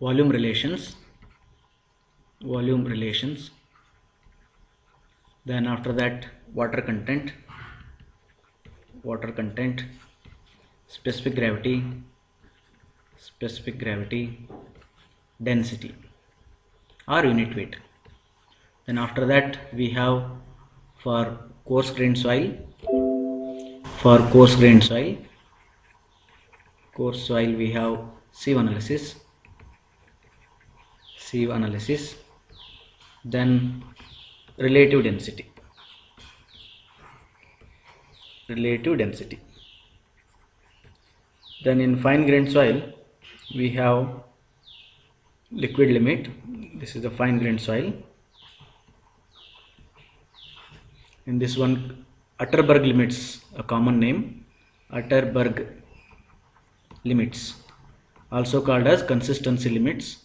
volume relations, then after that water content, specific gravity, density or unit weight. Then after that we have for coarse grained soil, we have sieve analysis, then relative density. Then in fine grained soil we have liquid limit. This is the fine grained soil. In this one, Atterberg limits, a common name, Atterberg limits, also called as consistency limits.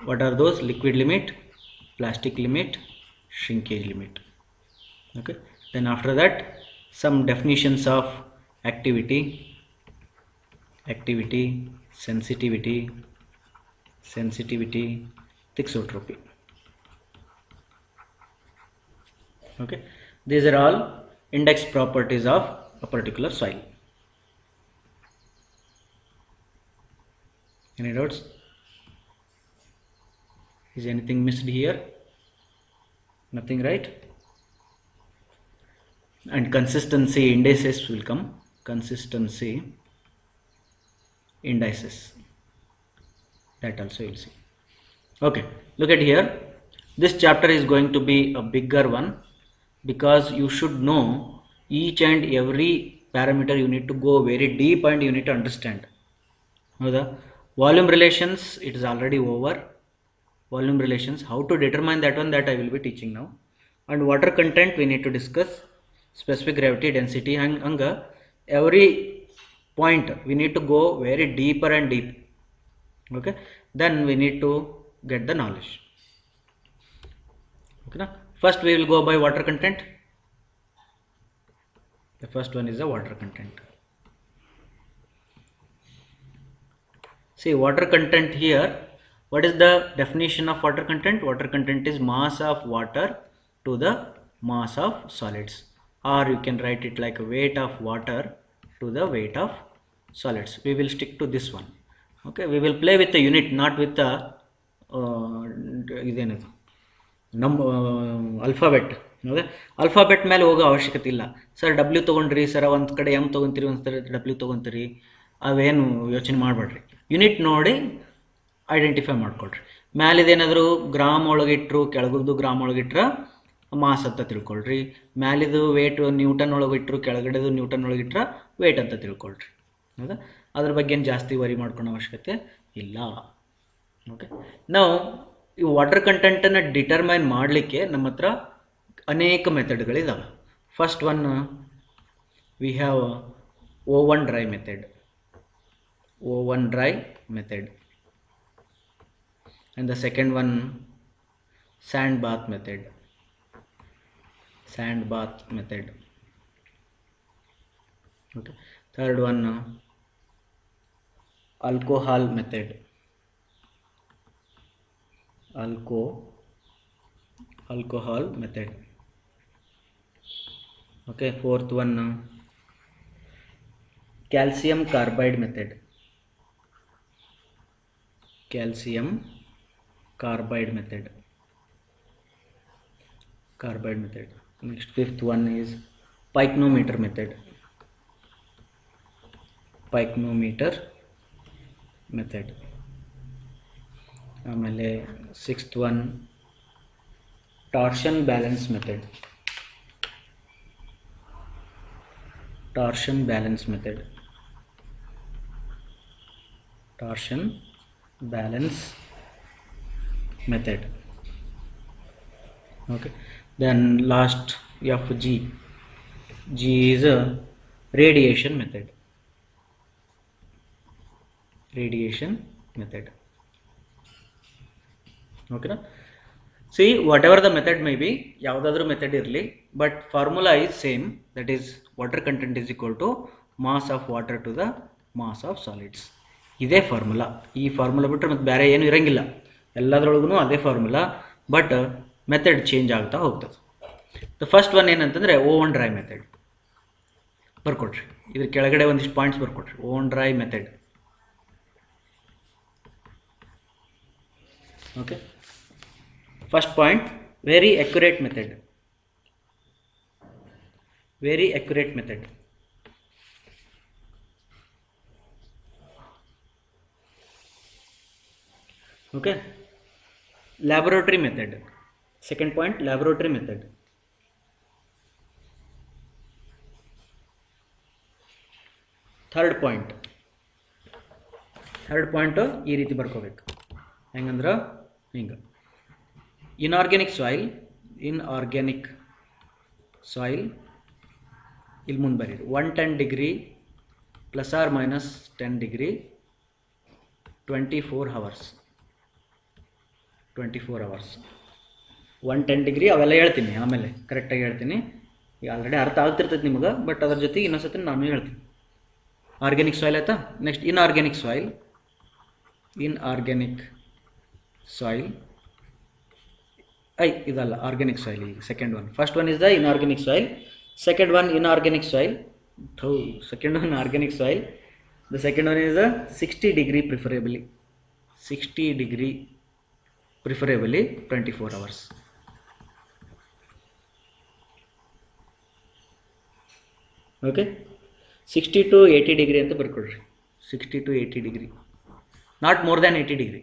What are those? Liquid limit, plastic limit, shrinkage limit. Okay. Then after that, some definitions of activity, sensitivity, thixotropy. Okay, these are all index properties of a particular soil. Any doubts? Is anything missed here? Nothing, right? And consistency indices will come. Consistency indices, that also you'll see. Okay, look at here. This chapter is going to be a bigger one because you should know each and every parameter. You need to go very deep and you need to understand. Now the volume relations, it is already over. Volume relations, how to determine that one, that I will be teaching now. And water content we need to discuss, specific gravity, density, and every point we need to go very deeper and deep. Okay, then we need to get the knowledge. Okay, now first we will go by water content. The first one is the water content. See, water content here, what is the definition of water content? Water content is mass of water to the mass of solids, or you can write it like weight of water to the weight of solids. We will stick to this one. Okay, we will play with the unit, not with the alphabet. Okay, alphabet ಮೇಲೆ ಹೋಗೋ ಅವಶ್ಯಕತೆ ಇಲ್ಲ. Sir W ತೊಗೊಂಡ್ರಿ, sir ಒಂದು ಕಡೆ M ತೊಗೊಂತೀರಿ, ಒಂದು ಕಡೆ W ತೊಗೊಂತೀರಿ, ಅವೇನು ಯೋಚನೆ ಮಾಡಬೇಡ್ರಿ. ಯೂನಿಟ್ ನೋಡಿ ಐಡೆಂಟಿಫೈ ಮಾಡ್ಕೊಳ್ರಿ. ಮ್ಯಾಲಿದೇನಾದರೂ ಗ್ರಾಮ್ ಒಳಗಿಟ್ರು, ಕೆಳಗದ್ದು ಗ್ರಾಮ್ ಒಳಗಿಟ್ರೆ ಮಾಸ್ ಅಂತ ತಿಳ್ಕೊಳ್ರಿ. ಮ್ಯಾಲಿದು ವೇಟ್ ನ್ಯೂಟನ್ ಒಳಗಿಟ್ರು, ಕೆಳಗಡೆದು ನ್ಯೂಟನ್ ಒಳಗಿಟ್ರೆ ವೇಟ್ ಅಂತ ತಿಳ್ಕೊಳ್ರಿ. ಹೌದಾ? ಅದ್ರ ಬಗ್ಗೆ ಏನು ಜಾಸ್ತಿ ವರಿ ಮಾಡ್ಕೊಳೋ ಅವಶ್ಯಕತೆ ಇಲ್ಲ. ಓಕೆ, ನಾವು ಈ ವಾಟರ್ ಕಂಟೆಂಟನ್ನು ಡಿಟರ್ಮೈನ್ ಮಾಡಲಿಕ್ಕೆ ನಮ್ಮ ಹತ್ರ ಅನೇಕ ಮೆಥಡ್ಗಳಿದ್ದಾವೆ. First one we have oven dry method. And the second one, sand bath method. Okay. Third one, alcohol method. Alcohol method. Okay. Fourth one, calcium carbide method. Next, fifth one is pycnometer method. ಆಮೇಲೆ sixth one torsion balance method. Okay, then last G is a radiation method. Okay, na? See, whatever the method may be, ಯಾವುದಾದ್ರೂ method ಇರಲಿ, but formula is same, that is water content is equal to mass of water to the mass of solids. ಇದೇ formula. ಈ formula ಬಿಟ್ಟರೆ ಮತ್ತು ಬೇರೆ ಏನೂ ಇರೋಂಗಿಲ್ಲ, ಎಲ್ಲದರೊಳಗೂ ಅದೇ ಫಾರ್ಮುಲಾ, ಬಟ್ ಮೆಥಡ್ ಚೇಂಜ್ ಆಗ್ತಾ ಹೋಗ್ತದೆ. ದ ಫಸ್ಟ್ ಒನ್ ಏನಂತಂದರೆ ಓವನ್ ಡ್ರೈ ಮೆಥಡ್. ಬರ್ಕೊಡ್ರಿ, ಇದ್ರ ಕೆಳಗಡೆ ಒಂದಿಷ್ಟು ಪಾಯಿಂಟ್ಸ್ ಬರ್ಕೊಡ್ರಿ. Oven dry method. Okay, first point, very accurate method. Very accurate method. Okay, laboratory method. Second point, laboratory method. Third point ಈ ರೀತಿ ಬರ್ಕೋಬೇಕು. ಹೆಂಗಂದ್ರೆ ಹಿಂಗೆ, ಇನ್ಆರ್ಗ್ಯಾನಿಕ್ ಸಾಯಿಲ್ ಇಲ್ಲಿ ಮುಂದೆ ಬರೀರಿ. 110 ಡಿಗ್ರಿ ±10 ಡಿಗ್ರಿ 24 hours. 110 ಡಿಗ್ರಿ ಅವೆಲ್ಲ ಹೇಳ್ತೀನಿ, ಆಮೇಲೆ ಕರೆಕ್ಟಾಗಿ ಹೇಳ್ತೀನಿ. ಈಗ ಆಲ್ರೆಡಿ ಅರ್ಥ ಆಗ್ತಿರ್ತೈತೆ ನಿಮಗೆ, ಬಟ್ ಅದ್ರ ಜೊತೆಗೆ ಇನ್ನೊಂದ್ಸತಿ ನಾನು ಹೇಳ್ತೀನಿ. ಆರ್ಗ್ಯಾನಿಕ್ ಸಾಯಿಲ್ ಆಯಿತಾ. Next inorganic soil. ಇದಲ್ಲ ಆರ್ಗ್ಯಾನಿಕ್ ಸಾಯಿಲ್. ಈಗ second one. First one is the inorganic soil, second one inorganic soil. Second one organic soil. The second one is the 60 degree preferably. 60 degree preferably 24 hours. Okay, 60 to 80 degree ಅಂತ ಬರ್ಕೊಡ್ರಿ. 60 to 80 degree, not more than 80 degree.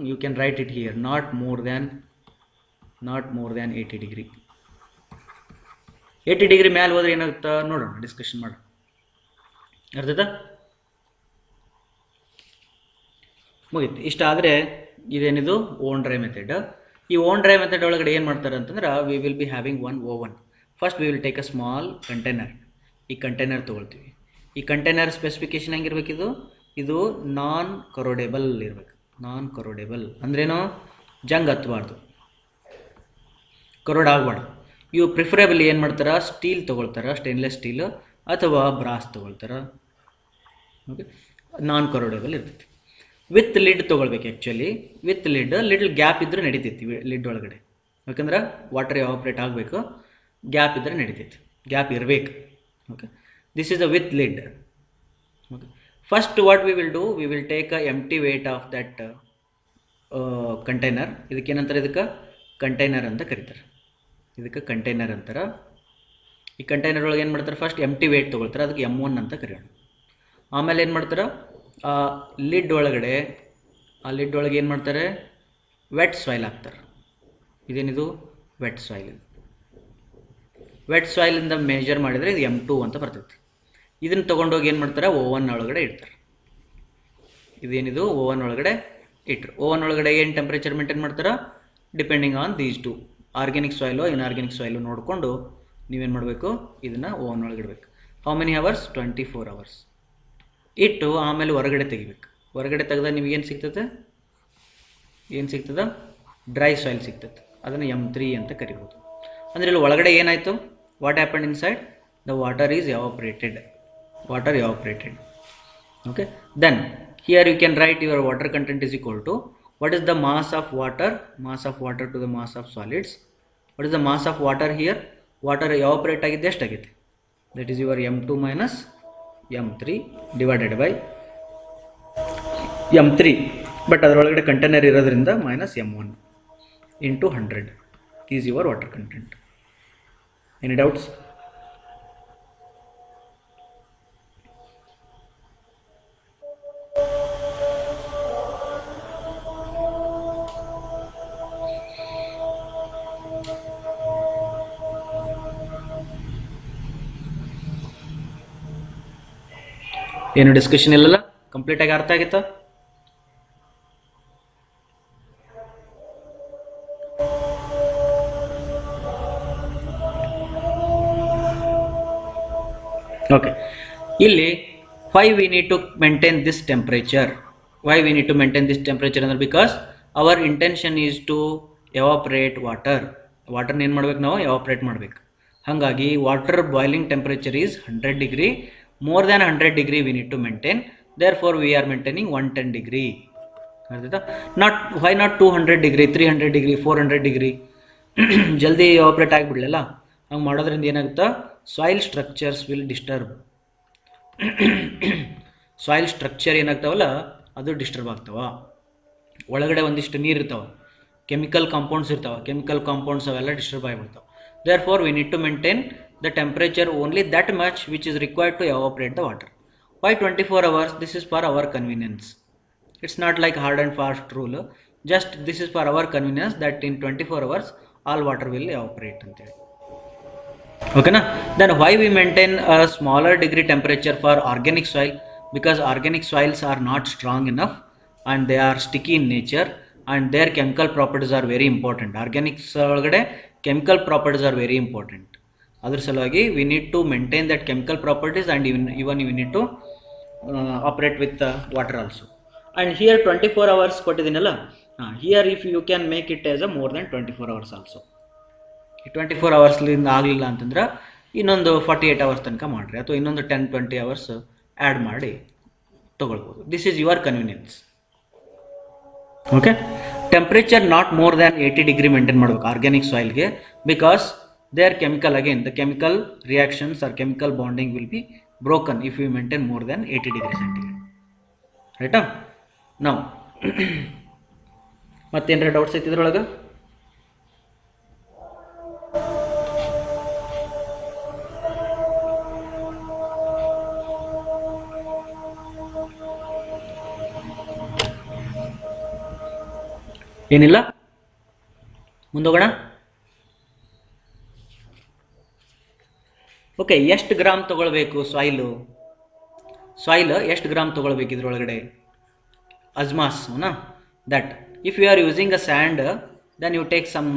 You can write it here, not more than 80 degree. 80 degree ಮ್ಯಾಲೆ ಹೋದ್ರೆ ಏನಾಗುತ್ತಾ ನೋಡೋಣ, discussion ಮಾಡೋಣ. ಅರ್ಥಾಯ್ತಾ? ಮುಗೀತು. ಇಷ್ಟ ಆದರೆ ಇದೇನಿದು ಓನ್ ಡ್ರೈ ಮೆಥಡ್. ಈ ಓನ್ ಡ್ರೈ ಮೆಥಡ್ ಒಳಗಡೆ ಏನು ಮಾಡ್ತಾರೆ ಅಂತಂದ್ರೆ, we will be having one oven. First we will take a small container. ಈ ಕಂಟೈನರ್ ತೊಗೊಳ್ತೀವಿ. ಈ ಕಂಟೈನರ್ ಸ್ಪೆಸಿಫಿಕೇಶನ್ ಹೆಂಗಿರ್ಬೇಕು? ಇದು ನಾನ್ ಕರೋಡೇಬಲ್ ಇರಬೇಕು. ನಾನ್ ಕರೋಡೇಬಲ್ ಅಂದ್ರೇನು? ಜಂಗ್ ಹತ್ತಬಾರ್ದು, ಕರೋಡ್ ಆಗಬಾರ್ದು. ಇವು ಪ್ರಿಫರೇಬಲಿ ಏನು ಮಾಡ್ತಾರೆ? ಸ್ಟೀಲ್ ತೊಗೊಳ್ತಾರೆ, ಸ್ಟೇನ್ಲೆಸ್ ಸ್ಟೀಲ್ ಅಥವಾ ಬ್ರಾಸ್ ತೊಗೊಳ್ತಾರೆ. ಓಕೆ, ನಾನ್ ಕರೋಡೇಬಲ್ ಇರ್ತೈತಿ. ವಿತ್ ಲಿಡ್ ತೊಗೊಳ್ಬೇಕು. ಆ್ಯಕ್ಚುಲಿ ವಿತ್ ಲಿಟಲ್ ಗ್ಯಾಪ್ ಇದ್ದರೆ ನಡಿತೈತಿ ಲಿಡ್ ಒಳಗಡೆ, ಯಾಕಂದ್ರೆ ವಾಟರ್ ಎವಾಪ್ರೇಟ್ ಆಗಬೇಕು. ಗ್ಯಾಪ್ ಇದ್ದರೆ ನಡಿತೈತಿ, ಗ್ಯಾಪ್ ಇರಬೇಕು. Okay, this is the with lid. Okay, first what we will do, we will take a empty weight of that container. ಇದಕ್ಕೇನಂತಾರೆ? ಇದಕ್ಕೆ ಕಂಟೈನರ್ ಅಂತ ಕರೀತಾರೆ. ಇದಕ್ಕೆ ಕಂಟೈನರ್ ಅಂತಾರೆ. ಈ ಕಂಟೈನರ್ ಒಳಗೆ ಏನು ಮಾಡ್ತಾರೆ? ಫಸ್ಟ್ ಎಂಟಿ ವೇಟ್ ತೊಗೊಳ್ತಾರೆ, ಅದಕ್ಕೆ M1 ಅಂತ ಕರೆಯೋಣ. ಆಮೇಲೆ ಏನು ಮಾಡ್ತಾರೆ? ಆ ಲಿಡ್ ಒಳಗೆ ಏನು ಮಾಡ್ತಾರೆ? ವೆಟ್ ಸಾಯಿಲ್ ಹಾಕ್ತಾರೆ. ಇದೇನಿದು? Wet soil. ವೆಟ್ ಸಾಯಿಲಿಂದ ಮೆಜರ್ ಮಾಡಿದರೆ ಇದು M2 ಅಂತ ಬರ್ತೈತಿ. ಇದನ್ನು ತೊಗೊಂಡೋಗಿ ಏನು ಮಾಡ್ತಾರೆ? ಓವನ್ ಒಳಗಡೆ ಇಡ್ತಾರೆ. ಇದೇನಿದು? ಓವನ್ ಒಳಗಡೆ ಇಟ್ಟರು. ಓವನ್ ಒಳಗಡೆ ಏನು ಟೆಂಪ್ರೇಚರ್ ಮೇಂಟೈನ್ ಮಾಡ್ತಾರೆ? Depending on these two, organic soil inorganic soil ನೋಡಿಕೊಂಡು ನೀವೇನು ಮಾಡಬೇಕು? ಇದನ್ನು ಓವನ್ ಒಳಗೆ ಇಡಬೇಕು. How many hours? 24 hours ಇಟ್ಟು ಆಮೇಲೆ ಹೊರಗಡೆ ತೆಗಿಬೇಕು. ಹೊರಗಡೆ ತೆಗೆದಾಗ ನಿಮಗೇನು ಸಿಗ್ತದೆ? ಡ್ರೈ ಸಾಯಿಲ್ ಸಿಗ್ತದೆ. ಅದನ್ನು M3 ಅಂತ ಕರಿಬೋದು. ಅಂದರೆ ಇಲ್ಲಿ ಒಳಗಡೆ ಏನಾಯಿತು? What happen inside? The water is evaporated. Okay, then here you can write your water content is equal to, what is the mass of water to the mass of solids. What is the mass of water here? Water evaporate agide eshtaagide? That is your M2 minus M3 divided by M3, but ಅದರೊಳಗಡೆ container ಇರೋದ್ರಿಂದ minus M1 into 100 is your water content. Any doubts? ಏನು discussion ಇಲ್ಲಲ್ಲ? Complete ಆಗಿ ಅರ್ಥ ಆಗಿತ್ತಾ? Okay, ಇಲ್ಲಿ why we need to maintain this temperature? Why we need to maintain this temperature ಅಂದ್ರೆ because our intention is to evaporate water. ವಾಟರ್ನ ಏನು ಮಾಡ್ಬೇಕು ನಾವು? ಎವಾಪ್ರೇಟ್ ಮಾಡಬೇಕು. ಹಾಗಾಗಿ water boiling temperature is 100 degree, more than 100 degree we need to maintain, therefore we are maintaining 110 degree. Not, why not 200 degree, 300 degree, 400 degree? ಜಲ್ದಿ ಆಪ್ರೇಟ್ ಆಗಿಬಿಡಲಿಲ್ಲ. ಹಂಗೆ ಮಾಡೋದ್ರಿಂದ ಏನಾಗುತ್ತಾ, soil structures will disturb. Soil structure ಏನಾಗ್ತಾವಲ್ಲ ಅದು ಡಿಸ್ಟರ್ಬ್ ಆಗ್ತಾವ. ಒಳಗಡೆ ಒಂದಿಷ್ಟು ನೀರು ಇರ್ತಾವೆ, ಕೆಮಿಕಲ್ ಕಾಂಪೌಂಡ್ಸ್ ಇರ್ತಾವೆ, ಕೆಮಿಕಲ್ ಕಾಂಪೌಂಡ್ಸ್ ಅವೆಲ್ಲ ಡಿಸ್ಟರ್ಬ್ ಆಗಿಬಿಡ್ತಾವೆ. Therefore we need to maintain the temperature only that much which is required to evaporate the water. Why 24 hours? This is for our convenience. It's not like hard and fast rule. Just this is for our convenience that in 24 hours all water will evaporate. Okay na? Then why we maintain a smaller degree temperature for organic soil? Because organic soils are not strong enough and they are sticky in nature and their chemical properties are very important. Organics ಒಳಗಡೆ chemical properties are very important. ಅದ್ರ ಸಲುವಾಗಿ we need to maintain that chemical properties and even we need to operate with water also. And here 24 hours ಕೊಟ್ಟಿದ್ದೀನಲ್ಲ, here if you can make it as a more than 24 hours also. 24 ಅವರ್ಸ್ಲಿಂದ ಆಗಲಿಲ್ಲ ಅಂತಂದ್ರೆ ಇನ್ನೊಂದು 48 hours ತನಕ ಮಾಡಿರಿ, ಅಥವಾ ಇನ್ನೊಂದು 10-20 hours add ಮಾಡಿ ತೊಗೊಳ್ಬೋದು. This is your convenience. Okay, temperature not more than 80 degree maintain ಮಾಡಬೇಕು ಆರ್ಗ್ಯಾನಿಕ್ ಸಾಯಿಲ್ಗೆ, because their chemical, again the chemical reactions or chemical bonding will be broken if we maintain more than 80 degree centigrade. Right? Now ಮತ್ತೇನರ doubts ಐತಿ ಇದ್ರೊಳಗೆ? ಏನಿಲ್ಲ, ಮುಂದೋಗೋಣ. ಓಕೆ, ಎಷ್ಟು gram ತೊಗೊಳ್ಬೇಕು ಸಾಯಿಲು ಎಷ್ಟು ಗ್ರಾಮ್ ತೊಗೊಳ್ಬೇಕು ಇದ್ರೊಳಗಡೆ? ಅಜ್ಮಾಸ್ that if you are using a sand then you take some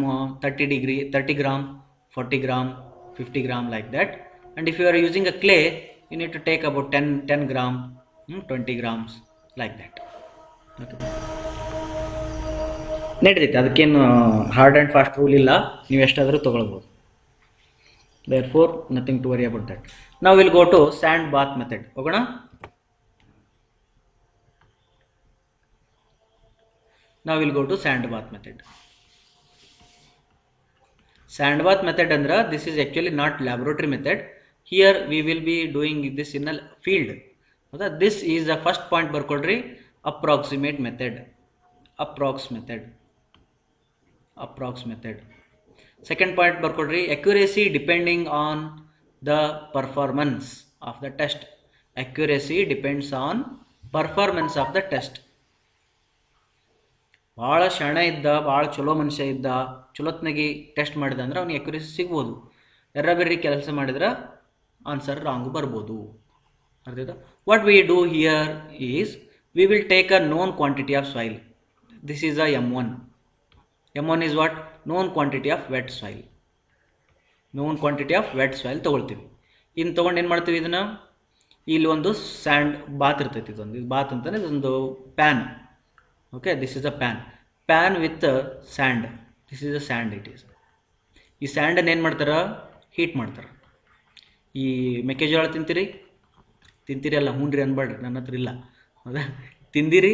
30 gram, 40 gram, 50 gram like that. And if you are using a clay you need to take about 10 gram, 20 grams like that. Okay, ನಡೀತೈತೆ, ಅದಕ್ಕೇನು hard and fast rule ಇಲ್ಲ, ನೀವು ಎಷ್ಟಾದರೂ ತೊಗೊಳ್ಬೋದು. Therefore nothing to worry about that. Now we'll go to sand bath method. ಹೋಗೋಣ. Now we'll go to sand bath method. Sand bath method andra, this is actually not laboratory method. Here we will be doing this in a field. This is the first point ಬರ್ಕೊಡ್ರಿ, approximate method. Approx method. Second point ಬರ್ಕೊಡ್ರಿ, accuracy depending on the performance of the test. Accuracy depends on performance of the test. ಭಾಳ ಶಾಣ ಇದ್ದ, ಭಾಳ ಚಲೋ ಮನುಷ್ಯ ಇದ್ದ, ಚಲೋತ್ನಾಗಿ test ಮಾಡಿದ ಅಂದ್ರೆ ಅವ್ನಿಗೆ accuracy ಸಿಗ್ಬೋದು. ಎರ್ರಬೆರ್ರಿ ಕೆಲಸ ಮಾಡಿದ್ರೆ ಆನ್ಸರ್ ರಾಂಗ್ ಬರ್ಬೋದು. ಅರ್ಥಾಯ್ತಾ? What we do here is we will take a known quantity of soil. This is a M1. M1 is what? Known quantity of wet soil. Known quantity of wet soil ತೊಗೊಳ್ತೀವಿ. ಇನ್ನು ತೊಗೊಂಡು ಏನು ಮಾಡ್ತೀವಿ, ಇದನ್ನು ಇಲ್ಲಿ ಒಂದು ಸ್ಯಾಂಡ್ ಬಾತ್ ಇರ್ತೈತಿ. ಇದೊಂದು ಬಾತ್ ಅಂತಲೇ ಇದೊಂದು pan. Okay, this is a pan with sand. This is a sand it is. ಈ ಸ್ಯಾಂಡನ್ನು ಏನು ಮಾಡ್ತಾರೆ, ಹೀಟ್ ಮಾಡ್ತಾರೆ. ಈ ಮೆಕ್ಕೆಜೋಳ ತಿಂತೀರಿ ಅಲ್ಲ, ಹ್ಞೂನ್ರಿ ಅನ್ಬೇಡ್ರಿ, ನನ್ನ ಹತ್ರ ಇಲ್ಲ. ಹೌದಾ? ತಿಂದಿರಿ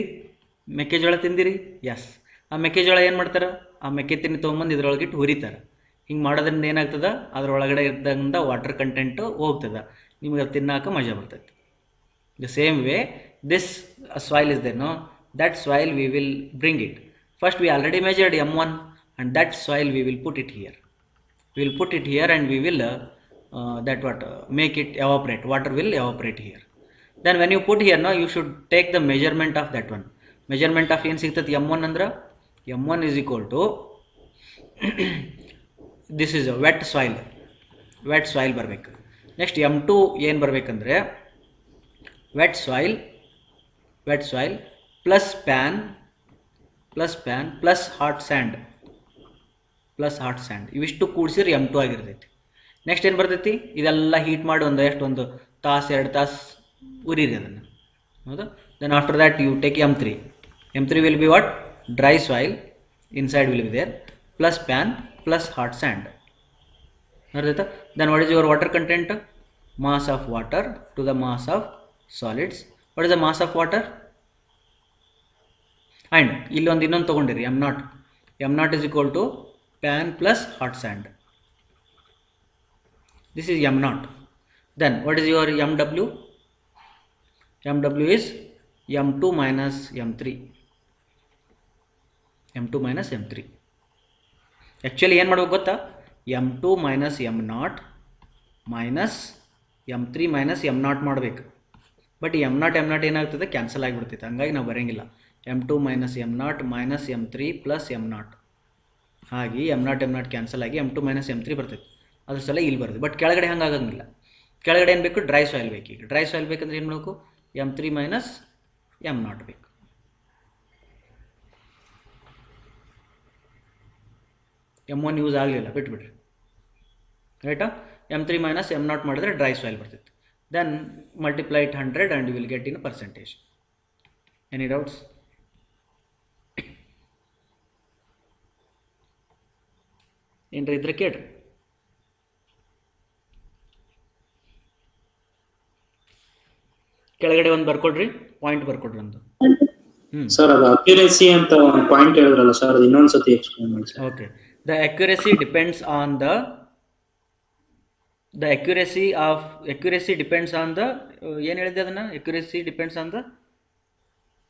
ಮೆಕ್ಕೆಜೋಳ ತಿಂದಿರಿ? ಎಸ್. ಆ ಮೆಕ್ಕೆಜೋಳ ಏನು ಮಾಡ್ತಾರೆ, ಆ ಮೆಕ್ಕೆ ತಿನ್ನಿ ತೊಗೊಂಬಂದು ಇದ್ರೊಳಗಿಟ್ಟು ಹುರಿತಾರೆ. ಹಿಂಗೆ ಮಾಡೋದ್ರಿಂದ ಏನಾಗ್ತದೆ, ಅದರೊಳಗಡೆ ಇದ್ದಂಥ ವಾಟರ್ ಕಂಟೆಂಟು ಹೋಗ್ತದೆ, ನಿಮಗೆ ತಿನ್ನೋಕೆ ಮಜಾ ಬರ್ತೈತೆ. The same way this soil is there, no, that soil we will bring it. First we already measured M1 and that soil we will put it here. We will put it here and we will make it evaporate. Water will evaporate here. Then when you put here, now you should take the measurement of that one. Measurement of ಏನು ಸಿಗ್ತದೆ, M1 ಅಂದ್ರೆ M1 is equal to this is a wet soil ಬರಬೇಕು. Next M2 ಏನು ಬರಬೇಕಂದ್ರೆ wet soil plus pan plus hot sand ಇವಿಷ್ಟು ಕೂಡಿಸಿದ್ರೆ M2 ಆಗಿರ್ತೈತಿ. Next ಏನು ಬರ್ತೈತಿ, ಇದೆಲ್ಲ ಹೀಟ್ ಮಾಡಿ ಒಂದು ತಾಸು 2 ತಾಸು ಉರಿರಿ ಅದನ್ನು. ಹೌದಾ? Then after that you take M3 will be what? Dry soil, inside will be there, plus pan plus hot sand. ಅರ್ಥಾಯ್ತಾ? Then what is your water content? mass of water to the mass of solids. What is the mass of water? And illೊಂದು ಇನ್ನೊಂದು ತಗೊಂಡಿರಿ m0 is equal to pan plus hot sand. This is m0. Then what is your mw? Mw is m2 minus m3. m2 minus m3. Actually ಏನು ಮಾಡ್ಬೇಕು ಗೊತ್ತಾ, m2 minus m0 minus m3 minus m0 ಮಾಡಬೇಕು. But m0 ಏನಾಗ್ತದೆ, cancel ಆಗಿಬಿಡ್ತೈತೆ. ಹಂಗಾಗಿ ನಾವು ಬರೆಯಂಗಿಲ್ಲ. m2 minus m0 minus m3 plus m0. ಹಾಗೆ m0 cancel ಆಗಿ m2 minus m3 ಬರ್ತೈತೆ. ಅದ್ರ ಸಲ ಇಲ್ಲಿ ಬರ್ತದೆ. ಬಟ್ ಕೆಳಗಡೆ ಹಂಗೆ ಆಗಂಗಿಲ್ಲ. ಕೆಳಗಡೆ ಏನು ಬೇಕು, ಡ್ರೈ ಸಾಯಿಲ್ ಬೇಕು. ಈಗ ಡ್ರೈ ಸಾಯಿಲ್ ಬೇಕಂದ್ರೆ ಏನು ಮಾಡಬೇಕು, m3 minus m0 ಬೇಕು. m1 ಯೂಸ್ ಆಗಲಿಲ್ಲ, ಬಿಟ್ಬಿಡ್ರಿ. ರೈಟಾ? m3 minus m0 ಮಾಡಿದ್ರೆ ಡ್ರೈ ಸಾಯಿಲ್ ಬರ್ತೈತೆ. Then multiply it 100 and you will get in percentage. Any doubts? ಏನ್ರ ಇದ್ರೆ ಕೇಳ್ರಿ. ಕೆಳಗಡೆ ಒಂದು ಬರ್ಕೊಡ್ರಿ, ಪಾಯಿಂಟ್ ಬರ್ಕೊಡ್ರಿ ಒಂದು. ಸರ್ ಅದು ಅಕ್ಯುರೇಸಿ ಅಂತ ಒಂದು ಪಾಯಿಂಟ್ ಹೇಳಿದ್ರಲ್ಲ ಸರ್, ಅದು ಇನ್ನೊಂದು ಸತಿ ಎಕ್ಸ್ಪ್ಲೇನ್ ಮಾಡಿ sir. Okay. The accuracy depends on the accuracy depends on the ಏನು ಹೇಳಿದೆ ಅದನ್ನು, accuracy depends on the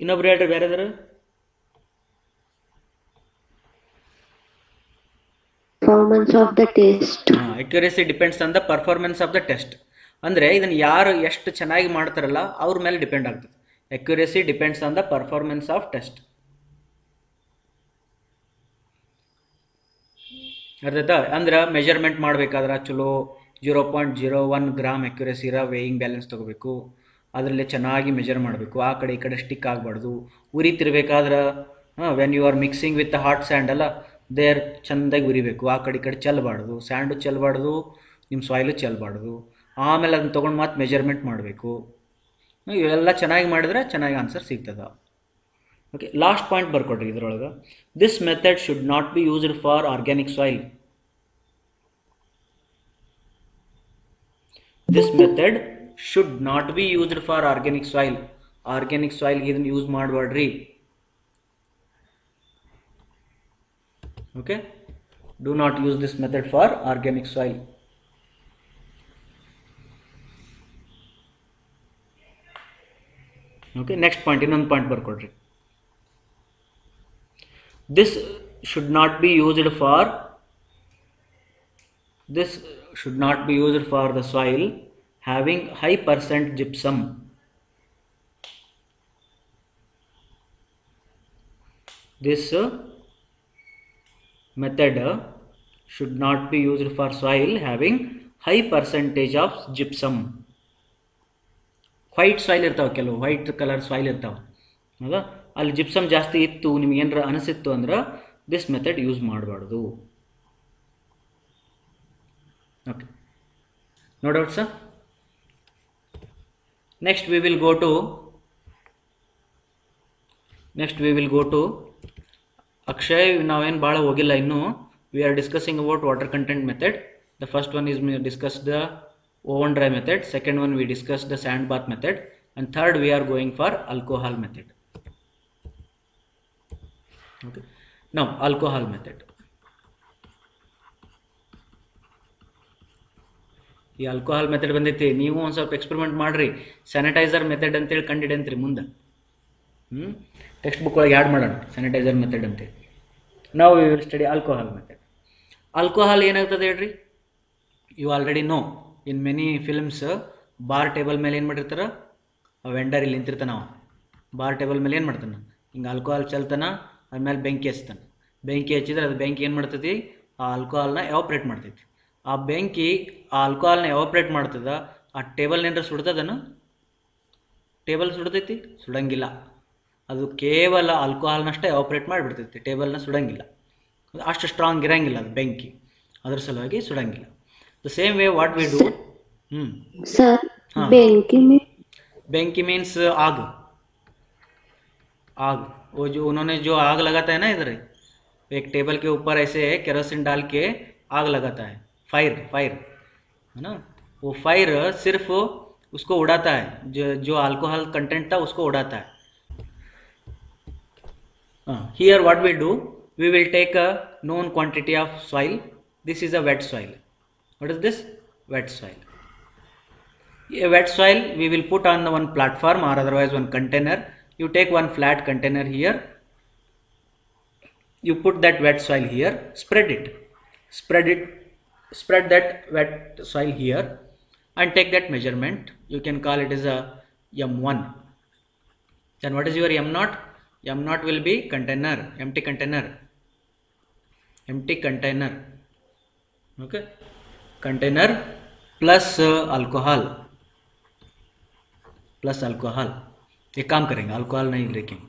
ಇನ್ನೊಬ್ರು ಹೇಳ್ರಿ ಬೇರೆದಾರು. performance of the test. accuracy depends on the performance of the test. ಅಂದರೆ ಇದನ್ನು ಯಾರು ಎಷ್ಟು ಚೆನ್ನಾಗಿ ಮಾಡ್ತಾರಲ್ಲ ಅವ್ರ ಮೇಲೆ ಡಿಪೆಂಡ್ ಆಗ್ತದೆ. accuracy depends on the performance of test. ಅರ್ಥಾಯ್ತಾ? ಅಂದ್ರೆ ಮೆಜರ್ಮೆಂಟ್ ಮಾಡಬೇಕಾದ್ರೆ ಚಲೋ 0.01 ಗ್ರಾಮ್ ಅಕ್ಯುರೇಸಿ ಇರೋ ವೇಯಿಂಗ್ ಬ್ಯಾಲೆನ್ಸ್ ತೊಗೋಬೇಕು. ಅದರಲ್ಲಿ ಚೆನ್ನಾಗಿ ಮೆಜರ್ ಮಾಡಬೇಕು. ಆ ಕಡೆ ಈ ಕಡೆ ಸ್ಟಿಕ್ ಆಗಬಾರ್ದು. ಉರಿತಿರ್ಬೇಕಾದ್ರೆ when you are mixing with hot sand ಅಲ್ಲ, ದೇರ್ ಚೆಂದಾಗಿ ಉರಿಬೇಕು. ಆ ಕಡೆ ಈ ಕಡೆ ಚೆಲ್ಲಬಾರ್ದು, ಸ್ಯಾಂಡು ಚೆಲ್ಲಬಾರ್ದು, ನಿಮ್ಮ ಸಾಯಿಲು ಚೆಲ್ಲಬಾರ್ದು. ಆಮೇಲೆ ಅದನ್ನ ತೊಗೊಂಡು ಮತ್ತೆ ಮೆಜರ್ಮೆಂಟ್ ಮಾಡಬೇಕು. ಇವೆಲ್ಲ ಚೆನ್ನಾಗಿ ಮಾಡಿದ್ರೆ ಚೆನ್ನಾಗಿ ಆನ್ಸರ್ ಸಿಗ್ತದೆ. ಓಕೆ, ಲಾಸ್ಟ್ ಪಾಯಿಂಟ್ ಬರ್ಕೊಡ್ರಿ ಇದರೊಳಗೆ. This method should not be used for organic soil. This method should not be used for organic soil. Organic ಸಾಯಿಲ್ಗೆ ಇದನ್ನು ಯೂಸ್ ಮಾಡಬೇಡ್ರಿ. Okay, do not use this method for organic soil. Okay, next point, ಇನ್ನೊಂದು point ಬರ್ಕೊಡ್ರಿ. This should not be used for the soil having high percent gypsum. This method should not be used for soil having high percentage of gypsum. White soil ಇರ್ತಾವೆ, ಕೆಲವು white colour soil ಇರ್ತಾವೆ, ಹೌದಾ? ಅಲ್ಲಿ gypsum ಜಾಸ್ತಿ ಇತ್ತು, ನಿಮ್ಗೆ ಏನಾರ ಅನಿಸಿತ್ತು ಅಂದ್ರೆ ದಿಸ್ ಮೆಥಡ್ ಯೂಸ್ ಮಾಡಬಾರ್ದು. Okay, no doubt sir. Next we will go to Akshay. ನಾವೇನು ಭಾಳ ಹೋಗಿಲ್ಲ ಇನ್ನೂ. We are discussing about water content method. The first one is discuss the oven dry method. Second one we discussed the sand bath method, and third we are going for alcohol method. Okay, now alcohol method. ಈ alcohol method ಬಂದೈತಿ. ನೀವು ಒಂದು ಸ್ವಲ್ಪ experiment ಮಾಡಿರಿ. Sanitiser method ಅಂತೇಳಿ ಕಂಡಿಡಂತ್ರಿ ಮುಂದೆ. Textbook ಒಳಗೆ ಆ್ಯಡ್ ಮಾಡೋಣ ಸ್ಯಾನಿಟೈಸರ್ ಮೆಥಡ್ ಅಂತೇಳಿ. ನಾವು we will study alcohol method. Alcohol ಏನಾಗ್ತದೆ ಹೇಳ್ರಿ? You already know, in many films bar table ಮೇಲೆ ಏನು ಮಾಡಿರ್ತಾರೆ, ಆ ವೆಂಡರ್ ಇಲ್ಲಿ ನಿಂತಿರ್ತಾನೆ. ನಾವು ಬಾರ್ ಟೇಬಲ್ ಮೇಲೆ ಏನು ಮಾಡ್ತಾನೆ, ಹಿಂಗೆ ಆಲ್ಕೋಹಾಲ್ ಚೆಲ್ತಾನೆ, ಆಮೇಲೆ ಬೆಂಕಿ ಹಚ್ತಾನೆ. ಬೆಂಕಿ ಹಚ್ಚಿದ್ರೆ ಅದು ಬೆಂಕಿ ಏನು ಮಾಡ್ತೈತಿ, ಆ ಆಲ್ಕೋಹಾಲ್ನ ಎವಾಪ್ರೇಟ್ ಮಾಡ್ತೈತಿ. ಆ ಬೆಂಕಿ ಆ ಆಲ್ಕೋಹಾಲ್ನ ಎವಾಪ್ರೇಟ್ ಮಾಡ್ತದ. ಆ ಟೇಬಲ್ನೇನಾರ ಸುಡ್ತದನು? ಟೇಬಲ್ ಸುಡ್ತೈತಿ? ಸುಡಂಗಿಲ್ಲ. ಅದು ಕೇವಲ ಆಲ್ಕೋಹಾಲ್ನಷ್ಟೇ ಎವಾಪ್ರೇಟ್ ಮಾಡಿಬಿಡ್ತೈತಿ, ಟೇಬಲ್ನ ಸುಡಂಗಿಲ್ಲ. ಅಷ್ಟು ಸ್ಟ್ರಾಂಗ್ ಇರೋಂಗಿಲ್ಲ ಅದು ಬೆಂಕಿ, ಅದ್ರ ಸಲುವಾಗಿ ಸುಡಂಗಿಲ್ಲ. The same way what we do. Sir, बेंकी मीन्स आग. वो जो उन्होंने जो आग लगाता है ना, इधर एक टेबल के ऊपर ऐसे केरोसिन डाल के आग लगाता है, फायर है ना. वो फायर सिर्फ उसको उड़ाता है, जो अल्कोहल कंटेंट था उसको उड़ाता है. Here what we do, we will take a known quantity of soil. This is a wet soil. What is this? Wet soil. A wet soil we will put on one platform or otherwise one container. You take one flat container here. You put that wet soil here. Spread it. Spread that wet soil here and take that measurement. You can call it as a M1. Then what is your M0? M0 will be container, empty container. Empty container. Okay. Container plus alcohol. Plus alcohol. एक काम करेंगे, alcohol नहीं लिखेंगे.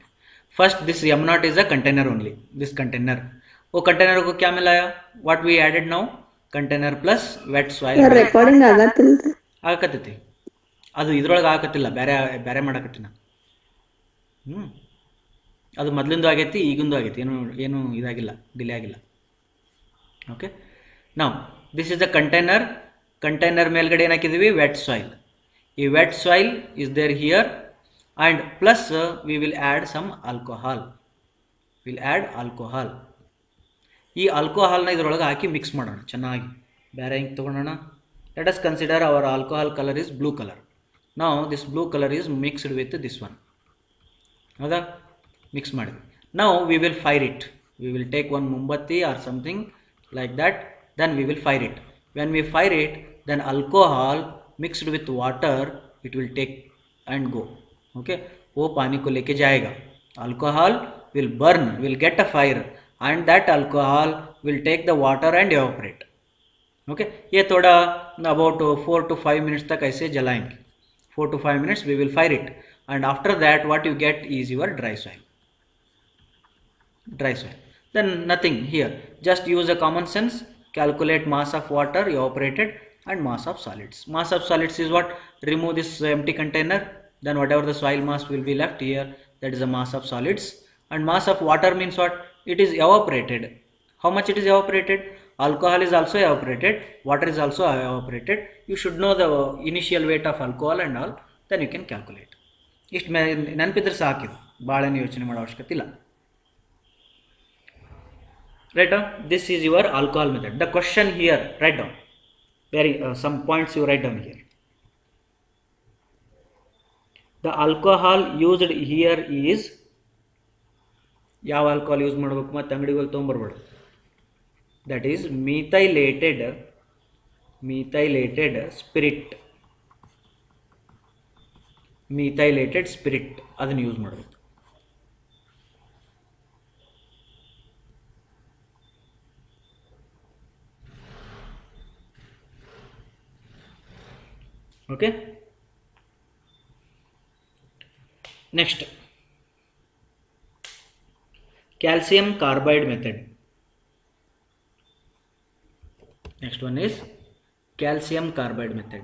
First this M0 is a container only. This container, वो container को क्या मिलाया? What we added now? Container plus wet soil. Recording ಆಗತ್ತಿಲ್ಲ, ಆಗಕತ್ತೈತಿ. ಅದು ಇದ್ರೊಳಗೆ ಆಗಕತ್ತಿಲ್ಲ, ಬೇರೆ ಬೇರೆ ಮಾಡಕತ್ತೀನಿ. ಅದು ಮೊದಲಿಂದು ಆಗೈತಿ, ಈಗಿಂದು ಆಗೈತಿ. ಏನು ಇದಾಗಿಲ್ಲ, ಡಿಲೇ ಆಗಿಲ್ಲ. ಓಕೆ. ನಾವು this is the container. Container ಮೇಲ್ಗಡೆ ಏನು ಹಾಕಿದ್ದೀವಿ? Wet soil. ಈ wet soil is there here and plus we will add some alcohol. Will add alcohol. ಈ ಆಲ್ಕೋಹಾಲ್ನ ಇದರೊಳಗೆ ಹಾಕಿ ಮಿಕ್ಸ್ ಮಾಡೋಣ ಚೆನ್ನಾಗಿ. ಬೇರೆ ಹಿಂಗೆ ತೊಗೊಳೋಣ. Let us consider our alcohol colour is blue colour. ನಾವು this blue colour is mixed with this one. ಹೌದಾ? ಮಿಕ್ಸ್ ಮಾಡಿದ್ವಿ. ನಾವು we will fire it. We will take one ಮುಂಬತ್ತಿ or something like that. Then we will fire it. When we fire it, then alcohol mixed with water it will take and go. Okay, वो पानी को लेके जाएगा. Alcohol will burn, will get a fire and that alcohol will take the water and evaporate. Okay, ये थोड़ा about 4 to 5 minutes तक ऐसे जलाएंगे. 4 to 5 minutes we will fire it and after that what you get is your dry soil. Dry soil. Then nothing here, just use a common sense. Calculate mass of water evaporated and mass of solids. Mass of solids is what? Remove this empty container, then whatever the soil mass will be left here, that is the mass of solids. And mass of water means what? It is evaporated. How much it is evaporated? Alcohol is also evaporated, water is also evaporated. You should know the initial weight of alcohol and all, then you can calculate. ಇಷ್ಟು ನೆನಪಿದ್ರೆ ಸಾಕಿದು, ಭಾಳೇನು ಯೋಚನೆ ಮಾಡೋ ಅವಶ್ಯಕತೆ ಇಲ್ಲ. Write down. This is your alcohol method. The question here, write down. Some points you write down here. The alcohol used here is, ಯಾವ alcohol use ಮಾಡಬೇಕು ಮತ್ತು ಅಂಗಡಿಗೆ ಹೋಗಿ ತೊಗೊಂಬರ್ಬೇಡ್ದು. That is methylated spirit. methylated spirit ಅದನ್ನು use ಮಾಡಬೇಕು. Okay. Next, calcium carbide method. Next one is calcium carbide method.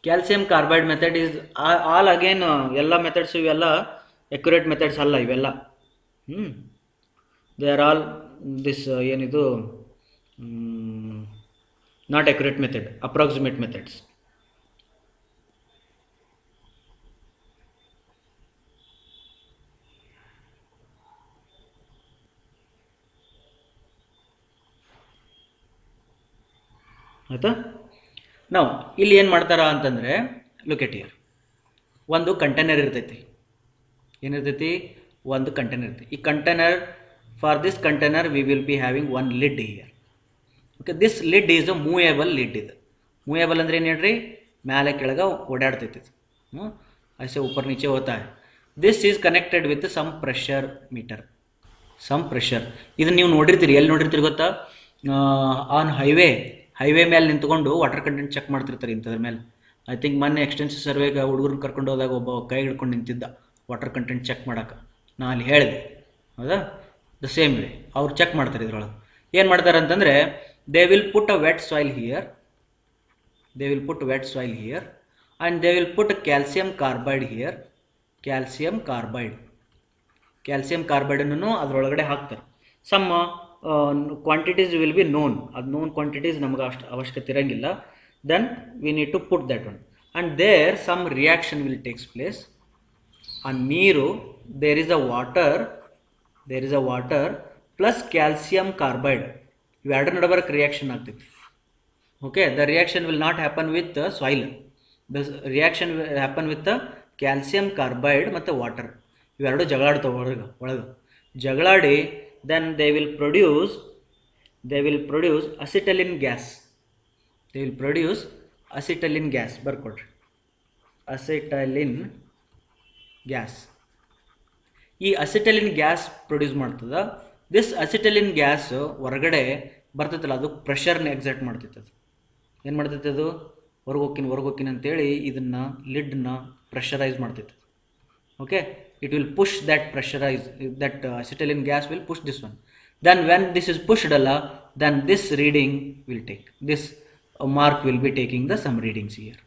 Calcium carbide method is all again ಎಲ್ಲ methods ಇವೆಲ್ಲ accurate methods ಅಲ್ಲ ಇವೆಲ್ಲ. They are all this ಏನಿದು not accurate method, approximate methods. ಆಯ್ತಾ? ನಾವು ಇಲ್ಲಿ ಏನು ಮಾಡ್ತಾರ ಅಂತಂದರೆ, ಲುಕ್ ಎಟ್ ಹಿಯರ್. ಒಂದು ಕಂಟೈನರ್ ಇರ್ತೈತಿ. ಏನಿರ್ತೈತಿ? ಒಂದು ಕಂಟೈನರ್ ಇರ್ತೈತಿ. ಈ container, for this container we will be having one lid here. Okay, this lid is a movable lid. ಇದು movable ಅಂದ್ರೆ ಏನು ಹೇಳ್ರಿ? ಮೇಲೆ ಕೆಳಗೆ ಓಡಾಡ್ತೈತಿ. ऐसे ऊपर नीचे होता है. This is connected with some pressure meter. Some pressure. ಇದನ್ನು ನೀವು ನೋಡಿರ್ತೀರಿ. ಎಲ್ಲಿ ನೋಡಿರ್ತೀರಿ ಗೊತ್ತಾ? ಆನ್ ಹೈವೇ ಮೇಲೆ ನಿಂತ್ಕೊಂಡು ವಾಟರ್ ಕಂಟೆಂಟ್ ಚೆಕ್ ಮಾಡ್ತಿರ್ತಾರೆ ಇಂಥದ್ರ ಮೇಲೆ. ಐ ಥಿಂಕ್ ಮೊನ್ನೆ ಎಕ್ಸ್ಟೆನ್ಸಿವ್ ಸರ್ವೆಗೆ ಹುಡುಗರನ್ನ ಕರ್ಕೊಂಡು ಹೋದಾಗ ಒಬ್ಬ ಕೈ ಹಿಡ್ಕೊಂಡು ನಿಂತಿದ್ದ ವಾಟರ್ ಕಂಟೆಂಟ್ ಚೆಕ್ ಮಾಡೋಕೆ. ನಾನು ಅಲ್ಲಿ ಹೇಳಿದೆ, ಹೌದಾ? ದ ಸೇಮ್ ವೇ ಅವ್ರು ಚೆಕ್ ಮಾಡ್ತಾರೆ. ಇದ್ರೊಳಗೆ ಏನು ಮಾಡ್ತಾರೆ ಅಂತಂದರೆ, they will put a wet soil here, and they will put calcium carbide here. Calcium carbide calcium ಕಾರ್ಬೈಡನ್ನು ಅದರೊಳಗಡೆ ಹಾಕ್ತಾರೆ. Some quantities will be known, ಅದು ನೋನ್ ಕ್ವಾಂಟಿಟೀಸ್ ನಮಗೆ ಅಷ್ಟು ಅವಶ್ಯಕತೆ ಇರೋಂಗಿಲ್ಲ. Then we need to put that one and there some reaction will takes place. ಆ ನೀರು there is a water plus calcium carbide, ಇವೆರಡರ ನಡುವರಕ್ಕೆ ರಿಯಾಕ್ಷನ್ ಆಗ್ತೈತಿ. Okay, the reaction will not happen with soil, the reaction will happen with calcium carbide ಮತ್ತು water. ಇವೆರಡು ಜಗಳಾಡ್ತಾವೆ ಒಳಗೆ ಜಗಳಾಡಿ then they will produce acetylene gas. ಬರ್ಕೊಡ್ರಿ, ಅಸಿಟಲಿನ್ ಗ್ಯಾಸ್. ಈ acetylene gas produce ಮಾಡ್ತದ. ದಿಸ್ ಅಸಿಟಲಿನ್ ಗ್ಯಾಸ್ ಹೊರಗಡೆ ಬರ್ತೈತಲ್ಲ, ಅದು ಪ್ರೆಷರ್ನ ಎಕ್ಸರ್ಟ್ ಮಾಡ್ತೈತೆ. ಅದು ಏನು ಮಾಡ್ತೈತೆ, ಅದು ಹೊರಗೋಕಿನ ಅಂತೇಳಿ ಇದನ್ನು ಲಿಡ್ನ ಪ್ರೆಷರೈಸ್ ಮಾಡ್ತೈತೆ. Okay, it will push that acetylene gas will push this one. Then when this is pushed then this reading will take, this mark will be taking some readings here.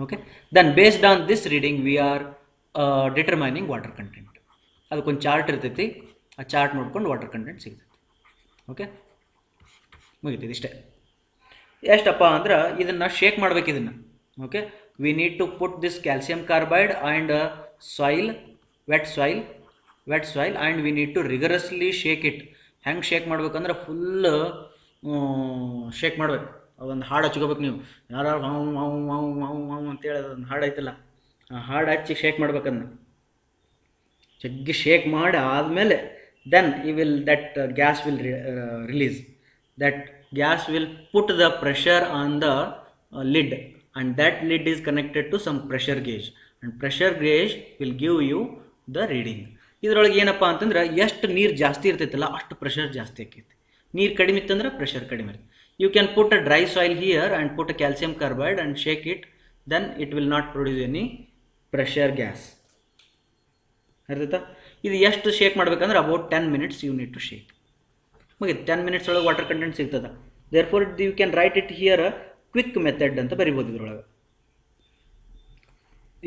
Okay, then based on this reading we are determining water content. ಅದಕ್ಕೊಂದು chart ಇರ್ತೈತಿ, ಆ chart ನೋಡ್ಕೊಂಡು water content ಸಿಗ್ತೈತಿ. Okay, ಮುಗಿತೈತಿ ಇಷ್ಟೇ. ಎಷ್ಟಪ್ಪ ಅಂದ್ರೆ ಇದನ್ನು shake ಮಾಡ್ಬೇಕು ಇದನ್ನು. Okay, we need to put this calcium carbide and wet soil and we need to rigorously shake it. ಹೆಂಗೆ ಶೇಕ್ ಮಾಡ್ಬೇಕಂದ್ರೆ ಫುಲ್ ಶೇಕ್ ಮಾಡ್ಬೇಕು. ಒಂದು ಹಾಡು ಹಚ್ಕೋಬೇಕು. ನೀವು ಯಾರು ಅಂತೇಳಿ ಅದೊಂದು ಹಾಡು ಐತಲ್ಲ, ಆ ಹಾಡು ಹಚ್ಚಿ ಶೇಕ್ ಮಾಡ್ಬೇಕನ್ನ ಜಗ್ಗಿ ಶೇಕ್ ಮಾಡಿ ಆದಮೇಲೆ then that gas will release. That gas will put the pressure on the lid and that lid is connected to some pressure gauge and pressure gauge will give you the reading. ಇದರೊಳಗೆ ಏನಪ್ಪ ಅಂತಂದ್ರೆ ಎಷ್ಟು ನೀರು ಜಾಸ್ತಿ ಇರ್ತೈತಲ್ಲ ಅಷ್ಟು pressure ಜಾಸ್ತಿ ಆಕೈತಿ, ನೀರು ಕಡಿಮೆ ಇತ್ತಂದ್ರೆ ಪ್ರೆಷರ್ ಕಡಿಮೆ ಇರುತ್ತೆ. You can put a dry soil here and put a calcium carbide and shake it, then it will not produce any pressure gas. ಅರ್ಥಾಯ್ತಾ? ಇದು ಎಷ್ಟು ಶೇಕ್ ಮಾಡ್ಬೇಕಂದ್ರೆ about 10 minutes you need to shake. ಮುಗಿತು, 10 minutes ಒಳಗೆ water content ಸಿಗ್ತದೆ. Therefore you can write it here quick method ಅಂತ ಬರಿಬೋದು. ಇದ್ರೊಳಗೆ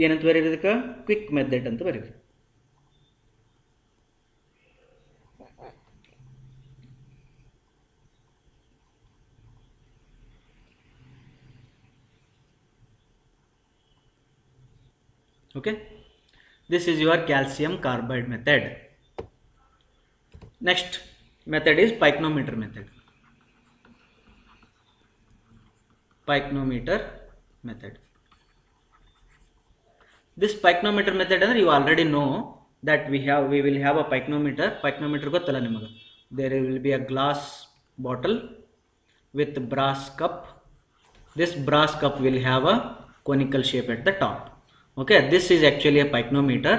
ಏನಂತ ಬರೀದಕ್ಕೆ, ಕ್ವಿಕ್ ಮೆಥಡ್ ಅಂತ ಬರೀರಿ. Okay, this is your calcium carbide method. Next method is pycnometer method. This pycnometer method, you already know that we will have a pycnometer gottalla nimaga. There will be a glass bottle with brass cup. This brass cup will have a conical shape at the top. Okay, this is actually a pycnometer,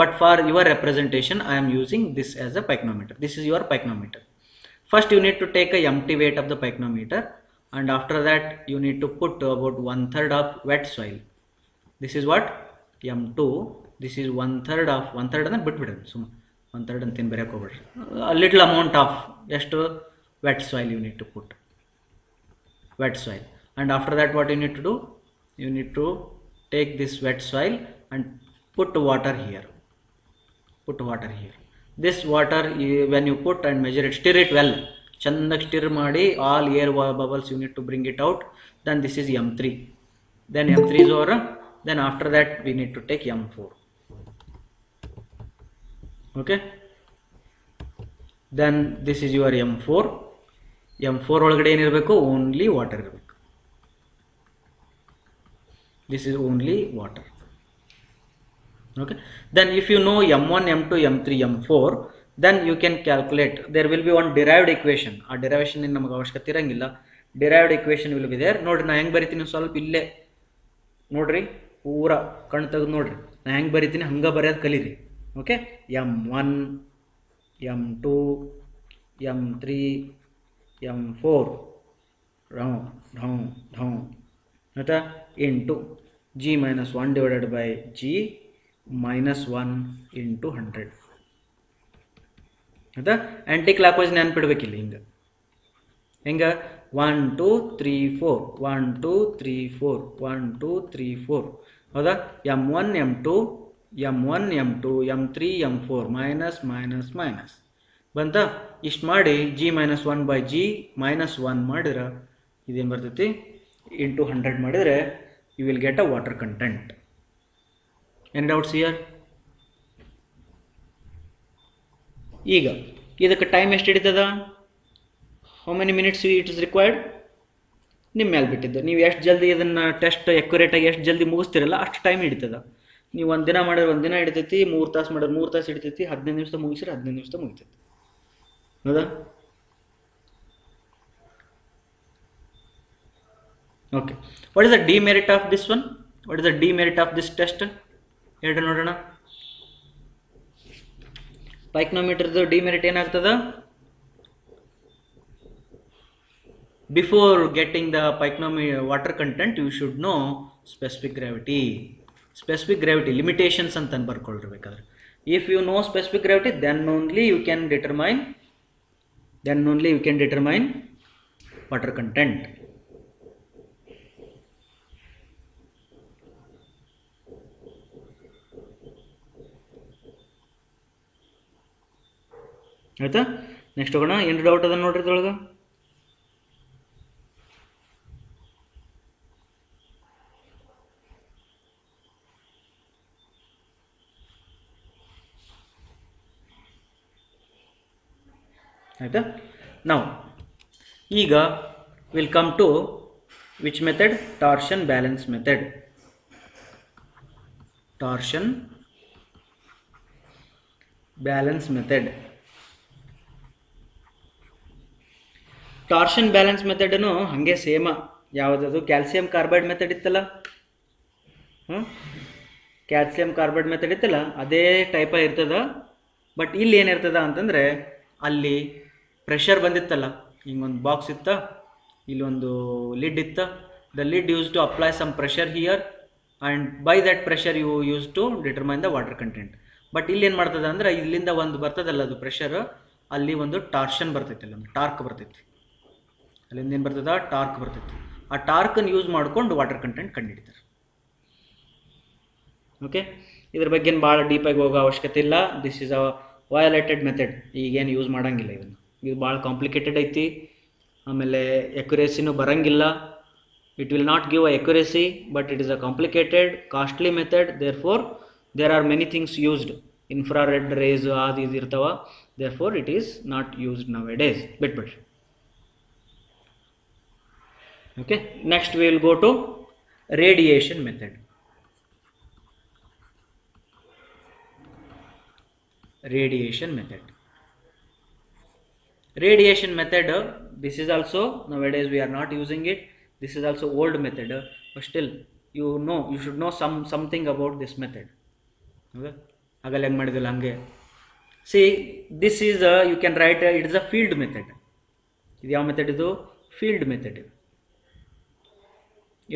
but for your representation I am using this as a pycnometer. This is your pycnometer. First you need to take a empty weight of the pycnometer, and after that you need to put about 1/3 of wet soil. This is what M2. This is 1/3 ಅಂದ್ರೆ ಬಿಟ್ಬಿಡ್ರಿ, ಸುಮ್ಮನೆ 1/3 ಅಂತ ಏನು ಬರೆಯಕ್ಕೆ ಹೋಗ್ಬೇಡ್ರಿ. A little amount of just wet soil you need to put, wet soil. And after that what you need to do, you need to take this wet soil and put water here. This water, when you put and measure it, stir it well, chandaga stir ಮಾಡಿ all air bubbles you need to bring it out. Then this is M3. Then M3 is over. Then after that we need to take M4. Okay, then this is your M4. M4 ಒಳಗಡೆ ಏನಿರಬೇಕು, only water ಇರಬೇಕು. This is only water. Okay, then if you know M1, M2, M3, M4, then you can calculate. There will be one derived equation. ಆ derivation in ನಮಗೆ ಅವಶ್ಯಕತೆ ಇರಂಗಿಲ್ಲ. Derived equation will be there. ನೋಡ್ರಿ ನಾ ಹೆಂಗೆ ಬರಿತೀನಿ, ಸ್ವಲ್ಪ ಇಲ್ಲೇ ನೋಡ್ರಿ, ಪೂರ ಕಣ್ಣು ತೆಗೆದು ನೋಡ್ರಿ, ನಾ ಹೆಂಗೆ ಬರಿತೀನಿ ಹಂಗೆ ಬರೆಯೋದು ಕಲೀರಿ. Okay, M1, M2, M3, M4 ಆಯ್ತಾ, into G minus 1 divided by G minus 1 into 100 ಆಯ್ತಾ. ಆ್ಯಂಟಿ ಕ್ಲಾಕ್ ವೈಸ್ ನೆನ್ಪಿಡ್ಬೇಕಿಲ್ಲ. ಹಿಂಗೆ 1 2 3 4 1 2 3 4 1 2 3 4 ಹೌದಾ. M1 M2 M1 M2 M3 M4 minus minus minus ಬಂತ. ಇಷ್ಟು ಮಾಡಿ G-1/G-1 ಮಾಡಿದ್ರೆ ಇದೇನು ಬರ್ತೈತಿ ಇಂಟು 100 ಮಾಡಿದರೆ you will get a water content. Any doubts here? ಈಗ ಇದಕ್ಕೆ ಟೈಮ್ ಎಷ್ಟು ಹಿಡಿತದ? How many minutes it is required? ನಿಮ್ಮ ಮೇಲೆ ಬಿಟ್ಟಿದ್ದು. ನೀವು ಎಷ್ಟು ಜಲ್ದಿ ಇದನ್ನು ಟೆಸ್ಟ್ ಎಕ್ಯುರೇಟಾಗಿ ಎಷ್ಟು ಜಲ್ದಿ ಮುಗಿಸ್ತಿರಲ್ಲ ಅಷ್ಟು ಟೈಮ್ ಹಿಡಿತದ. ನೀವು ಒಂದು ದಿನ ಮಾಡಿದ್ರೆ ಒಂದು ದಿನ ಹಿಡಿತೈತಿ, 3 ತಾಸು ಮಾಡಿದ್ರೆ 3 ತಾಸು ಹಿಡಿತೈತಿ, 15 ನಿಮಿಷ ಮುಗಿಸಿದ್ರೆ 15 ನಿಮಿಷ ಮುಗಿತೈತಿ. ಹೌದಾ? Okay. What is the demerit of this one? What is the demerit of this test? ಹೇಳ್ರಿ ನೋಡೋಣ. ಪೈಕ್ನೋಮೀಟರ್ದು ಡಿಮೆರಿಟ್ ಏನಾಗ್ತದ? Before getting the water content, you should know specific gravity. Specific gravity limitations ಅಂತ ಬರ್ಕೊಳ್ಬೇಕಾದ್ರೆ, if you know specific gravity, then only you can determine water content. ಆಯ್ತಾ? Next ಹೋಗೋಣ. ಏನು doubt ಅದ ನೋಡ್ರಿ ಇದ್ರೊಳಗೆ? ಆಯಿತಾ? ನಾವು ಈಗ will come to which method? Torsion balance method. Torsion balance method. Torsion balance ಮೆಥಡನು ಹಾಗೆ ಸೇಮ. ಯಾವುದದು? ಕ್ಯಾಲ್ಸಿಯಂ ಕಾರ್ಬೈಡ್ ಮೆಥಡ್ ಇತ್ತಲ್ಲ, ಕ್ಯಾಲ್ಸಿಯಂ ಕಾರ್ಬೈಡ್ ಮೆಥಡ್ ಇತ್ತಲ್ಲ, ಅದೇ ಟೈಪ ಇರ್ತದ. ಬಟ್ ಇಲ್ಲಿ ಏನಿರ್ತದ ಅಂತಂದರೆ, ಅಲ್ಲಿ ಪ್ರೆಷರ್ ಬಂದಿತ್ತಲ್ಲ, ಹಿಂಗೊಂದು ಬಾಕ್ಸ್ ಇತ್ತ, ಇಲ್ಲೊಂದು ಲಿಡ್ ಇತ್ತ. The lid use to apply some pressure here and by that pressure you use to determine the water content. But ಇಲ್ಲಿ ಏನು ಮಾಡ್ತದೆ ಅಂದರೆ, ಇಲ್ಲಿಂದ ಒಂದು ಬರ್ತದಲ್ಲ ಅದು ಪ್ರೆಷರ್, ಅಲ್ಲಿ ಒಂದು ಟಾರ್ಷನ್ ಬರ್ತೈತಿ, ಒಂದು ಟಾರ್ಕ್ ಬರ್ತೈತಿ. ಅಲ್ಲಿಂದ ಏನು ಬರ್ತದ? ಟಾರ್ಕ್ ಬರ್ತೈತಿ. ಆ ಟಾರ್ಕನ್ನು ಯೂಸ್ ಮಾಡ್ಕೊಂಡು ವಾಟರ್ ಕಂಟೆಂಟ್ ಕಂಡುಹಿಡಿತಾರೆ. ಓಕೆ, ಇದ್ರ ಬಗ್ಗೆ ಏನು ಭಾಳ ಡೀಪಾಗಿ ಹೋಗೋ ಅವಶ್ಯಕತೆ ಇಲ್ಲ. This is a violated method. ಈಗೇನು ಯೂಸ್ ಮಾಡೋಂಗಿಲ್ಲ ಇದನ್ನು. ಇದು ಭಾಳ ಕಾಂಪ್ಲಿಕೇಟೆಡ್ ಐತಿ. ಆಮೇಲೆ ಎಕ್ಯುರೇಸಿನೂ ಬರೋಂಗಿಲ್ಲ. It will not give a accuracy, but it is a complicated costly method. Therefore there are many things used. Infrared rays ಅದು ಇದು ಇರ್ತಾವ. Therefore it is not used nowadays. ಬಿಟ್ಬಿಡ್ರಿ. Okay, next we will go to radiation method. Radiation method. Radiation method, this is also nowadays we are not using it. This is also old method, but still you should know something about this method. Okay, agale heng madidilla hange. See, this is you can write it is a field method. Idu yav method idu? Field method.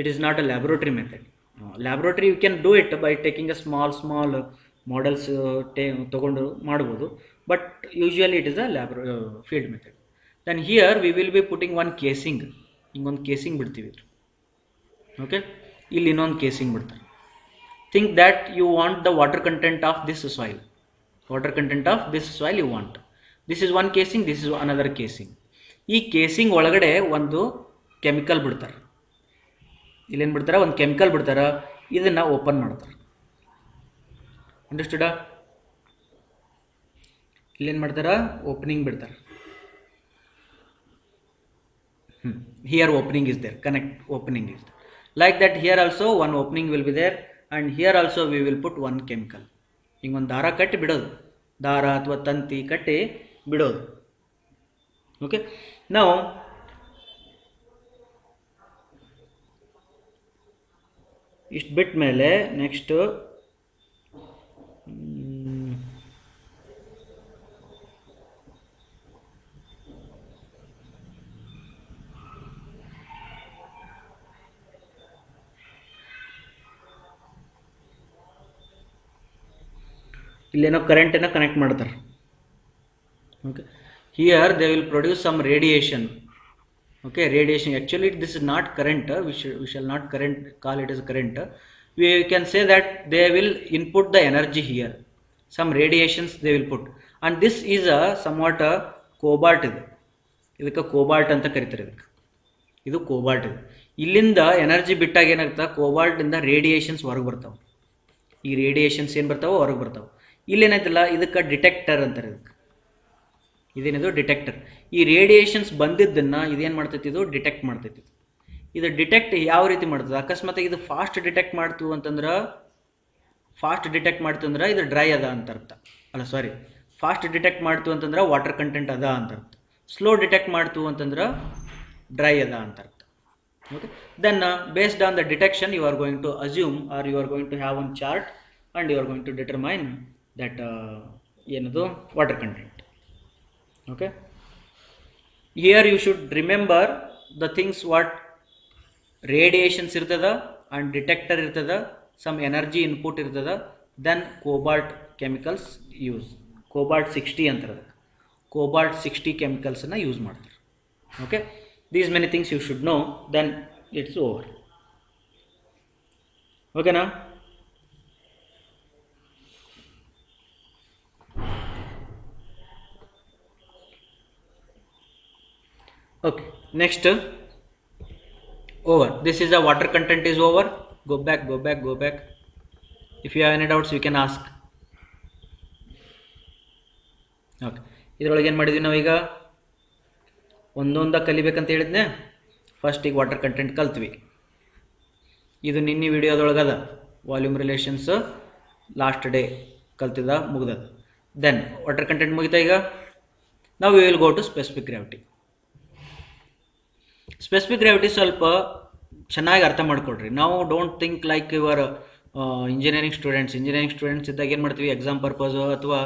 It is not a laboratory method. Laboratory you can do it by taking a small models ತಗೊಂಡು ಮಾಡಬಹುದು, but usually it is a field method. Then here we will be putting one casing. ಹಿಂಗೊಂದು casing ಬಿಡ್ತೀವಿ. Okay, ಇಲ್ಲಿ ಇನ್ನೊಂದು casing ಬಿಡ್ತಾರೆ. Think that you want the water content of this soil. Water content of this soil you want. This is one casing, this is another casing. ಈ casing ಒಳಗಡೆ ಒಂದು chemical ಬಿಡ್ತಾರೆ. ಇಲ್ಲೇನು ಬಿಡ್ತಾರೆ? ಒಂದು ಕೆಮಿಕಲ್ ಬಿಡ್ತಾರೆ. ಇದನ್ನು ಓಪನ್ ಮಾಡ್ತಾರೆ. ಅಂಡರ್ಸ್ಟುಡಾ? ಇಲ್ಲೇನು ಮಾಡ್ತಾರೆ? ಓಪನಿಂಗ್ ಬಿಡ್ತಾರೆ. Here opening is there. Connect opening is there. Like that here also one opening will be there and here also we will put one chemical. ಹಿಂಗೊಂದು ದಾರ ಕಟ್ಟಿ ಬಿಡೋದು. ದಾರ ಅಥವಾ ತಂತಿ ಕಟ್ಟಿ ಬಿಡೋದು. ಓಕೆ, ನಾವು ಇಷ್ಟು ಬಿಟ್ಟ ಮೇಲೆ ನೆಕ್ಸ್ಟು ಇಲ್ಲೇನೋ ಕರೆಂಟನ್ನು ಕನೆಕ್ಟ್ ಮಾಡ್ತಾರೆ. Okay, here they will produce some radiation. Okay, radiation. Actually this is not current. We shall not call it as current. we can say that they will input the energy here, some radiations they will put, and this is a somewhat a cobalt ಇದೆ, ಇದಕ್ಕೆ cobalt ಅಂತ ಕರಿತಾರೆ. ಇದು cobalt ಇದೆ. ಇಲ್ಲಿಂದ energy ಬಿಟ್ಟಾಗ ಏನಾಗ್ತದೆ, ಕೋಬಾಲ್ಟಿಂದ radiations ಹೊರಗೆ ಬರ್ತಾವೆ. ಈ ರೇಡಿಯೇಷನ್ಸ್ ಏನು ಬರ್ತಾವೆ, ಹೊರಗೆ ಬರ್ತಾವೆ. ಇಲ್ಲೇನಾಯ್ತಲ್ಲ, ಇದಕ್ಕೆ ಡಿಟೆಕ್ಟರ್ ಅಂತಾರೆ. ಇದೇನಿದು ಡಿಟೆಕ್ಟರ್. ಈ ರೇಡಿಯೇಷನ್ಸ್ ಬಂದಿದ್ದನ್ನು ಇದೇನು ಮಾಡ್ತೈತಿ, ಇದು ಡಿಟೆಕ್ಟ್ ಮಾಡ್ತೈತಿ. ಇದು ಡಿಟೆಕ್ಟ್ ಯಾವ ರೀತಿ ಮಾಡ್ತದೆ, ಅಕಸ್ಮಾತ್ ಇದು ಫಾಸ್ಟ್ ಡಿಟೆಕ್ಟ್ ಮಾಡ್ತೀವಿ ಅಂತಂದ್ರೆ ಇದು ಡ್ರೈ ಅದ ಅಂತ ಅರ್ಥ. ಅಲ್ಲ ಸಾರಿ, ಫಾಸ್ಟ್ ಡಿಟೆಕ್ಟ್ ಮಾಡ್ತೀವಿ ಅಂತಂದ್ರೆ ವಾಟರ್ ಕಂಟೆಂಟ್ ಅದ ಅಂತ ಅರ್ಥ. ಸ್ಲೋ ಡಿಟೆಕ್ಟ್ ಮಾಡ್ತೀವಿ ಅಂತಂದ್ರೆ ಡ್ರೈ ಅದ ಅಂತ ಅರ್ಥ. Okay, then based on the detection you are going to assume or you are going to have one chart and you are going to determine that ಏನದು water content. Okay, here you should remember the things what radiations ಇರ್ತದ and detector ಇರ್ತದ, some energy input ಇರ್ತದ, then cobalt chemicals use. Cobalt 60 ಅಂತಾರೆ, cobalt 60 ಕೆಮಿಕಲ್ಸನ್ನು use ಮಾಡ್ತಾರೆ. Okay, these many things you should know, then it's over. Okay now, okay, next over. This is the water content is over. Go back. If you have any doubts you can ask. Okay, ಇದರೊಳಗೆ ಏನು ಮಾಡಿದ್ವಿ ನಾವೀಗ, ಒಂದೊಂದ ಕಲಿಬೇಕಂತ ಹೇಳಿದ್ನೆ. First ಈಗ water content ಕಲ್ತ್ವಿ, ಇದು ನಿನ್ನೆ ವಿಡಿಯೋದೊಳಗದ ವಾಲ್ಯೂಮ್ ರಿಲೇಷನ್ಸ್ ಲಾಸ್ಟ್ ಡೇ ಕಲ್ತಿದ್ದ ಮುಗ್ದದ. ದೆನ್ ವಾಟರ್ ಕಂಟೆಂಟ್ ಮುಗಿತಾ. ಈಗ ನಾವು will go to specific gravity. Specific gravity ಸ್ವಲ್ಪ ಚೆನ್ನಾಗಿ ಅರ್ಥ ಮಾಡ್ಕೊಡ್ರಿ. ನಾವು don't think like your engineering students ಇದ್ದಾಗ ಏನು ಮಾಡ್ತೀವಿ, ಎಕ್ಸಾಮ್ ಪರ್ಪಸ್ ಅಥವಾ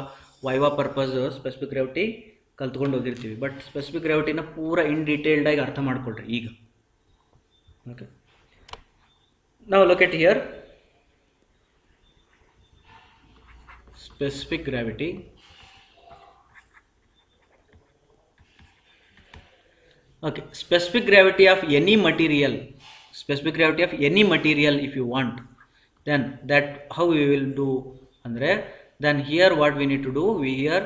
ವೈವಾ ಪರ್ಪಸ್ ಸ್ಪೆಸಿಫಿಕ್ ಗ್ರಾವಿಟಿ ಕಲ್ತ್ಕೊಂಡು ಹೋಗಿರ್ತೀವಿ. ಬಟ್ ಸ್ಪೆಸಿಫಿಕ್ ಗ್ರಾವಿಟಿನ ಪೂರ ಇನ್ ಡೀಟೇಲ್ಡಾಗಿ ಅರ್ಥ ಮಾಡ್ಕೊಳ್ರಿ ಈಗ. ಓಕೆ, ನಾವು look at here specific gravity. Okay, specific gravity of any material if you want, then that how we will do andre, then here what we need to do, we here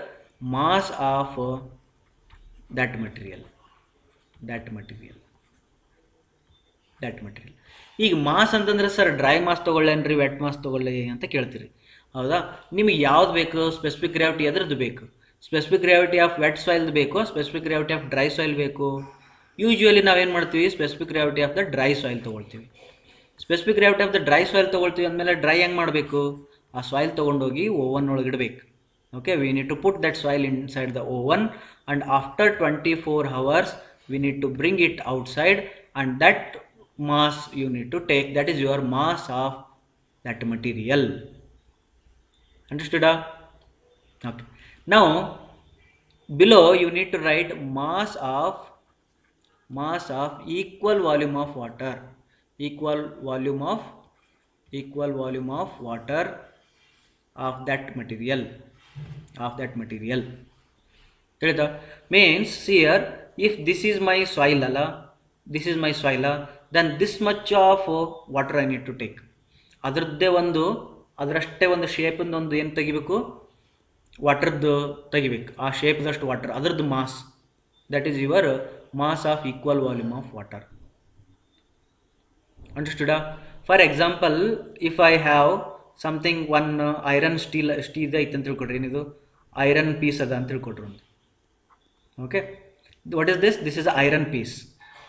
mass of that material. ಈಗ mass ಅಂತಂದ್ರೆ sir dry mass ತೊಗೊಳ್ಳೇನ್ರಿ wet mass ತೊಗೊಳ್ಳಿ ಅಂತ ಕೇಳ್ತೀರಿ, ಹೌದಾ? ನಿಮಗೆ ಯಾವ್ದು ಬೇಕು, ಸ್ಪೆಸಿಫಿಕ್ ಗ್ರಾವಿಟಿ ಎದ್ರದ್ದು ಬೇಕು? ಸ್ಪೆಸಿಫಿಕ್ ಗ್ರಾವಿಟಿ ಆಫ್ ವೆಟ್ ಸಾಯಿಲ್ದು ಬೇಕು, specific gravity of dry soil ಬೇಕು? ಯೂಶ್ವಲಿ ನಾವೇನು ಮಾಡ್ತೀವಿ, specific gravity of the dry soil ತೊಗೊಳ್ತೀವಿ. Specific gravity of the dry soil ತೊಗೊಳ್ತೀವಿ ಅಂದಮೇಲೆ ಡ್ರೈ ಹೆಂಗೆ ಮಾಡಬೇಕು, ಆ ಸಾಯಿಲ್ ತೊಗೊಂಡೋಗಿ ಓವನ್ ಒಳಗೆ ಇಡಬೇಕು. Okay, we need to put that soil inside the oven and after 24 hours we need to bring it outside, and that mass you need to take, that is your mass of that material. Understood? Okay, now below you need to write mass of equal volume of water of that material. ತಿಳಿತಾ? Means here if this is my soil then this much of water I need to take. ಅದರಷ್ಟೇ ಒಂದು ಶೇಪಿಂದ ಒಂದು ಏನು ತೆಗಿಬೇಕು, ವಾಟರ್ದು ತೆಗಿಬೇಕು, ಆ ಶೇಪ್ದಷ್ಟು ವಾಟರ್, ಅದರದ್ದು mass, that is your mass of equal volume of water. ಅಂಡರ್ಸ್ಟುಡಾ? For example, if I have something one iron steel ಐತೆ ಅಂತ ತಿಳ್ಕೊಡ್ರಿ, ಏನಿದು ಐರನ್ ಪೀಸ್ ಅದ ಅಂತ ತಿಳ್ಕೊಡ್ರಿ ಒಂದು. Okay, what is this? This is iron piece,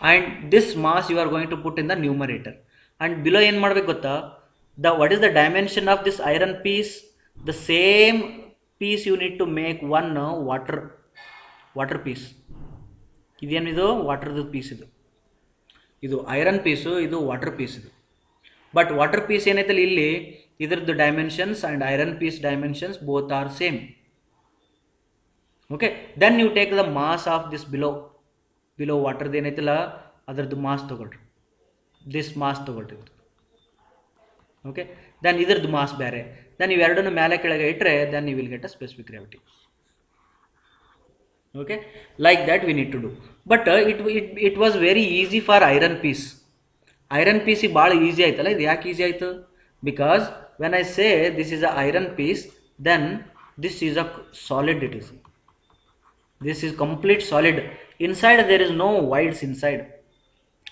and this mass you are going to put in the numerator, and below ಏನು ಮಾಡಬೇಕು ಗೊತ್ತಾ, what is the dimension of this iron piece? The same piece you need to make one water piece. ಇದೇನಿದು ವಾಟರ್ದು piece, ಇದು iron piece, ಇದು water piece. ಇದು but water piece ಏನೈತಲ್ಲ ಇಲ್ಲಿ, ಇದ್ರದ್ದು dimensions and iron piece dimensions both are same. Okay, then you take the mass of this below ವಾಟರ್ದು ಏನೈತಿಲ್ಲ ಅದರದ್ದು ಮಾಸ್ ತೊಗೊಳ್ರಿ, ದಿಸ್ ಮಾಸ್ ತೊಗೊಳ್ರಿ. ಓಕೆ, ದೆನ್ ಇದ್ರದ್ದು ಮಾಸ್ ಬೇರೆ, ದೆನ್ ಇವೆರಡನ್ನು ಮೇಲೆ ಕೆಳಗೆ ಇಟ್ಟರೆ then you will get a specific gravity. Okay, like that we need to do. But it was very easy for iron ಪೀಸಿಗೆ ಭಾಳ ಈಸಿ ಆಯ್ತಲ್ಲ. ಇದು ಯಾಕೆ ಈಸಿ ಆಯಿತು? because when I say this is a iron piece, then this is a solid. It is, this is complete solid. Inside there is no voids inside.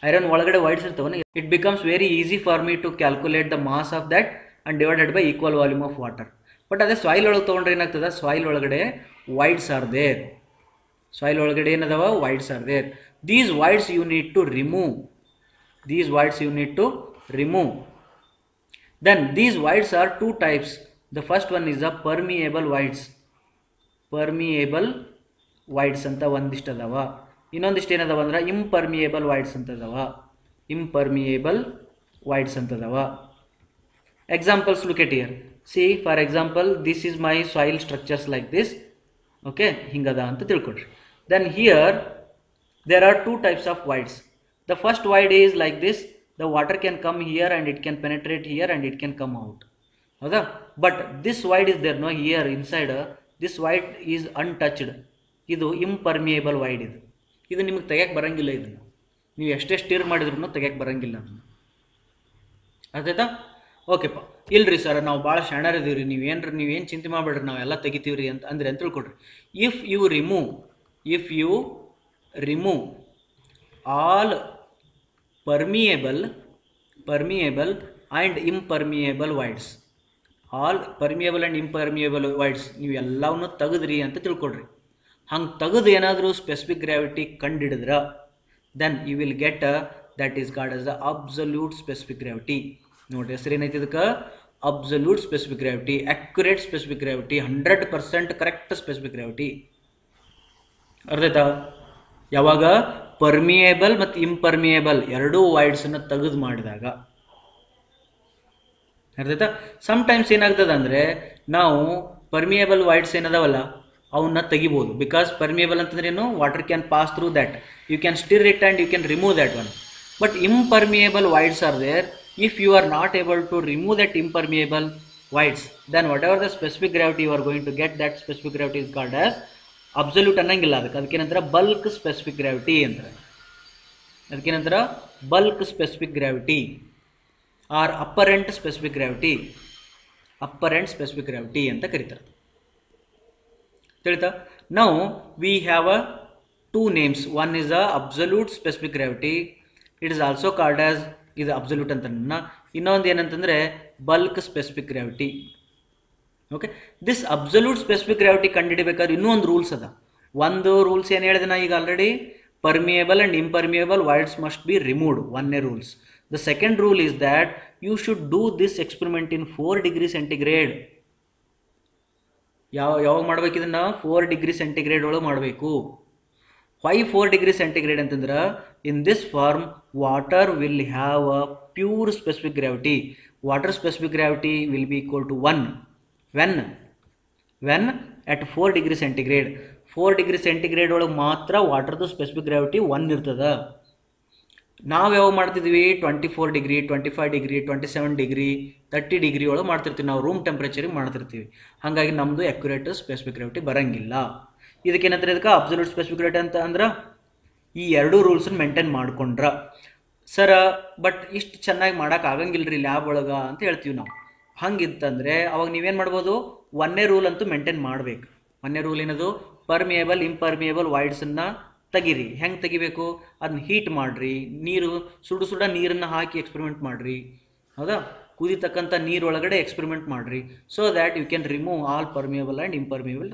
Iron ಒಳಗಡೆ voids ಇರ್ತವನ, it becomes very easy for me to calculate the mass of that and divided by equal volume of water. But ಅದೇ soil ಒಳಗೆ ತೊಗೊಂಡ್ರೆ ಏನಾಗ್ತದೆ, soil ಒಳಗಡೆ voids are there. Soil ಒಳಗಡೆ ಏನದವ, voids are there. These voids you need to remove. These voids you need to remove. Then these voids are two types. The first one is the permeable voids. Permeable voids ಅಂತ ಒಂದಿಷ್ಟು ಅದಾವ. ಇನ್ನೊಂದಿಷ್ಟು ಏನದವ ಅಂದ್ರೆ impermeable voids ಅಂತದವ. Impermeable voids ಅಂತದವ. Examples look at here. See for example this is my soil structures like this. Okay, ಹಿಂಗದ ಅಂತ ತಿಳ್ಕೊಡ್ರಿ. Then here there are two types of voids. The first void is like this. The water can come here and it can penetrate here and it can come out. ಹೌದಾ? But this void is there no here inside. This void is untouched. ಇದು ಇಂಪರ್ಮಿಯೇಬಲ್ void. ಇದು ನಿಮಗೆ ತೆಗೆಯಕ್ಕೆ ಬರೋಂಗಿಲ್ಲ. ಇದನ್ನು ನೀವು ಎಷ್ಟೇ stir ಮಾಡಿದ್ರು ತೆಗೆಯಕ್ಕೆ ಬರೋಂಗಿಲ್ಲ ಅದನ್ನು. ಅದಾಯ್ತಾ? ಓಕೆಪ್ಪ. ಇಲ್ರಿ ಸರ್, ನಾವು ಭಾಳ ಶಾಣರ್ ಇದೀವಿ ರೀ, ನೀವೇನು ಚಿಂತೆ ಮಾಡಬೇಡ್ರಿ, ನಾವೆಲ್ಲ ತೆಗಿತೀವಿ ಅಂತ ಅಂದ್ರೆ ಅಂತ ತಿಳ್ಕೊಡ್ರಿ. If you remove all permeable and impermeable voids, all permeable and impermeable voids ನೀವು ಎಲ್ಲವನ್ನೂ ತೆಗೆದ್ರಿ ಅಂತ ತಿಳ್ಕೊಡ್ರಿ. ಹಂಗೆ ತೆಗೆದು ಏನಾದರೂ ಸ್ಪೆಸಿಫಿಕ್ ಗ್ರಾವಿಟಿ ಕಂಡುಹಿಡಿದ್ರ then you will get that is called as the absolute specific gravity. ನೋಡ್ರಿ ಹೆಸರು ಏನೈತಿ ಇದಕ್ಕೆ, absolute specific gravity, accurate specific gravity, 100% correct specific gravity. ಅರ್ಧಾಯ್ತಾ? ಯಾವಾಗ ಪರ್ಮಿಯೇಬಲ್ ಮತ್ತು ಇಂಪರ್ಮಿಯೇಬಲ್ ಎರಡೂ ವಾಯ್ಡ್ಸನ್ನು ತೆಗೆದು ಮಾಡಿದಾಗ. ಅರ್ಧಾಯ್ತಾ? ಸಮ್ಟೈಮ್ಸ್ ಏನಾಗ್ತದೆ ಅಂದರೆ ನಾವು ಪರ್ಮಿಯೇಬಲ್ ವಾಯ್ಡ್ಸ್ ಏನದಾವಲ್ಲ ಅವನ್ನ ತೆಗಿಬೋದು. ಬಿಕಾಸ್ ಪರ್ಮಿಯೇಬಲ್ ಅಂತಂದ್ರೆ ಏನು, water can pass through that, you can stir it and you can remove that one. But impermeable voids are there. If you are not able to remove that impermeable voids, then whatever the specific gravity you are going to get, that specific gravity is called as absolute ಅನ್ನಂಗಿಲ್ಲ. ಅದಕ್ಕೇನಂತರ bulk specific gravity ಅಂತಾರೆ. ಅದಕ್ಕೇನಂತರ bulk specific gravity or apparent specific gravity, apparent specific gravity ಅಂತ ಕರೀತಾರೆ. ತಿಳಿತಾ? Now we have a two names. One is a absolute specific gravity, it is also called as, ಇದು absolute ಅಂತ. ಇನ್ನೊಂದು ಏನಂತಂದರೆ bulk specific gravity. Okay, this absolute specific gravity ಕಂಡುಹಿಡಿಬೇಕಾದ್ರೆ ಇನ್ನೂ ಒಂದು ರೂಲ್ಸ್ ಅದ. ಒಂದು ರೂಲ್ಸ್ ಏನು ಹೇಳಿದೆ ನಾ ಈಗ already, permeable and impermeable voids must be removed. One rules. The second rule is that you should do this experiment in 4 degrees centigrade. ಯಾವಾಗ ಮಾಡ್ಬೇಕು ಇದನ್ನ? 4 ಡಿಗ್ರಿ ಸೆಂಟಿಗ್ರೇಡ್ ಒಳಗೆ ಮಾಡಬೇಕು. ವೈ 4 ಡಿಗ್ರಿ ಸೆಂಟಿಗ್ರೇಡ್ ಅಂತಂದ್ರೆ, in this form water will have a pure specific gravity. Water specific gravity will be equal to 1 when at 4 degree centigrade. 4 degree centigrade ಒಳಗೆ ಮಾತ್ರ ವಾಟರ್ದು specific gravity 1 ಇರ್ತದೆ. ನಾವು ಯಾವಾಗ ಮಾಡ್ತಿದ್ವಿ? 24 ಡಿಗ್ರಿ, 25 ಡಿಗ್ರಿ, 27 ಡಿಗ್ರಿ, 30 ಡಿಗ್ರಿ ಒಳಗೆ ಮಾಡ್ತಿರ್ತೀವಿ. ನಾವು ರೂಮ್ ಟೆಂಪ್ರೇಚರಿಗೆ ಮಾಡ್ತಿರ್ತೀವಿ. ಹಾಗಾಗಿ ನಮ್ಮದು ಅಕ್ಯುರೇಟ್ ಸ್ಪೆಸಿಫಿಕ್ ಗ್ರಾವಿಟಿ ಬರೋಂಗಿಲ್ಲ. ಇದಕ್ಕೇನಂದ್ರೆ ಇದಕ್ಕೆ ಅಬ್ಸಲ್ಯೂಟ್ ಸ್ಪೆಸಿಫಿಕ್ ಗ್ರಾವಿಟಿ ಅಂತ ಅಂದ್ರೆ ಈ ಎರಡೂ ರೂಲ್ಸನ್ನು ಮೇಂಟೈನ್ ಮಾಡ್ಕೊಂಡ್ರ ಸರ. ಬಟ್ ಇಷ್ಟು ಚೆನ್ನಾಗಿ ಮಾಡೋಕೆ ಆಗಂಗಿಲ್ಲ ರೀ ಲ್ಯಾಬ್ ಒಳಗೆ ಅಂತ ಹೇಳ್ತೀವಿ ನಾವು. ಹಂಗಿತ್ತಂದರೆ ಅವಾಗ ನೀವೇನು ಮಾಡ್ಬೋದು? ಒಂದೇ ರೂಲ್ ಅಂತೂ ಮೇಂಟೈನ್ ಮಾಡಬೇಕು. ಒಂದೇ ರೂಲ್ ಏನದು? ಪರ್ಮಿಯೇಬಲ್ ಇಂಪರ್ಮಿಯೇಬಲ್ ವಾಯ್ಡ್ಸನ್ನು ತೆಗೀರಿ. ಹೆಂಗೆ ತೆಗಿಬೇಕು? ಅದನ್ನ ಹೀಟ್ ಮಾಡಿರಿ, ನೀರು ಸುಡ ನೀರನ್ನು ಹಾಕಿ ಎಕ್ಸ್ಪೆರಿಮೆಂಟ್ ಮಾಡಿರಿ. ಹೌದಾ? ಕುದಿತಕ್ಕಂಥ ನೀರೊಳಗಡೆ ಎಕ್ಸ್ಪೆರಿಮೆಂಟ್ ಮಾಡಿರಿ. So that you can remove all permeable and impermeable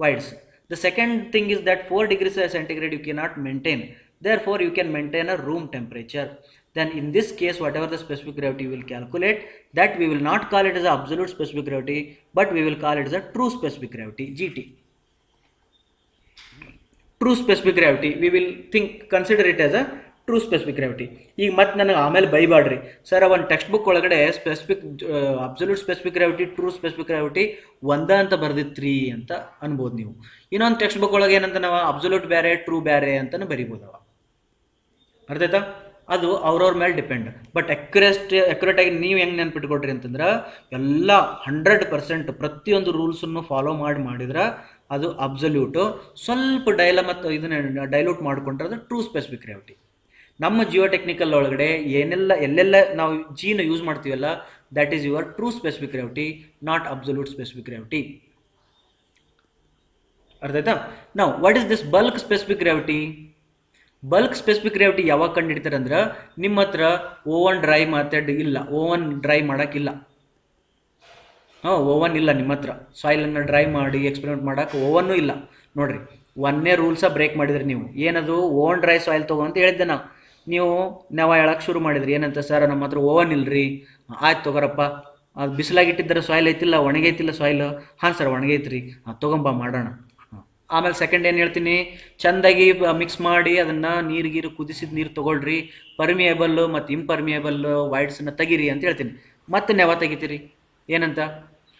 voids. The second thing is that 4 degrees centigrade you cannot maintain. Therefore, you can maintain a room temperature. Then in this case, whatever the specific gravity you will calculate, that we will not call it as a absolute specific gravity, but we will call it as a true specific gravity, GT. True specific gravity, we will consider it as a true specific gravity. ಈಗ ಮತ್ತೆ ನನಗೆ ಆಮೇಲೆ ಬೈಬಾಡ್ರಿ sir, ಒಂದು text book ಒಳಗಡೆ specific absolute specific gravity, true specific gravity ಒಂದ ಅಂತ ಬರ್ದಿತ್ರಿ ಅಂತ ಅನ್ಬೋದು ನೀವು. ಇನ್ನೊಂದು ಟೆಕ್ಸ್ಟ್ ಬುಕ್ ಒಳಗೆ ಏನಂತ ನಾವು ಅಬ್ಸಲ್ಯೂಟ್ ಬೇರೆ, ಟ್ರೂ ಬೇರೆ ಅಂತಲೂ ಬರಿಬೋದವ. ಅರ್ಥಾಯ್ತಾ? ಅದು ಅವ್ರವ್ರ ಮೇಲೆ ಡಿಪೆಂಡ್. ಬಟ್ ಅಕ್ಯುರೇಟಾಗಿ ನೀವು ಹೆಂಗೆ ನೆನ್ಪಿಟ್ಕೊಡ್ರಿ ಅಂತಂದ್ರೆ, ಎಲ್ಲ 100% ಪ್ರತಿಯೊಂದು ರೂಲ್ಸನ್ನು ಫಾಲೋ ಮಾಡಿದ್ರೆ ಅದು ಅಬ್ಸಲ್ಯೂಟು. ಸ್ವಲ್ಪ ಮತ್ತು ಇದನ್ನ ಡೈಲ್ಯೂಟ್ ಮಾಡ್ಕೊಂಡ್ರೆ ಅದು ಟ್ರೂ ಸ್ಪೆಸಿಫಿಕ್ ಗ್ರಾವಿಟಿ. ನಮ್ಮ ಜಿಯೋಟೆಕ್ನಿಕಲ್ ಒಳಗಡೆ ಎಲ್ಲೆಲ್ಲ ನಾವು ಜಿನ ಯೂಸ್ ಮಾಡ್ತೀವಲ್ಲ, that is your true specific gravity, not absolute specific gravity. ಅರ್ಥ ಆಯ್ತಾ? ನಾವು what is this bulk specific gravity? Bulk specific gravity ಯಾವಾಗ ಕಂಡುಹಿಡ್ತಾರೆ ಅಂದ್ರೆ, ನಿಮ್ಮ ಹತ್ರ ಓವನ್ ಡ್ರೈ ಮೆಥಡ್ ಇಲ್ಲ, ಓವನ್ ಡ್ರೈ ಮಾಡೋಕ್ಕಿಲ್ಲ. ಓವನ್ ಇಲ್ಲ ನಿಮ್ಮ ಹತ್ರ, ಸಾಯಿಲನ್ನು ಡ್ರೈ ಮಾಡಿ ಎಕ್ಸ್ಪೆರಿಮೆಂಟ್ ಮಾಡೋಕೆ ಓವನ್ನೂ ಇಲ್ಲ. ನೋಡಿರಿ, ಒಂದೇ ರೂಲ್ಸ ಬ್ರೇಕ್ ಮಾಡಿದ್ರಿ ನೀವು. ಏನದು? ಓವನ್ ಡ್ರೈ ಸಾಯಿಲ್ ತೊಗೊ ಅಂತ ಹೇಳಿದ್ದೆ ನಾವು. ನಾವು ಹೇಳಕ್ಕೆ ಶುರು ಮಾಡಿದ್ರಿ ಏನಂತ, ಸರ್ ನಮ್ಮ ಹತ್ರ ಓವನ್ ಇಲ್ರಿ. ಆಯ್ತು ತೊಗೊರಪ್ಪ, ಅದು ಬಿಸಿಲಾಗಿಟ್ಟಿದ್ದರೆ ಸಾಯಿಲ್ ಐತಿಲ್ಲ, ಒಣಗೈತಿಲ್ಲ ಸಾಯಿಲ್. ಹಾಂ ಸರ್ ಒಣಗೈತ್ರಿ, ತೊಗೊಂಬ ಮಾಡೋಣ. ಆಮೇಲೆ ಸೆಕೆಂಡ್ ಏನು ಹೇಳ್ತೀನಿ, ಚೆಂದಾಗಿ ಮಿಕ್ಸ್ ಮಾಡಿ ಅದನ್ನು ನೀರು ಕುದಿಸಿದ ನೀರು ತೊಗೊಳ್ರಿ, ಪರ್ಮಿಯೇಬಲ್ಲು ಮತ್ತು ಇಂಪರ್ಮಿಯೇಬಲ್ ವೈಡ್ಸನ್ನು ತೆಗೀರಿ ಅಂತ ಹೇಳ್ತೀನಿ. ಮತ್ತೆ ನೆವ ತೆಗಿತೀರಿ ಏನಂತ,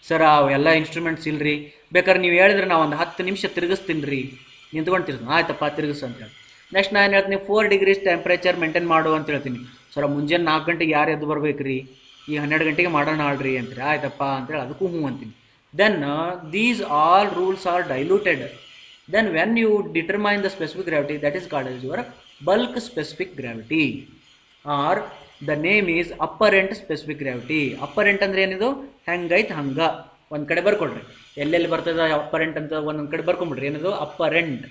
ಸರ್ ಅವೆಲ್ಲ ಇನ್ಸ್ಟ್ರೂಮೆಂಟ್ಸ್ ಇಲ್ರಿ, ಬೇಕಾದ್ರೆ ನೀವು ಹೇಳಿದ್ರೆ ನಾವು ಒಂದು 10 ನಿಮಿಷ ತಿರುಗಿಸ್ತೀನಿ ರೀ, ನಿಂತ್ಕೊಂತಿರ್ತೀನಿ. ಆಯ್ತಪ್ಪ ತಿರುಗಿಸು ಅಂತ ಹೇಳಿ. ನೆಕ್ಸ್ಟ್ ನಾನು ಹೇಳ್ತೀನಿ 4 ಡಿಗ್ರೀಸ್ ಟೆಂಪ್ರೇಚರ್ ಮೇಂಟೈನ್ ಮಾಡು ಅಂತ ಹೇಳ್ತೀನಿ. ಸರ್ ಮುಂಜಾನೆ 4 ಗಂಟೆಗೆ ಯಾರು ಎದ್ದು ಬರ್ಬೇಕು ರೀ, ಈ 12 ಗಂಟೆಗೆ ಮಾಡೋಣ ಆಳ್ರಿ ಅಂತೀರಿ. ಆಯ್ತಪ್ಪ ಅಂತೇಳಿ ಅದಕ್ಕೂ ಹ್ಞೂ ಅಂತೀನಿ. Then these all rules are diluted. Then when you determine the specific gravity, that is called as your bulk specific gravity, or the name is apparent specific gravity. Apparent ಅಂದ್ರೆ ಏನಿದು? ಹೆಂಗೈತೆ ಹಂಗ ಒಂದು ಕಡೆ ಬರ್ಕೊಡ್ರಿ. ಎಲ್ಲೆಲ್ಲಿ ಬರ್ತದೆ ಅಪ್ಪರೆಂಟ್ ಅಂತ ಒಂದೊಂದು ಕಡೆ ಬರ್ಕೊಂಡ್ಬಿಡ್ರಿ. ಏನದು? ಅಪ್ಪರೆಂಟ್.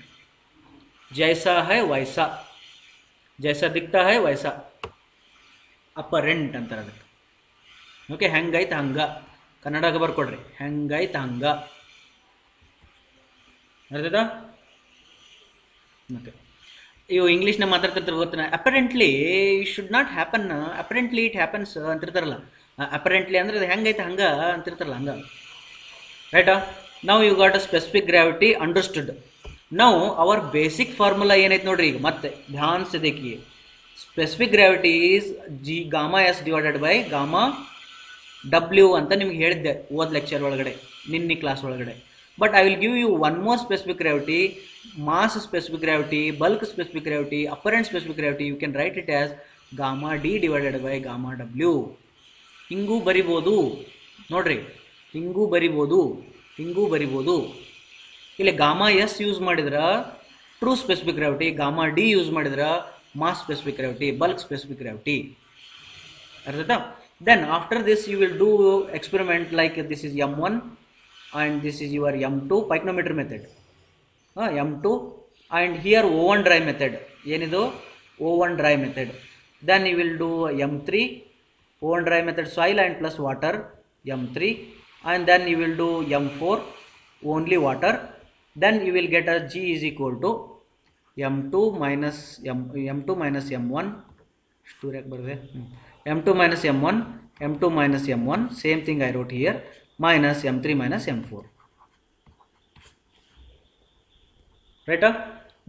ಜೈಸಾ ಹೈ ವೈಸಾ, ಜೈಸಾ ದಿಕ್ತಾ ಹೈ ವೈಸಾ ಅಪ್ಪರೆಂಟ್ ಅಂತಾರೆ ಅದಕ್ಕೆ. ಓಕೆ, ಹೆಂಗೈತೆ ಹಂಗ ಕನ್ನಡಕ್ಕೆ ಬರ್ಕೊಡ್ರಿ, ಹೆಂಗೈತೆ ಹಂಗ. ಅರ್ಥದ? ಓಕೆ, ಇವು ಇಂಗ್ಲೀಷ್ನ ಮಾತಾಡ್ತಿರ್ತಾರೆ ಗೊತ್ತಿನ. Apparently should not happen, apparently it happens ಅಂತಿರ್ತಾರಲ್ಲ. ಅಪರೆಂಟ್ಲಿ ಅಂದರೆ ಅದು ಹೆಂಗೈತೆ ಹಂಗೆ ಅಂತಿರ್ತಾರಲ್ಲ, ಹಂಗೆ. ರೈಟಾ? ನಾವು you got a specific gravity understood. ನಾವು ಅವರ್ ಬೇಸಿಕ್ ಫಾರ್ಮುಲಾ ಏನೈತೆ ನೋಡ್ರಿ. ಈಗ ಮತ್ತೆ ಧ್ಯಾನ್ से देखिए, specific gravity is gamma S divided by gamma W ಅಂತ ನಿಮ್ಗೆ ಹೇಳಿದ್ದೆ ಓದ್ ಲೆಕ್ಚರ್ ಒಳಗಡೆ, ನಿನ್ನೆ ಕ್ಲಾಸ್ ಒಳಗಡೆ. But I will give you one more specific gravity, mass specific gravity, bulk specific gravity, apparent specific gravity. You can write it as gamma d divided by gamma w. ಹಿಂಗೂ ಬರಿಬೋದು ನೋಡ್ರಿ, ಹಿಂಗೂ ಬರಿಬೋದು, ಹಿಂಗೂ ಬರಿಬೋದು. ಇಲ್ಲಿ ಗಾಮಾ ಎಸ್ ಯೂಸ್ ಮಾಡಿದ್ರೆ true specific gravity, gamma D use ಮಾಡಿದ್ರೆ mass specific gravity, bulk specific gravity. ಅರ್ಥಾಯ್ತಾ? Then after this you will do experiment like this is M1 and this is your M2 pycnometer method, M2, and here oven dry method. ಏನಿದು? oven dry method. Then you will do M3 oven dry method, soil and plus water, M3, and then you will do M4 only water. Then you will get a G is equal to M2 minus M1, M2 minus M1, M2 minus M1, same thing I wrote here, minus M3 minus M4. Right?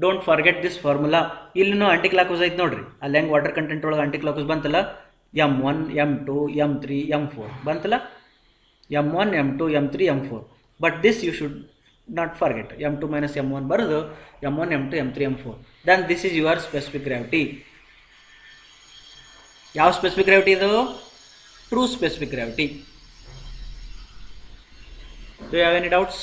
Don't forget this formula. ಇಲ್ಲಿನೂ aunty clock wise ಐತೆ ನೋಡ್ರಿ. ಅಲ್ಲಿ ಹೆಂಗೆ water content ಒಳಗೆ aunty clock wise ಬಂತಲ್ಲ, M1 M2 M3 M4 ಬಂತಲ್ಲ, M1 M2 M3 M4. But this you should not forget. M2 minus M1 ಬರೋದು M1 M2 M3 M4. Then this is your specific gravity. ಯಾವ specific gravity ಇದು? True specific gravity. Do you have any doubts?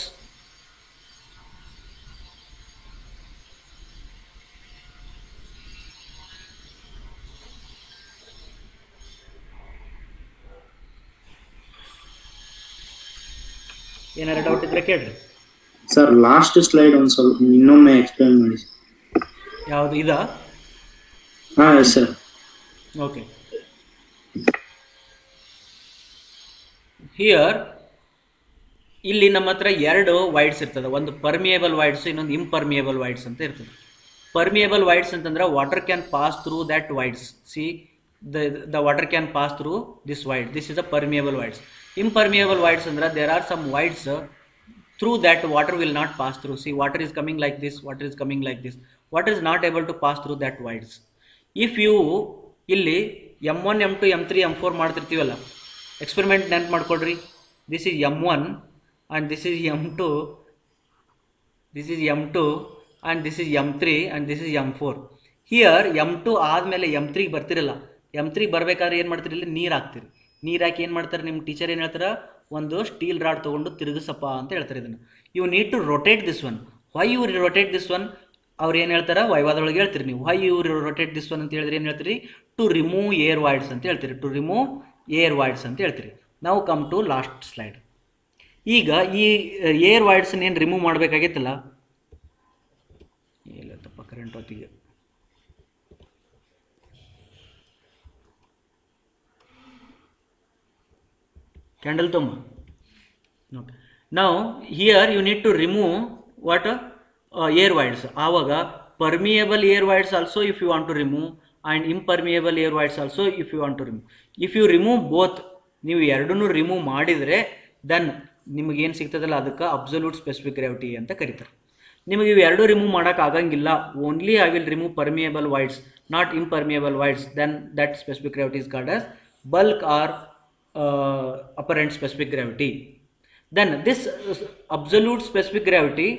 ಏನಾರ doubt ಇದ್ರೆ ಕೇಳ್ರಿ. Sir last slide ಒಂದು ಸ್ವಲ್ಪ ಇನ್ನೊಮ್ಮೆ explain ಮಾಡಿ. ಯಾವುದು ಇದಾ? ಹಾ ಸರ್. ಓಕೆ, ಹಿಯರ್ ಇಲ್ಲಿ ನಮ್ಮ ಹತ್ರ 2 ವೈಡ್ಸ್ ಇರ್ತದೆ. ಒಂದು ಪರ್ಮಿಯೇಬಲ್ ವೈಡ್ಸ್, ಇನ್ನೊಂದು ಇಂಪರ್ಮಿಯೇಬಲ್ ವೈಡ್ಸ್ ಅಂತ ಇರ್ತದೆ. ಪರ್ಮಿಯೇಬಲ್ ವೈಡ್ಸ್ ಅಂತಂದ್ರೆ water can pass through that voids. See the water can pass through this void. This is a permeable voids. Impermeable voids ಅಂದ್ರೆ there are some voids through that water will not pass through. See, water is coming like this, water is coming like this. Water is not able to pass through that voids. If you ಇಲ್ಲಿ M1 M2 M3 M4 ಮಾಡ್ತಿರ್ತೀವಲ್ಲ, experiment ನೆನ್ಪು ಮಾಡ್ಕೊಡ್ರಿ. This is M1 and this is M2, this is M2 and this is M3 and this is M4. Here M2 ಆದಮೇಲೆ M3 ಬರ್ತಿರಲ್ಲ, M3 ಬರಬೇಕಾದ್ರೆ ಏನು ಮಾಡ್ತೀರಿ, ಇಲ್ಲಿ ನೀರು ಹಾಕ್ತೀರಿ. ನೀರು ಹಾಕಿ ಏನು ಮಾಡ್ತಾರೆ ನಿಮ್ಮ ಟೀಚರ್ ಏನು ಹೇಳ್ತಾರೆ, ಒಂದು ಸ್ಟೀಲ್ ರಾಡ್ ತೊಗೊಂಡು ತಿರುಗಿಸಪ್ಪ ಅಂತ ಹೇಳ್ತಾರೆ. ಇದನ್ನು you need to rotate this one. Why you rotate this one? ಅವ್ರು ಏನು ಹೇಳ್ತಾರೆ ವೈವಾದೊಳಗೆ ಹೇಳ್ತೀರಿ ನೀವು why you rotate this one ಅಂತ ಹೇಳಿದ್ರೆ ಏನು ಹೇಳ್ತೀರಿ ಟು ರಿಮೂವ್ ಏರ್ ವಾಯ್ಡ್ಸ್ ಅಂತ ಹೇಳ್ತೀರಿ ಟು ರಿಮೂವ್ ಏರ್ ವಾಯ್ಡ್ಸ್ ಅಂತ ಹೇಳ್ತೀರಿ. ನಾವು ಕಮ್ ಟು ಲಾಸ್ಟ್ ಸ್ಲೈಡ್. ಈಗ ಈ ಏರ್ ವಾಯ್ಡ್ಸನ್ನ ಏನು ರಿಮೂವ್ ಮಾಡಬೇಕಾಗಿತ್ತಲ್ಲ ಇಲ್ಲತ್ತಪ್ಪ ಕರೆಂಟ್ ಹೊತ್ತಿಗೆ ಕ್ಯಾಂಡಲ್ ತೊಂಬ. ಓಕೆ ನಾವು here you need to remove what air voids. ಆವಾಗ permeable air voids also if you want to remove and impermeable air voids also if you want to remove. If you remove both, ನೀವು ಎರಡನ್ನೂ remove ಮಾಡಿದರೆ then ನಿಮಗೇನು ಸಿಗ್ತದಲ್ಲ ಅದಕ್ಕೆ absolute specific gravity ಅಂತ ಕರೀತಾರೆ. ನಿಮಗೆ ಇವು ಎರಡೂ ರಿಮೂವ್ ಮಾಡೋಕ್ಕಾಗಂಗಿಲ್ಲ, only I will remove permeable voids not impermeable voids, then that specific gravity is called as bulk or apparent specific gravity. Then this absolute specific gravity,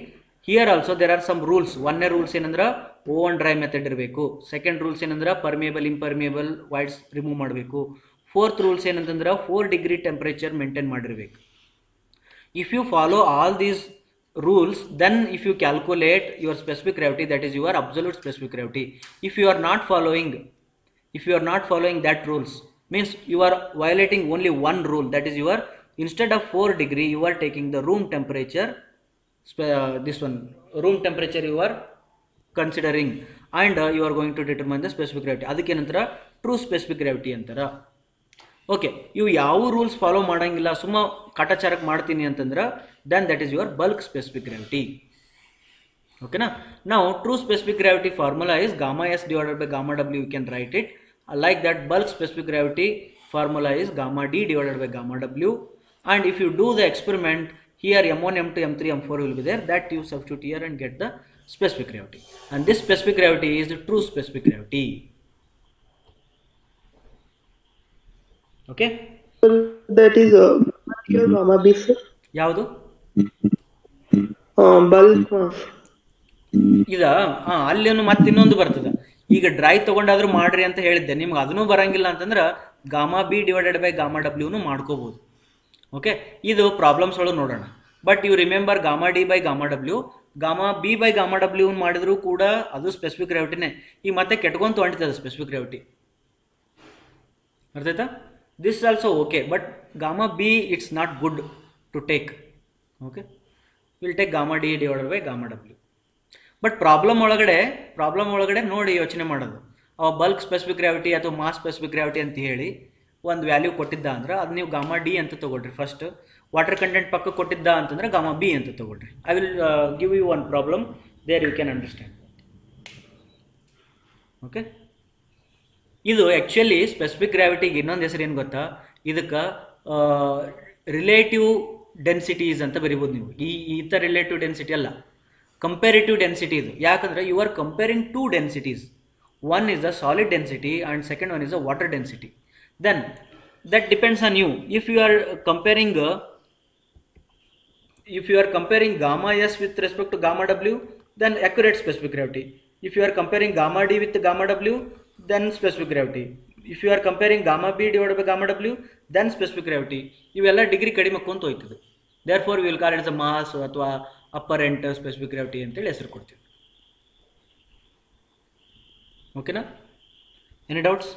here also there are some rules. One rules ಏನಂದ್ರೆ oven dry method ಇರಬೇಕು. Second rules ಏನಂದ್ರೆ permeable impermeable voids remove ಮಾಡಬೇಕು. Fourth rules ಏನಂತಂದ್ರೆ 4 degree temperature maintain ಮಾಡಿರಬೇಕು. If you follow all these rules, then if you calculate your specific gravity, that is your absolute specific gravity. If you are not following that rules, means you are violating only one rule, that is your instead of 4 degree you are taking the room temperature, this one room temperature you are considering, and you are going to determine the specific gravity. ಅದಕ್ಕೆ ಏನಂತಾರ true specific gravity ಅಂತಾರ. Okay, ಇವು ಯಾವ rules follow ಮಾಡೋಂಗಿಲ್ಲ, ಸುಮ್ಮ ಕಾಟಾಚಾರಕ್ಕೆ ಮಾಡ್ತೀನಿ ಅಂತಂದ್ರೆ then that is your bulk specific gravity. ಓಕೆನಾ. ನಾವು true specific gravity formula is gamma s divided by gamma w. You can write it like that. Bulk specific gravity formula is gamma d divided by gamma w, and if you do the experiment here m1 m2 m3 m4 will be there, that you substitute here and get the specific gravity, and this specific gravity is the true specific gravity. Okay, that is gamma b sir. ಯಾವುದು bulk ಇದ ಅಲ್ಲೇನು ಮತ್ತೆ ಇನ್ನೊಂದು ಬರ್ತದೆ. ಈಗ dry ತೊಗೊಂಡಾದ್ರೂ ಮಾಡ್ರಿ ಅಂತ ಹೇಳಿದ್ದೆ, ನಿಮ್ಗೆ ಅದನ್ನೂ ಬರಂಗಿಲ್ಲ ಅಂತಂದ್ರೆ gamma B divided by gamma ಡಬ್ಲ್ಯೂನು ಮಾಡ್ಕೋಬೋದು. ಓಕೆ, ಇದು ಪ್ರಾಬ್ಲಮ್ಸ್ ಒಳಗೆ ನೋಡೋಣ. But you remember gamma D by gamma W, gamma B by gamma W ಮಾಡಿದ್ರು ಕೂಡ ಅದು ಸ್ಪೆಸಿಫಿಕ್ ಗ್ರಾವಿಟಿನೇ. ಈಗ ಮತ್ತೆ ಕೆಟ್ಕೊಂತ ಹೊಂಟಿದೆ ಸ್ಪೆಸಿಫಿಕ್ ಗ್ರಾವಿಟಿ, ಅರ್ಥಾಯ್ತಾ? This also okay, but gamma B it's not good to take. Okay, will take gamma D divided by gamma W. But problem ಒಳಗಡೆ ನೋಡಿ ಯೋಚನೆ ಮಾಡೋದು. ಅವ ಬಲ್ಕ್ ಸ್ಪೆಸಿಫಿಕ್ ಗ್ರಾವಿಟಿ ಅಥವಾ ಮಾಸ್ ಸ್ಪೆಸಿಫಿಕ್ ಗ್ರಾವಿಟಿ ಅಂತ ಹೇಳಿ ಒಂದು ವ್ಯಾಲ್ಯೂ ಕೊಟ್ಟಿದ್ದ ಅಂದ್ರೆ ಅದು ನೀವು ಗಾಮಾ ಡಿ ಅಂತ ತೊಗೊಳ್ರಿ. ಫಸ್ಟ್ ವಾಟರ್ ಕಂಟೆಂಟ್ ಪಕ್ಕ ಕೊಟ್ಟಿದ್ದ ಅಂತಂದ್ರೆ ಗಾಮಾ ಬಿ ಅಂತ ತೊಗೊಳ್ರಿ. I will give you one problem, there you can understand. Okay, ಇದು ಆ್ಯಕ್ಚುಲಿ ಸ್ಪೆಸಿಫಿಕ್ ಗ್ರಾವಿಟಿಗೆ ಇನ್ನೊಂದು ಹೆಸರು ಏನು ಗೊತ್ತಾ? ಇದಕ್ಕೆ ರಿಲೇಟಿವ್ ಡೆನ್ಸಿಟೀಸ್ ಅಂತ ಬರಿಬೋದು ನೀವು. ಈ ಥರ ರಿಲೇಟಿವ್ ಡೆನ್ಸಿಟಿ ಅಲ್ಲ, ಕಂಪೇರಿಟಿವ್ ಡೆನ್ಸಿಟಿ ಇದು. ಯಾಕಂದರೆ you are comparing two densities. One is the solid density and second one is the water density. Then that depends on you. If you are comparing gamma s with respect to gamma w, then accurate specific gravity. If you are comparing gamma d with gamma w, then specific gravity. If you are comparing gamma b divided by gamma w, then specific gravity. ಇವೆಲ್ಲ degree ಕಡಿಮೆ ಕೊಂತ ಹೋಯ್ತದೆ. therefore we will call it as a mass ಅಥವಾ apparent specific gravity ಅಂತೇಳಿ ಹೆಸರು ಕೊಡ್ತೀವಿ. ಓಕೆನಾ? Any doubts?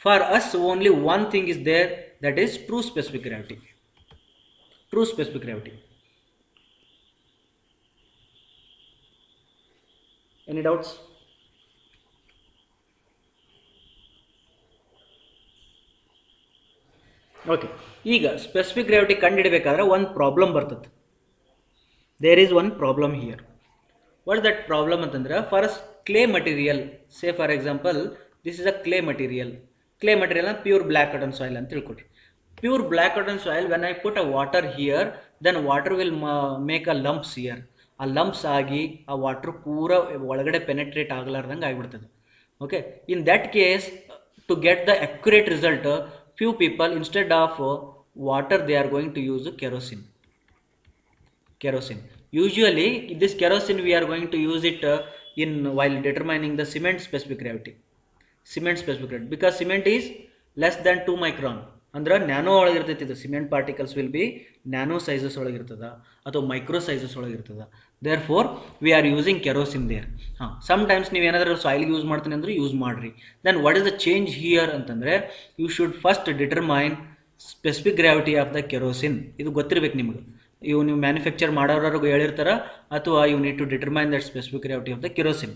For us only one thing is there, that is true specific gravity. True specific gravity. Any doubts? Okay, ಈಗ specific gravity ಕಂಡುಹಿಡಬೇಕಾದ್ರೆ ಒಂದು problem ಬರ್ತದೆ. There is one problem here. What that problem ಅಂತಂದ್ರೆ, for a clay material, say for example this is a clay material. Clay ಮಟೀರಿಯಲ್ನ pure black cotton soil ಅಂತ ತಿಳ್ಕೊಡಿ. Pure black cotton soil, when I put a water here, then water will make a lumps here. ಆ lumps ಆಗಿ ಆ water ಪೂರ ಒಳಗಡೆ penetrate ಆಗಲಾರ್ದಂಗೆ ಆಗಿಬಿಡ್ತದೆ. Okay, in that case to get the accurate result, few people instead of water they are going to use kerosene. Usually this kerosene we are going to use it in while determining the cement specific gravity, because cement is less than 2 micron. ಅಂದ್ರೆ nano ಒಳಗಿರ್ತೈತಿ. ಇದು cement particles will be nano sizes ಒಳಗಿರ್ತದ ಅಥವಾ micro sizes ಒಳಗಿರ್ತದ. Therefore we are using kerosene there. ಹಾಂ, some times ನೀವು ಏನಾದರೂ ಸಾಯಿಲ್ಗೆ ಯೂಸ್ ಮಾಡ್ತೀನಿ ಅಂದ್ರೆ ಯೂಸ್ ಮಾಡಿರಿ. Then what is the change here ಅಂತಂದರೆ you should first determine specific gravity of the kerosene. ಇದು ಗೊತ್ತಿರ್ಬೇಕು ನಿಮಗೆ. ನೀವು ಮ್ಯಾನುಫ್ಯಾಕ್ಚರ್ ಮಾಡೋರ್ವರೆಗೂ ಹೇಳಿರ್ತಾರ, ಅಥವಾ you need to determine that specific gravity of the kerosene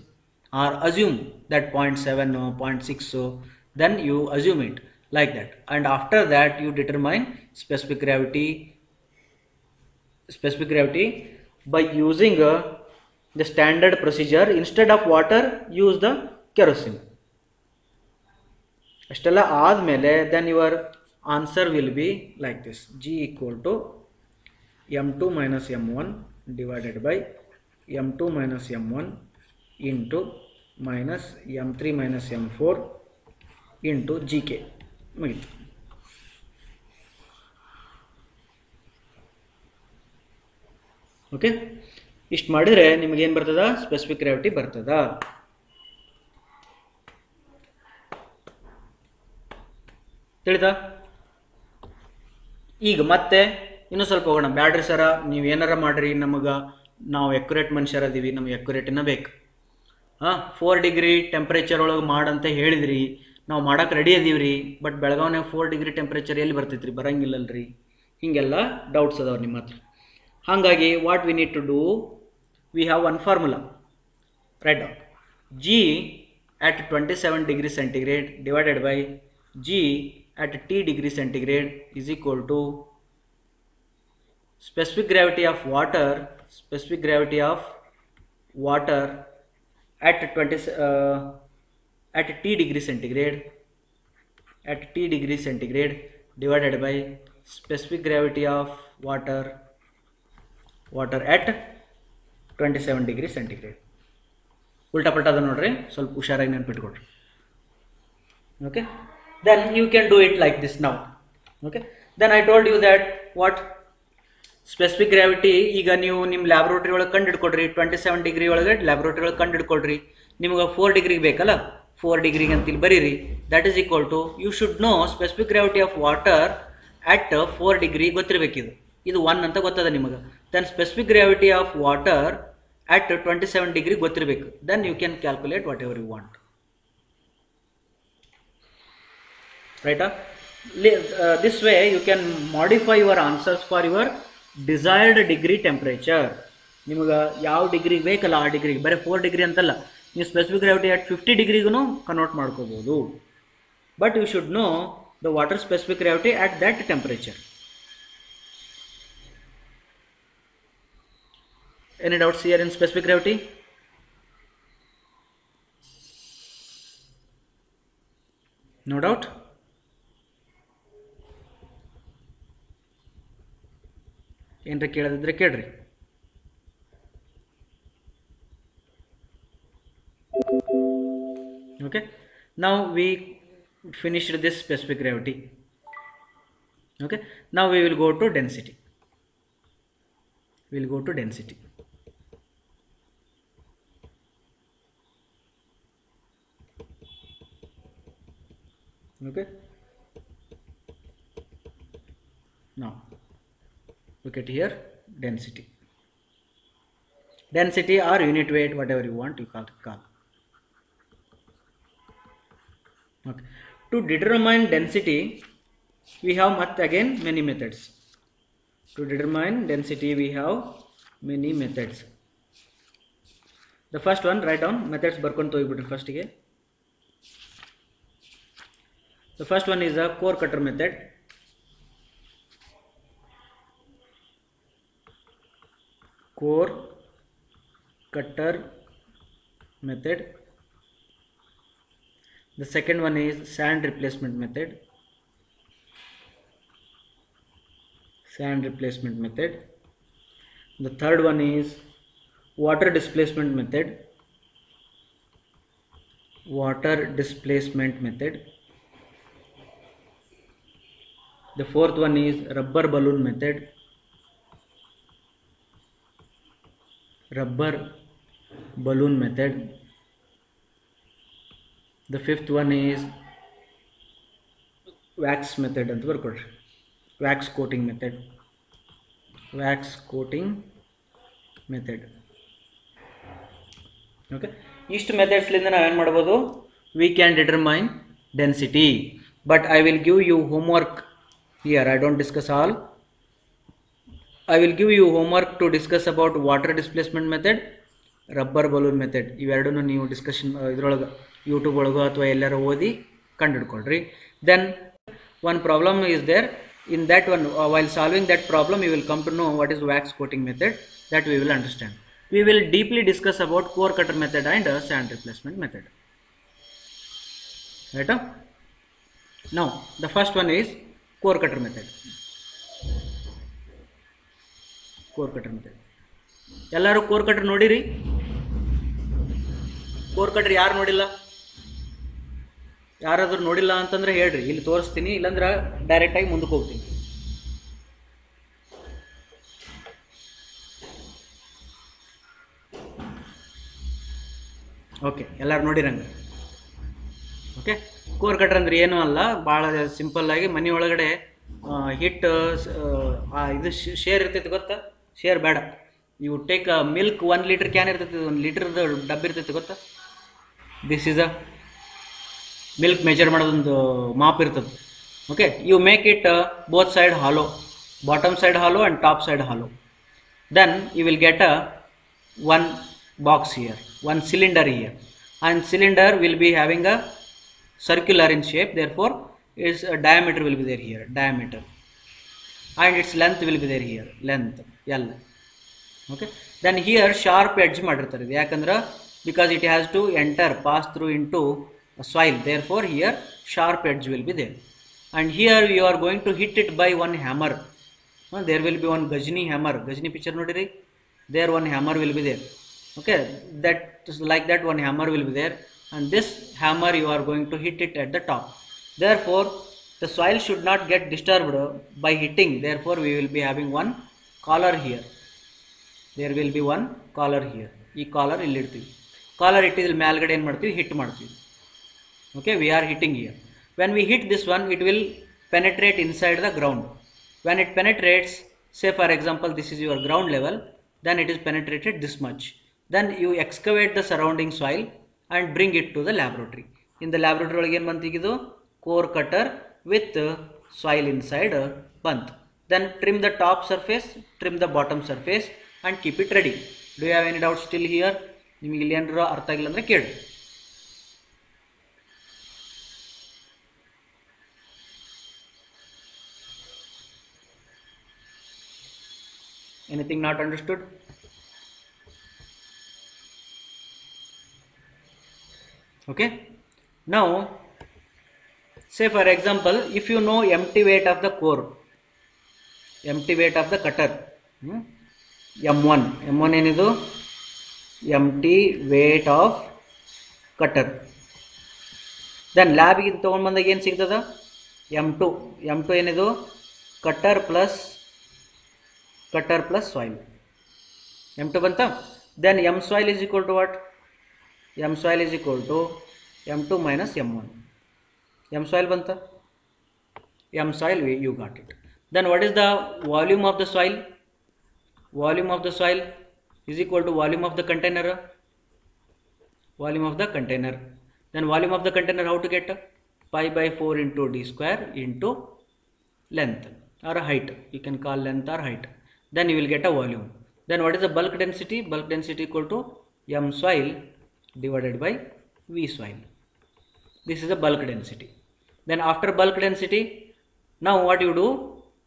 or assume that 0.7 or 0.6, so then you assume it like that, and after that you determine specific gravity by using the standard procedure. Instead of water use the kerosene. ಅಷ್ಟೆಲ್ಲ ಆದಮೇಲೆ then your answer will be like this: G equal to m2 minus m1 divided by m2 minus m1 into minus m3 minus m4 into gk. ಮುಗಿತು. Okay, ಇಷ್ಟು ಮಾಡಿದರೆ ನಿಮಗೇನು ಬರ್ತದ? Specific gravity ಬರ್ತದ. ತಿಳಿತಾ? ಈಗ ಮತ್ತೆ ಇನ್ನೂ ಸ್ವಲ್ಪ ಹೋಗೋಣ. ಬ್ಯಾಡ್ರಿ ಸರ ನೀವು ಏನಾರ ಮಾಡಿರಿ, ನಾವು ಎಕ್ಯುರೇಟ್ ಮನುಷ್ಯರದೀವಿ, ನಮಗೆ ಎಕ್ಯುರೇಟಿನ ಬೇಕು. 4 ಡಿಗ್ರಿ ಟೆಂಪ್ರೇಚರ್ ಒಳಗೆ ಮಾಡಂತ ಹೇಳಿದ್ರಿ, ನಾವು ಮಾಡೋಕೆ ರೆಡಿ ಅದೀವ್ರಿ. ಬಟ್ ಬೆಳಗಾವ್ನಾಗ 4 ಡಿಗ್ರಿ ಟೆಂಪ್ರೇಚರ್ ಎಲ್ಲಿ ಬರ್ತೈತ್ರಿ? ಬರಂಗಿಲ್ಲಲ್ರಿ. ಹೀಗೆಲ್ಲ ಡೌಟ್ಸ್ ಅದಾವ್ರಿ ನಿಮ್ಮ ಹತ್ರ. ಹಾಗಾಗಿ what we need to do, we have one formula. Write down G at 27 degree centigrade divided by G at T degree centigrade is equal to specific gravity of water at T degree centigrade divided by specific gravity of water at 27 degree centigrade. ಉಲ್ಟಾ ಪಲ್ಟಾ ಅದ ನೋಡ್ರಿ, ಸ್ವಲ್ಪ ಹುಷಾರಾಗಿ ನೆನ್ಪಿಟ್ಕೊಡ್ರಿ. Okay, then you can do it like this now. Okay, then I told you that what specific gravity ಈಗ ನೀವು ನಿಮ್ಮ laboratory ಒಳಗೆ ಕಂಡು ಹಿಡ್ಕೊಡ್ರಿ. 27 ಡಿಗ್ರಿ ಒಳಗೆ ಲ್ಯಾಬ್ರೋಟ್ರಿ ಒಳಗೆ ಕಂಡು ಹಿಡ್ಕೊಡ್ರಿ. ನಿಮಗೆ 4 ಡಿಗ್ರಿಗೆ ಬೇಕಲ್ಲ, 4 ಡಿಗ್ರಿಗೆ ಅಂತ ಇಲ್ಲಿ ಬರೀರಿ. That is equal to, you should know specific gravity of water at 4 degree ಗೊತ್ತಿರಬೇಕಿದು. ಇದು 1 ಅಂತ ಗೊತ್ತದ ನಿಮಗೆ. Then specific gravity of water at 27 degree ಗೊತ್ತಿರಬೇಕು. Then you can calculate whatever you want. ರೈಟಾ? This way you can modify your answers for your desired degree temperature. ನಿಮಗೆ ಯಾವ ಡಿಗ್ರಿಗೆ ಬೇಕಲ್ಲ ಆ ಡಿಗ್ರಿಗೆ, ಬರೀ 4 ಡಿಗ್ರಿ ಅಂತಲ್ಲ, ನೀವು ಸ್ಪೆಸಿಫಿಕ್ ಗ್ರಾವಿಟಿ ಅಟ್ 50 ಡಿಗ್ರಿಗೂ ಕನ್ವರ್ಟ್ ಮಾಡ್ಕೋಬೋದು. But you should know the water specific gravity at that temperature. Any doubts here in specific gravity? No doubt? ಏನರ ಕೇಳದಿದ್ರೆ ಕೇಳ್ರಿ. Okay, now we finished this specific gravity. Okay, now we will go to density. Okay, now look at here, density or unit weight, whatever you want you call. Okay, to determine density we have many methods. To determine density we have many methods. The first one, write down methods ಬರ್ಕೊಂಡು ಹೋಗ್ಬಿಟ್ರಿ ಫಸ್ಟಿಗೆ. The first one is the core cutter method. The second one is sand replacement method. The third one is water displacement method. The fourth one is rubber balloon method. The fifth one is wax method ಅಂತ ಬರ್ಕೊಡ್ರಿ. Wax coating method, wax coating method. Okay, ಇಷ್ಟು ಮೆಥಡ್ಸ್ಲಿಂದ ನಾವೇನು ಮಾಡ್ಬೋದು, we can determine density. But I will give you homework here. I don't discuss all. I will give you homework to discuss about water displacement method, rubber balloon method. ಇವೆರಡನ್ನು ನೀವು discussion ಇದ್ರೊಳಗೆ YouTube ಒಳಗೋ ಅಥವಾ ಎಲ್ಲರೂ ಓದಿ ಕಂಡುಹಿಡ್ಕೊಳ್ರಿ. Then one problem is there. In that one, while solving that problem, you will come to know what is wax coating method. That we will understand. We will deeply discuss about core cutter method and sand replacement method. Right? Now, the first one is core cutter method. Core cutter method. ಎಲ್ಲರೂ core cutter ನೋಡಿರಿ? Core cutter ಯಾರು ನೋಡಿಲ್ಲ? ಯಾರಾದರೂ ನೋಡಿಲ್ಲ ಅಂತಂದ್ರೆ ಹೇಳ್ರಿ, ಇಲ್ಲಿ ತೋರಿಸ್ತೀನಿ, ಇಲ್ಲಾಂದ್ರೆ ಡೈರೆಕ್ಟಾಗಿ ಮುಂದಕ್ಕೆ ಹೋಗ್ತೀನಿ. ಓಕೆ, ಎಲ್ಲರೂ ನೋಡಿರಂಗೆ. ಓಕೆ, ಕೋರ್ ಕಟರ್ ಅಂದ್ರೆ ಏನೂ ಅಲ್ಲ, ಭಾಳ ಸಿಂಪಲ್ಲಾಗಿ ಮನೆ ಒಳಗಡೆ ಹಿಟ್ಟು ಇದು ಶೇರ್ ಇರ್ತೈತಿ ಗೊತ್ತಾ? ಶೇರ್ ಬೇಡ, you take milk 1 litre can ಇರ್ತೈತಿ, 1 ಲೀಟರ್ದು ಡಬ್ಬಿ ಇರ್ತೈತಿ ಗೊತ್ತಾ? This is a milk measure ಮಾಡೋದೊಂದು ಮಾಪ್ ಇರ್ತದೆ. Okay, you make it both side hollow, bottom side hollow and top side hollow. Then you will get one box here, one cylinder here, and cylinder will be having a circular in shape, therefore its diameter will be there here, diameter, and its length will be there here, length L. Okay, then here sharp edge ಮಾಡಿರ್ತಾರೆ, ಯಾಕಂದ್ರೆ because it has to enter, pass through into a soil, therefore here sharp edge will be there. And here you are going to hit it by one hammer. There will be one Gajni hammer. Gajni picture nodiri, there one hammer will be there. Okay, that like that one hammer will be there, and this hammer you are going to hit it at the top. Therefore the soil should not get disturbed by hitting, therefore we will be having one collar here. There will be one collar here. ಈ collar ಇಲ್ಲಿ ಇಡ್ತೀವಿ. Collar ಇಟ್ಟಿದ್ರೆ ಮೇಲ್ಗಡೆ ಏನು ಮಾಡ್ತೀವಿ, hit ಮಾಡ್ತೀವಿ. Okay, we are hitting here. When we hit this one, it will penetrate inside the ground. When it penetrates, say for example this is your ground level, then it is penetrated this much. Then you excavate the surrounding soil and bring it to the laboratory. In the laboratory ಒಳಗೆ ಏನು ಬಂತು, ಇದು core cutter with soil inside ಬಂತು. Then trim the top surface, trim the bottom surface and keep it ready. Do you have any doubt still here? ನಿಮಗೆ ಇಲ್ಲಿ ಏನಾದರೂ ಅರ್ಥ ಆಗಿಲ್ಲ ಅಂದರೆ ಕೇಳಿ. Anything not understood? Okay, now say for example, if you know empty weight of the core, empty weight of the cutter, m1 ಏನಿದು, empty weight of cutter. then ಲ್ಯಾಬಿಗೆ ತೊಗೊಂಡು ಬಂದಾಗ ಏನು ಸಿಗ್ತದ, m2 ಏನಿದು, ಕಟ್ಟರ್ ಪ್ಲಸ್ ಸಾಯಿಲ್, m2 ಬಂತ. then m soil is equal to what? m soil is equal to m2 minus m1. m soil banta, m soil, you got it. Then what is the volume of the soil? Volume of the soil is equal to volume of the container. Volume of the container. Then volume of the container, how to get? Pi by 4 into d square into length or height. You can call length or height. Then you will get a volume. Then what is the bulk density? Bulk density equal to m soil divided by v soil. This is the bulk density. Then after bulk density, now what you do,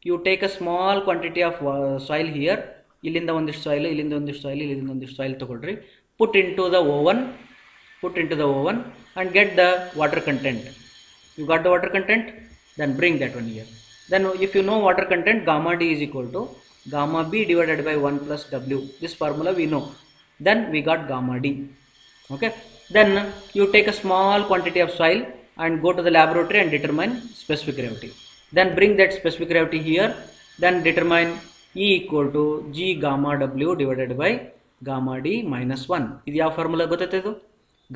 you take a small quantity of soil here, ಇಲ್ಲಿಂದ ಒಂದಿಷ್ಟು soil, ಇಲ್ಲಿಂದ ಒಂದಿಷ್ಟು soil, ಇಲ್ಲಿಂದ ಒಂದಿಷ್ಟು soil ತಗೊಳ್ರಿ, put into the oven and get the water content. You got the water content? Then bring that one here. Then if you know water content, gamma d is equal to gamma b divided by 1 plus w. This formula we know. Then we got gamma d. Okay, then you take a small quantity of soil and go to the laboratory and determine specific gravity. Then bring that specific gravity here, then determine E equal to G gamma W divided by gamma D minus 1. ಇದು ಯಾವ formula ಗೊತ್ತೈತೆ, ಇದು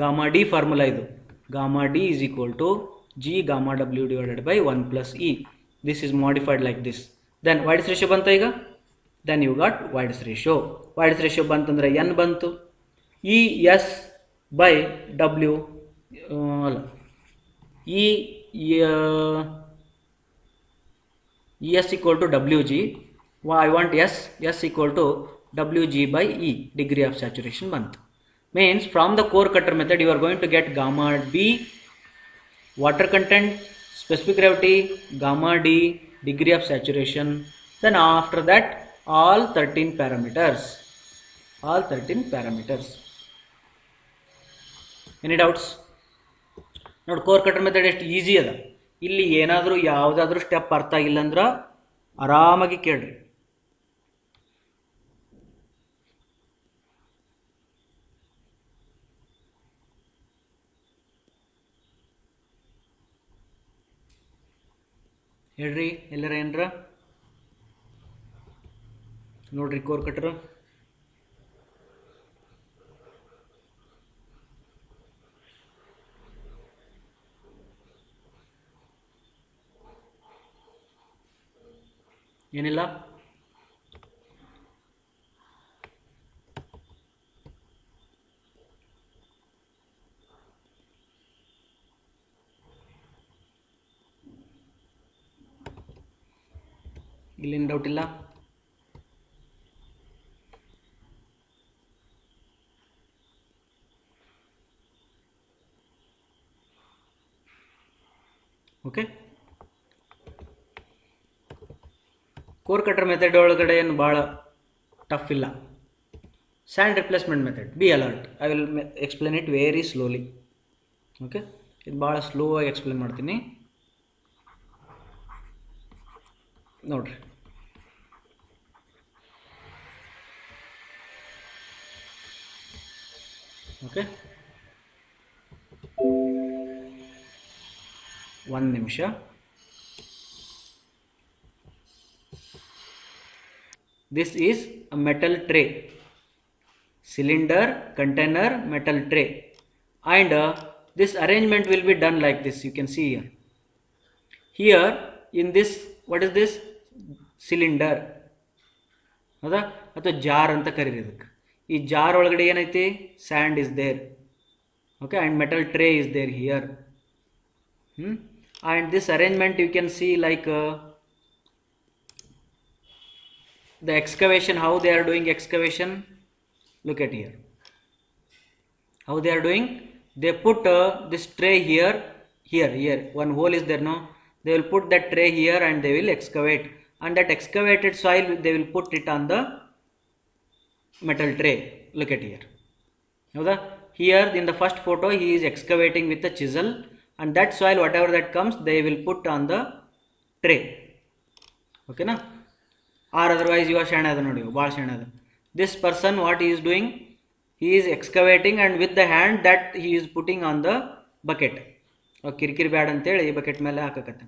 gamma D formula. ಇದು gamma D is equal to G gamma W divided by 1 plus E. This is modified like this. Then White's ratio ಬಂತ ಈಗ. Then you got White's ratio. White's ratio ಬಂತಂದ್ರೆ n ಬಂತು. E S by W ಅಲ್ಲ E S equal to WG. I want S equal to WG by E, degree of saturation ಬಂತು. Means from the core cutter method you are going to get gamma B, water content, specific gravity, gamma D, degree of saturation. Then after that all 13 parameters. Any doubts? ನೋಡಿ core cutter method ಎಷ್ಟು easy ಅದ. ಇಲ್ಲಿ ಏನಾದರೂ ಯಾವುದಾದ್ರೂ step ಅರ್ಥ ಆಗಿಲ್ಲ ಅಂದ್ರೆ ಆರಾಮಾಗಿ ಕೇಳ್ರಿ. ಹೇಳ್ರಿ ಎಲ್ಲರ ಏನರ ನೋಡ್ರಿ ಕೋರ್ ಕಟರ್. ಏನಿಲ್ಲ. ಇಲ್ಲೇನು ಡೌಟ್ ಇಲ್ಲ. ಓಕೆ, ಕೋರ್ ಕಟರ್ ಮೆಥಡ್ ಒಳಗಡೆ ಏನು ಭಾಳ ಟಫ್ ಇಲ್ಲ. Sand replacement method, be alert. I will explain it very slowly. Okay, ಇದು ಭಾಳ ಸ್ಲೋ ಆಗಿ ಎಕ್ಸ್ಪ್ಲೇನ್ ಮಾಡ್ತೀನಿ ನೋಡ್ರಿ. ಓಕೆ, ಒಂದು ನಿಮಿಷ. This is a metal tray, cylinder, container, metal tray, and this arrangement will be done like this. You can see here. Here in this, what is this? Cylinder. ಹೌದಾ, ಅಥವಾ jar ಅಂತ ಕರೀರಿ ಇದಕ್ಕೆ. ಈ ಜಾರ್ ಒಳಗಡೆ ಏನೈತಿ? Sand is there. Okay, and metal tray is there here. And this arrangement you can see like the excavation, how they are doing excavation. Look at here how they are doing. They put this tray here, one hole is there, no? They will put that tray here and they will excavate, and that excavated soil they will put it on the metal tray. Look at here. Here in the first photo he is excavating with a chisel, and that soil whatever that comes they will put on the tray. Okay na? Or otherwise you are ಶಾಣೆ ಅದ ನೋಡಿ, ಭಾಳ ಶಾಣೆ ಅದ. This person what he is doing, he is excavating and with the hand that he is putting on the bucket. ಕಿರಿಕಿರಿ ಬ್ಯಾಡ್ ಅಂತೇಳಿ ಈ bucket ಮೇಲೆ ಹಾಕಕತ್ತ.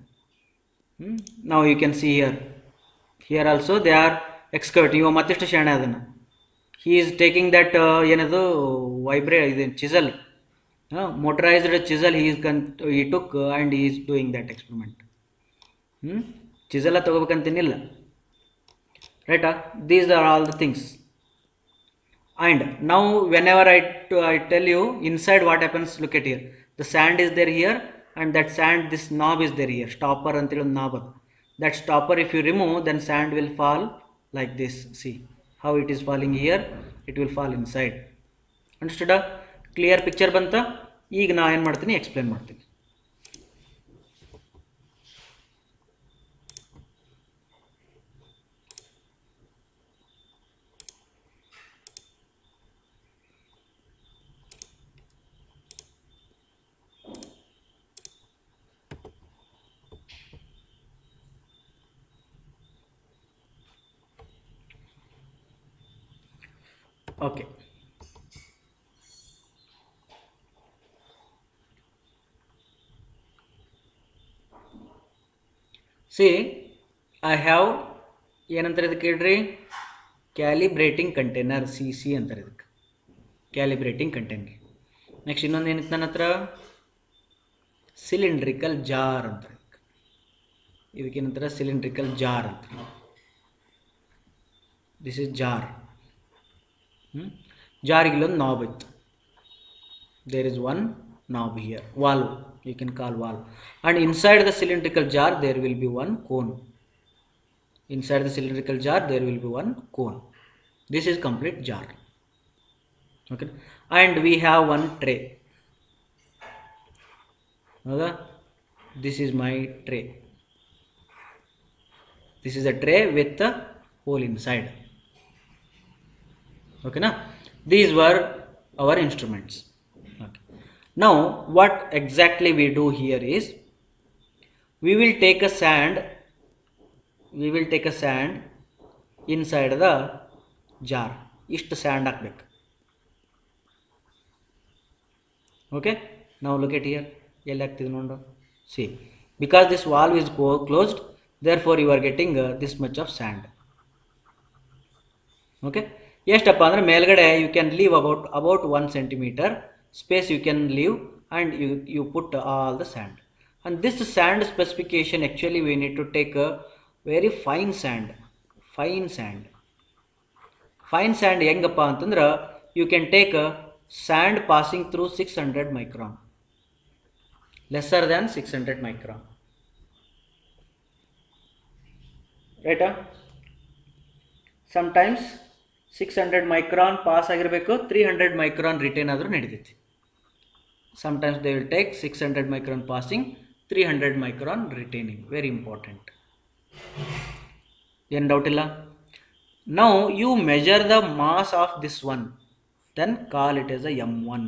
Now you can see here also they are excavating. ಇವ ಮತ್ತಿಷ್ಟು ಶಾಣೆ ಅದನ್ನು. He is taking that ಏನದು ಇದು chisel, motorized chisel he took and he is doing that experiment. Chisel ತಗೋಬೇಕಂತೇನಿಲ್ಲ. Right? These are all the things. And now whenever I tell you inside what happens, look at here. The sand is there here, and that sand, this knob is there here. Stopper until knob. That stopper if you remove, then sand will fall like this. See how it is falling here. It will fall inside. Understood? Clear picture banta? ಈಗ ನಾ ಏನು ಮಾಡ್ತೀನಿ, explain ಮಾಡ್ತೀನಿ. Okay. See, I have ಏನಂತಾರೆ ಇದಕ್ಕೆ ಹೇಳ್ರಿ, ಕ್ಯಾಲಿಬ್ರೇಟಿಂಗ್ container, CC ಅಂತಾರೆ ಇದಕ್ಕೆ, ಕ್ಯಾಲಿಬ್ರೇಟಿಂಗ್ ಕಂಟೈನರ್. ನೆಕ್ಸ್ಟ್ ಇನ್ನೊಂದು ಏನಿತ್ತು ನನ್ನ ಹತ್ರ, ಸಿಲಿಂಡ್ರಿಕಲ್ ಜಾರ್ ಅಂತಾರೆ. ಇದಕ್ಕೇನಂತಾರೆ? ಸಿಲಿಂಡ್ರಿಕಲ್ ಜಾರ್ ಅಂತ. This is jar. ಜಾರಿಗಿಲ್ಲೊಂದು ನಾಬ್ ಇತ್ತು. There is one knob here, valve, you can call valve, and inside the cylindrical jar there will be one cone. Inside the cylindrical jar there will be one cone. This is complete jar. Okay, and we have one tray. Okay, this is my tray. This is a tray with a hole inside. Okay, now these were our instruments. Okay. Now what exactly we do here is, we will take a sand inside the jar. Ishtu sand ಹಾಕಬೇಕು. Okay, now look at here. ಎಲ್ಲಿ ಹಾಕ್ತಿದೆ ನೋಡು. See, because this valve is closed, therefore you are getting this much of sand. Okay, ಎಷ್ಟಪ್ಪ ಅಂದರೆ ಮೇಲ್ಗಡೆ you can leave about 1 centimeter space you can leave, and you put all the sand. And this sand specification, actually we need to take a very fine sand. Fine sand ಹೆಂಗಪ್ಪ ಅಂತಂದ್ರೆ, you can take a sand passing through 600 micron, lesser than 600 micron, right? Sometimes 600 micron pass ಆಗಿರಬೇಕು, 300 micron retain ಆದರೂ ನಡೀತೈತಿ. Sometimes they will take 600 micron passing, 300 micron retaining. Very important. ಏನು doubt ಇಲ್ಲ. Now you measure the mass of this one, then call it as a M1.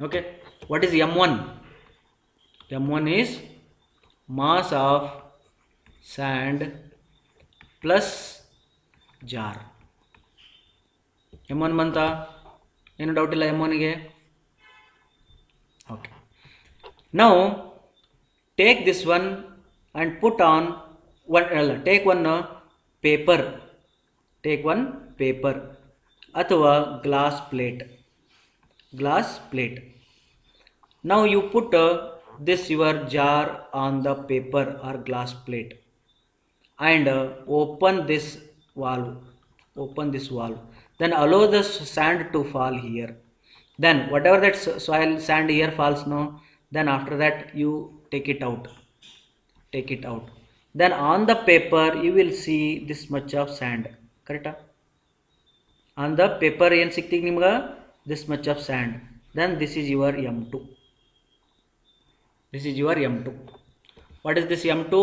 Okay, what is M1? M1 is mass of sand plus jar. M1 ಬಂತ? ಏನು doubt ಇಲ್ಲ M1ಗೆ. Okay, now take this one and put on take one paper ಅಥವಾ glass plate. Now you put this your jar on the paper or glass plate, and open this valve, then allow the sand to fall here. Then whatever that sand here falls, no, then after that you take it out. Then on the paper you will see this much of sand. Correct? On the paper ಏನು ಸಿಕ್ತಿಗೆ ನಿಮ್ಗೆ? This much of sand. Then this is your M2. What is this M2?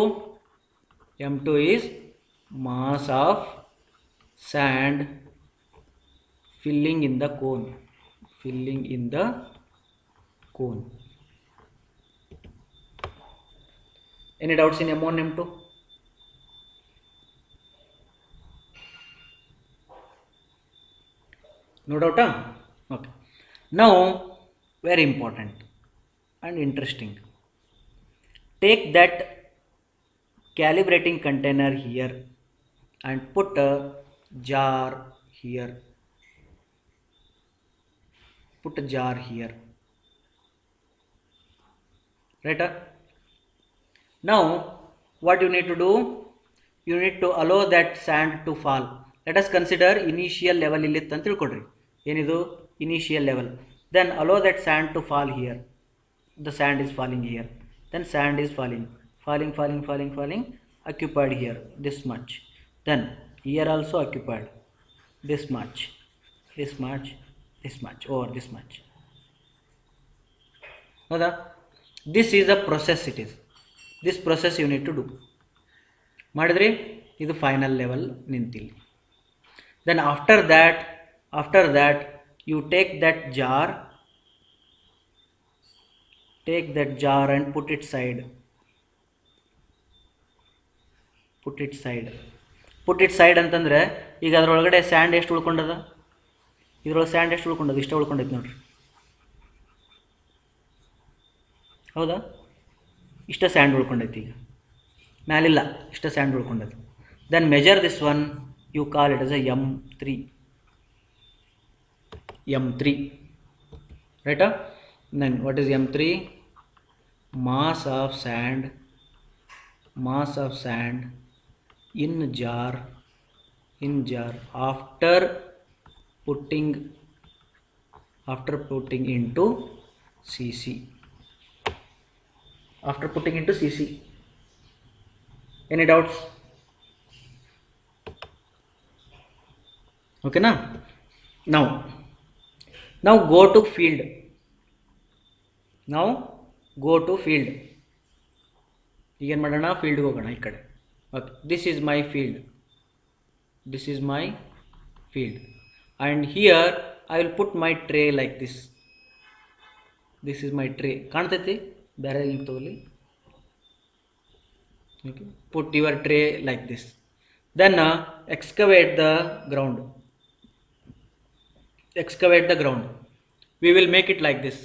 M2 is mass of sand filling in the cone. Any doubts in M1, M2? No doubt, huh? Okay. Now, very important and interesting. Take that calibrating container here and put a jar here. Right? Now what you need to do, you need to allow that sand to fall. Let us consider initial level ಇಲ್ಲಿ ಅಂತ ತಿಳ್ಕೊಡ್ರಿ. ಏನಿದು initial level. Then allow that sand to fall here. The sand is falling here. Then sand is falling, occupied here this much. Then here also occupied this much, over this much. Howda? This is a process. It is this process you need to do. ಮಾಡಿದ್ರಿ, ಇದು final level ನಿಂತಿಲ್ಲಿ. Then after that you take that jar and put it side. ಅಂತಂದ್ರೆ ಈಗ ಅದರೊಳಗಡೆ and ಎಷ್ಟು ಉಳ್ಕೊಂಡದ? ಇದ್ರೊಳಗೆ and ಎಷ್ಟು ಉಳ್ಕೊಂಡದ? ಇಷ್ಟ ಉಳ್ಕೊಂಡೈತೆ ನೋಡ್ರಿ. ಹೌದಾ? ಇಷ್ಟ ಸ್ಯಾಂಡ್ ಉಳ್ಕೊಂಡೈತಿ. ಈಗ ಮ್ಯಾಲಿಲ್ಲ, ಇಷ್ಟ ಸ್ಯಾಂಡ್ ಉಳ್ಕೊಂಡದು. Then measure this one, you call it as a M3. Right? Then what is M3? mass of sand in jar after putting into cc. After putting into cc, any doubts? Okay na? Now go to field. ಈಗ ಏನು ಮಾಡೋಣ, ಫೀಲ್ಡ್ಗೆ ಹೋಗೋಣ ಈ ಕಡೆ. Okay, this is my field and here I will put my tray like this. This is my tray. ಕಾಣ್ತೈತಿ? ಬೇರೆ link ತಗೊಳ್ಳಿ. Okay, put your tray like this. Then excavate the ground. We will make it like this.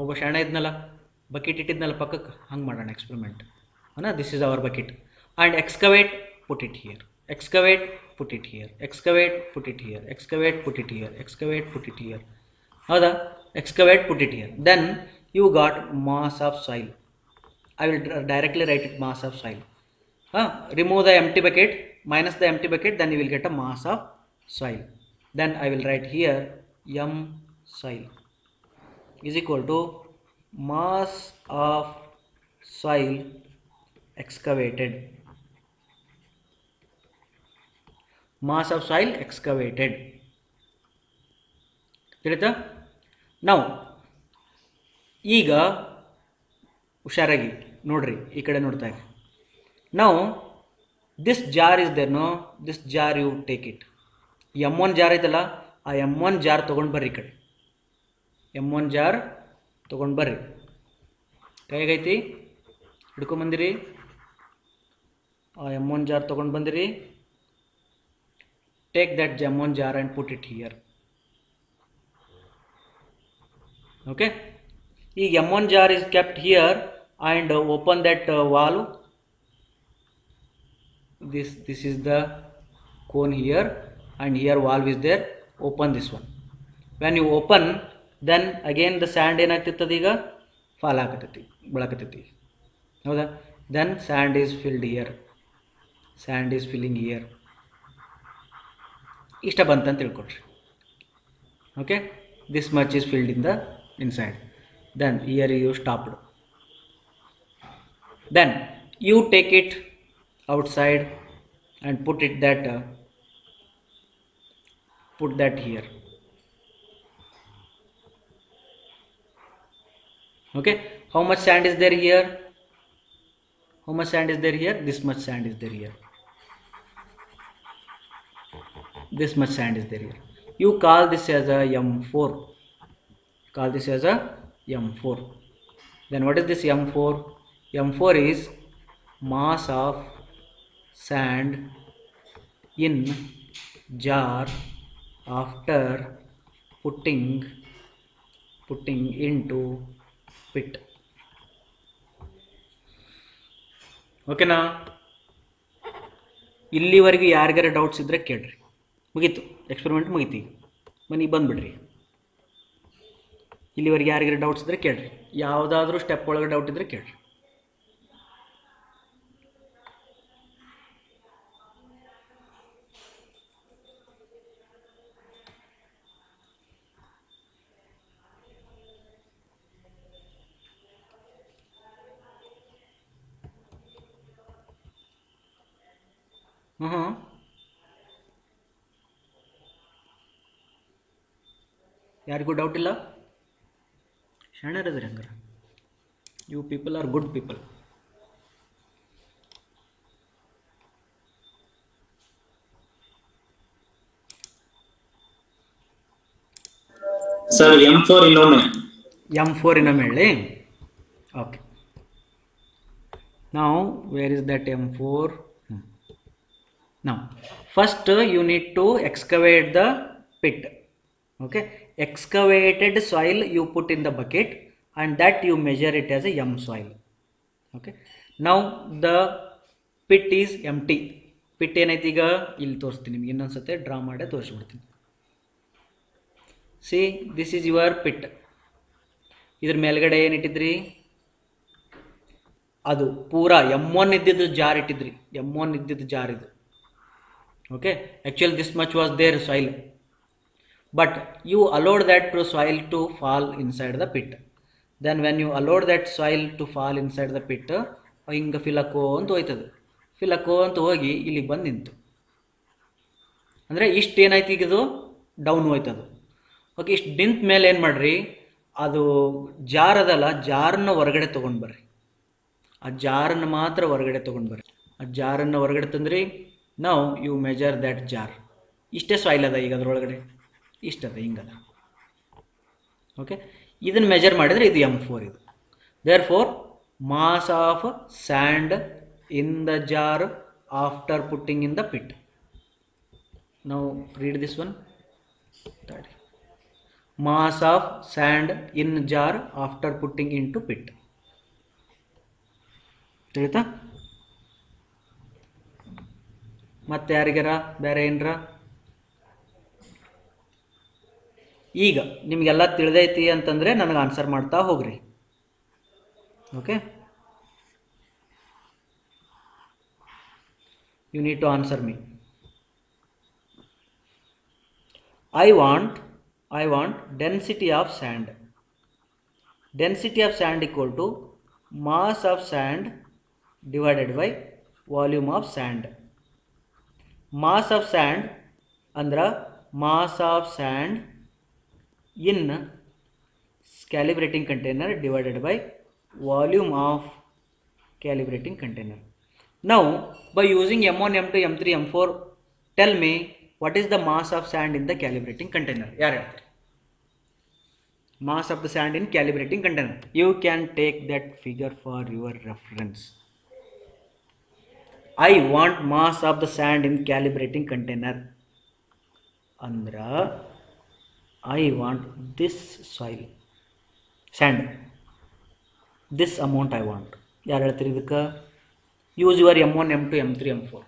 ಒಬ್ಬ ಶಾಣ ಇದ್ನಲ್ಲ, bucket ಇಟ್ಟಿದ್ನಲ್ಲ ಪಕ್ಕಕ್ಕೆ, ಹಂಗೆ ಮಾಡೋಣ experiment. This is our bucket. And excavate, put it here. Excavate, put it here. Excavate, put it here. Excavate, put it here. Excavate, put it here. ಹೌದಾ? Excavate, put it here. Then you got mass of soil. I will directly write it mass of soil. Remove the empty bucket, minus the empty bucket, then you will get a mass of soil. Then I will write here m soil is equal to mass of soil excavated. ತಿಳಿತಾ? ನಾವು ಈಗ ಹುಷಾರಾಗಿ ನೋಡ್ರಿ, ಈ ಕಡೆ ನೋಡ್ತಾ ಇರಿ. ನಾವು this jar is there, no, this jar you take it. M1 jar ಐತಲ್ಲ, ಆ M1 ಜಾರ್ ತೊಗೊಂಡು ಬರ್ರಿ. ಈ ಕಡೆ M1 ಜಾರ್ ತೊಗೊಂಡು ಬರ್ರಿ. ಕೈಗೈತಿ ಹಿಡ್ಕೊಂಬಂದಿರಿ. ಆ M1 ಜಾರ್ ತೊಗೊಂಡು ಬಂದಿರಿ. Take that M1 jar and put it here. Okay, ಈಗ M1 jar is kept here and open that valve. This is the cone here and here valve is there. Open this one. When you open, then again the sand ಏನಾಗ್ತಿರ್ತದೆ, ಈಗ fall ಆಗತೈತಿ, ಬೆಳಕತೈತಿ. ಹೌದಾ? Then sand is filled here. Sand is filling here. ಇಷ್ಟ ಬಂತಂತ ತಿಳ್ಕೊಡ್ರಿ. Okay, this much is filled in the inside. Then here you stopped. Then you take it outside and put that here. Okay, how much sand is there here? This much sand is there here. This much sand is there here. You call this as a M4. Then what is this M4? M4 is mass of sand in jar after putting into pit. ಓಕೆನಾ? ಇಲ್ಲಿವರೆಗೂ ಯಾರಿಗಾರ doubts ಇದ್ದರೆ ಕೇಳ್ರಿ. ಮುಗೀತು, experiment ಮುಗೀತು. ಈಗ ಮನೆಗೆ ಬಂದುಬಿಡ್ರಿ. ಇಲ್ಲಿವರೆಗೆ ಯಾರಿಗಾರ ಡೌಟ್ಸ್ ಇದ್ದರೆ ಕೇಳ್ರಿ. ಯಾವುದಾದ್ರೂ ಸ್ಟೆಪ್ ಒಳಗೆ ಡೌಟ್ ಇದ್ದರೆ ಕೇಳ್ರಿ. ಯಾರಿಗೂ ಡೌಟ್ ಇಲ್ಲ? ಶಾಣ್ಯರದ್ರಿ ಹಂಗಾರೆ. You people are good people. Sir M4 ಇನ್ನೊಮ್ಮೆ ಹೇಳಿ. Okay, now where is that M4? Now first you need to excavate the pit. Okay, excavated soil you put in the bucket and that you measure it as a M soil. Okay, now the pit is empty. pit ಏನೈತಿ, ಈಗ ಇಲ್ಲಿ ತೋರಿಸ್ತೀನಿ ನಿಮಗೆ. ಇನ್ನೊಂದ್ಸತಿ draw ಮಾಡಿ ತೋರಿಸ್ಬಿಡ್ತೀನಿ. See, this is your pit. ಇದ್ರ ಮೇಲ್ಗಡೆ ಏನಿಟ್ಟಿದ್ರಿ? ಅದು ಪೂರಾ M1 ಇದ್ದಿದ್ದು ಜಾರ್ ಇಟ್ಟಿದ್ರಿ, M1 ಇದ್ದಿದ್ದು ಜಾರ್ ಇದು. Okay, actually this much was their soil, but you allowed that to soil to fall inside the pit. Then when you allowed that soil to fall inside the pit, ಹಿಂಗೆ ಫಿಲಕೋ ಅಂತ ಹೋಯ್ತದೆ, ಫಿಲಕೋ ಅಂತ ಹೋಗಿ ಇಲ್ಲಿ ಬಂದು ನಿಂತು. ಅಂದರೆ ಇಷ್ಟು ಏನಾಯ್ತು, ಈಗ ಇದು ಡೌನ್ ಹೋಯ್ತದು. ಓಕೆ, ಇಷ್ಟು ನಿಂತ ಮೇಲೆ ಏನು ಮಾಡಿರಿ, ಅದು ಜಾರ್ ಅದಲ್ಲ, ಜಾರನ್ನ ಹೊರಗಡೆ ತೊಗೊಂಡು ಬರ್ರಿ, ಆ ಜಾರನ್ನು ಮಾತ್ರ ಹೊರಗಡೆ ತೊಗೊಂಡು ಬರ್ರಿ. ಆ ಜಾರನ್ನು ಹೊರಗಡೆ ತಂದ್ರಿ. ನಾವು ಯು ಮೆಜರ್ ದ್ಯಾಟ್ ಜಾರ್. ಇಷ್ಟೇ ಸಾಯಿಲ್ ಅದ ಈಗ ಅದರೊಳಗಡೆ, ಇಷ್ಟದ ಹಿಂಗದ. ಓಕೆ, ಇದನ್ನು ಮೆಜರ್ ಮಾಡಿದರೆ ಇದು M4 ಇದು. Therefore mass of sand in the jar after putting in the pit. ನಾವು read this one. Mass of sand in jar after putting into pit. ತಿಳಿತಾ? ಮತ್ತೆ ಯಾರಿಗಾರ ಬೇರೆ ಏನರ? ಈಗ ನಿಮಗೆಲ್ಲ ತಿಳಿದೈತಿ ಅಂತಂದರೆ ನನಗೆ ಆನ್ಸರ್ ಮಾಡ್ತಾ ಹೋಗ್ರಿ. Okay, you need to answer me. I want density of sand. Density of sand equal to mass of sand divided by volume of sand. Mass of sand andra mass of sand in calibrating container divided by volume of calibrating container. Now by using M1, M2, M3, M4, tell me what is the mass of sand in the calibrating container? ಯಾರು ಹೇಳ್ತಾರೆ? Mass of the sand in calibrating container. You can take that figure for your reference. I want mass of the sand in calibrating container. Andra I want this soil sand, this amount I want. ಯಾರು ಹೇಳ್ತಾರೆ ಇದಕ್ಕೆ? Use your M1, M2, M3, M4.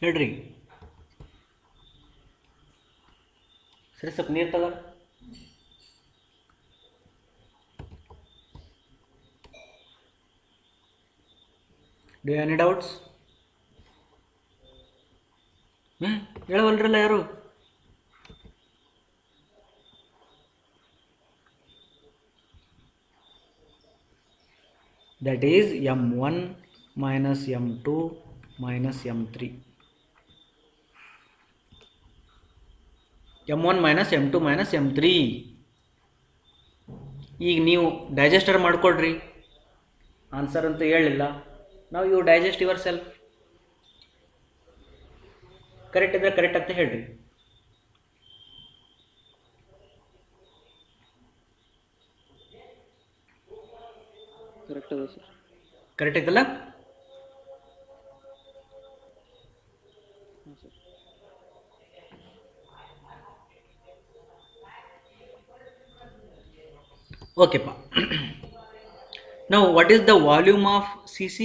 ಹೇಳ್ರಿ ಸರಿ, ಸ್ವಲ್ಪ ನೀರು ತಗೋ. Do any doubts? ಹೇಳವಲ್ರಲ್ಲ ಯಾರು? That is M1 minus M2 minus M3. M1 minus M2 minus M3. ಈಗ ನೀವು ಡೈಜೆಸ್ಟರ್ ಮಾಡ್ಕೊಳ್ರಿ, ಆನ್ಸರ್ ಅಂತ ಹೇಳಿಲ್ಲ. ನಾವು you digest yourself. Correct ಇದ್ರೆ ಕರೆಕ್ಟ್ ಅಂತ ಹೇಳ್ರಿ. ಕರೆಕ್ಟ್ ಅದ ಸರ್. ಕರೆಕ್ಟ್ ಐತಲ್ಲ? ಓಕೆಪ್ಪ. ನಾವು what is the volume of CC?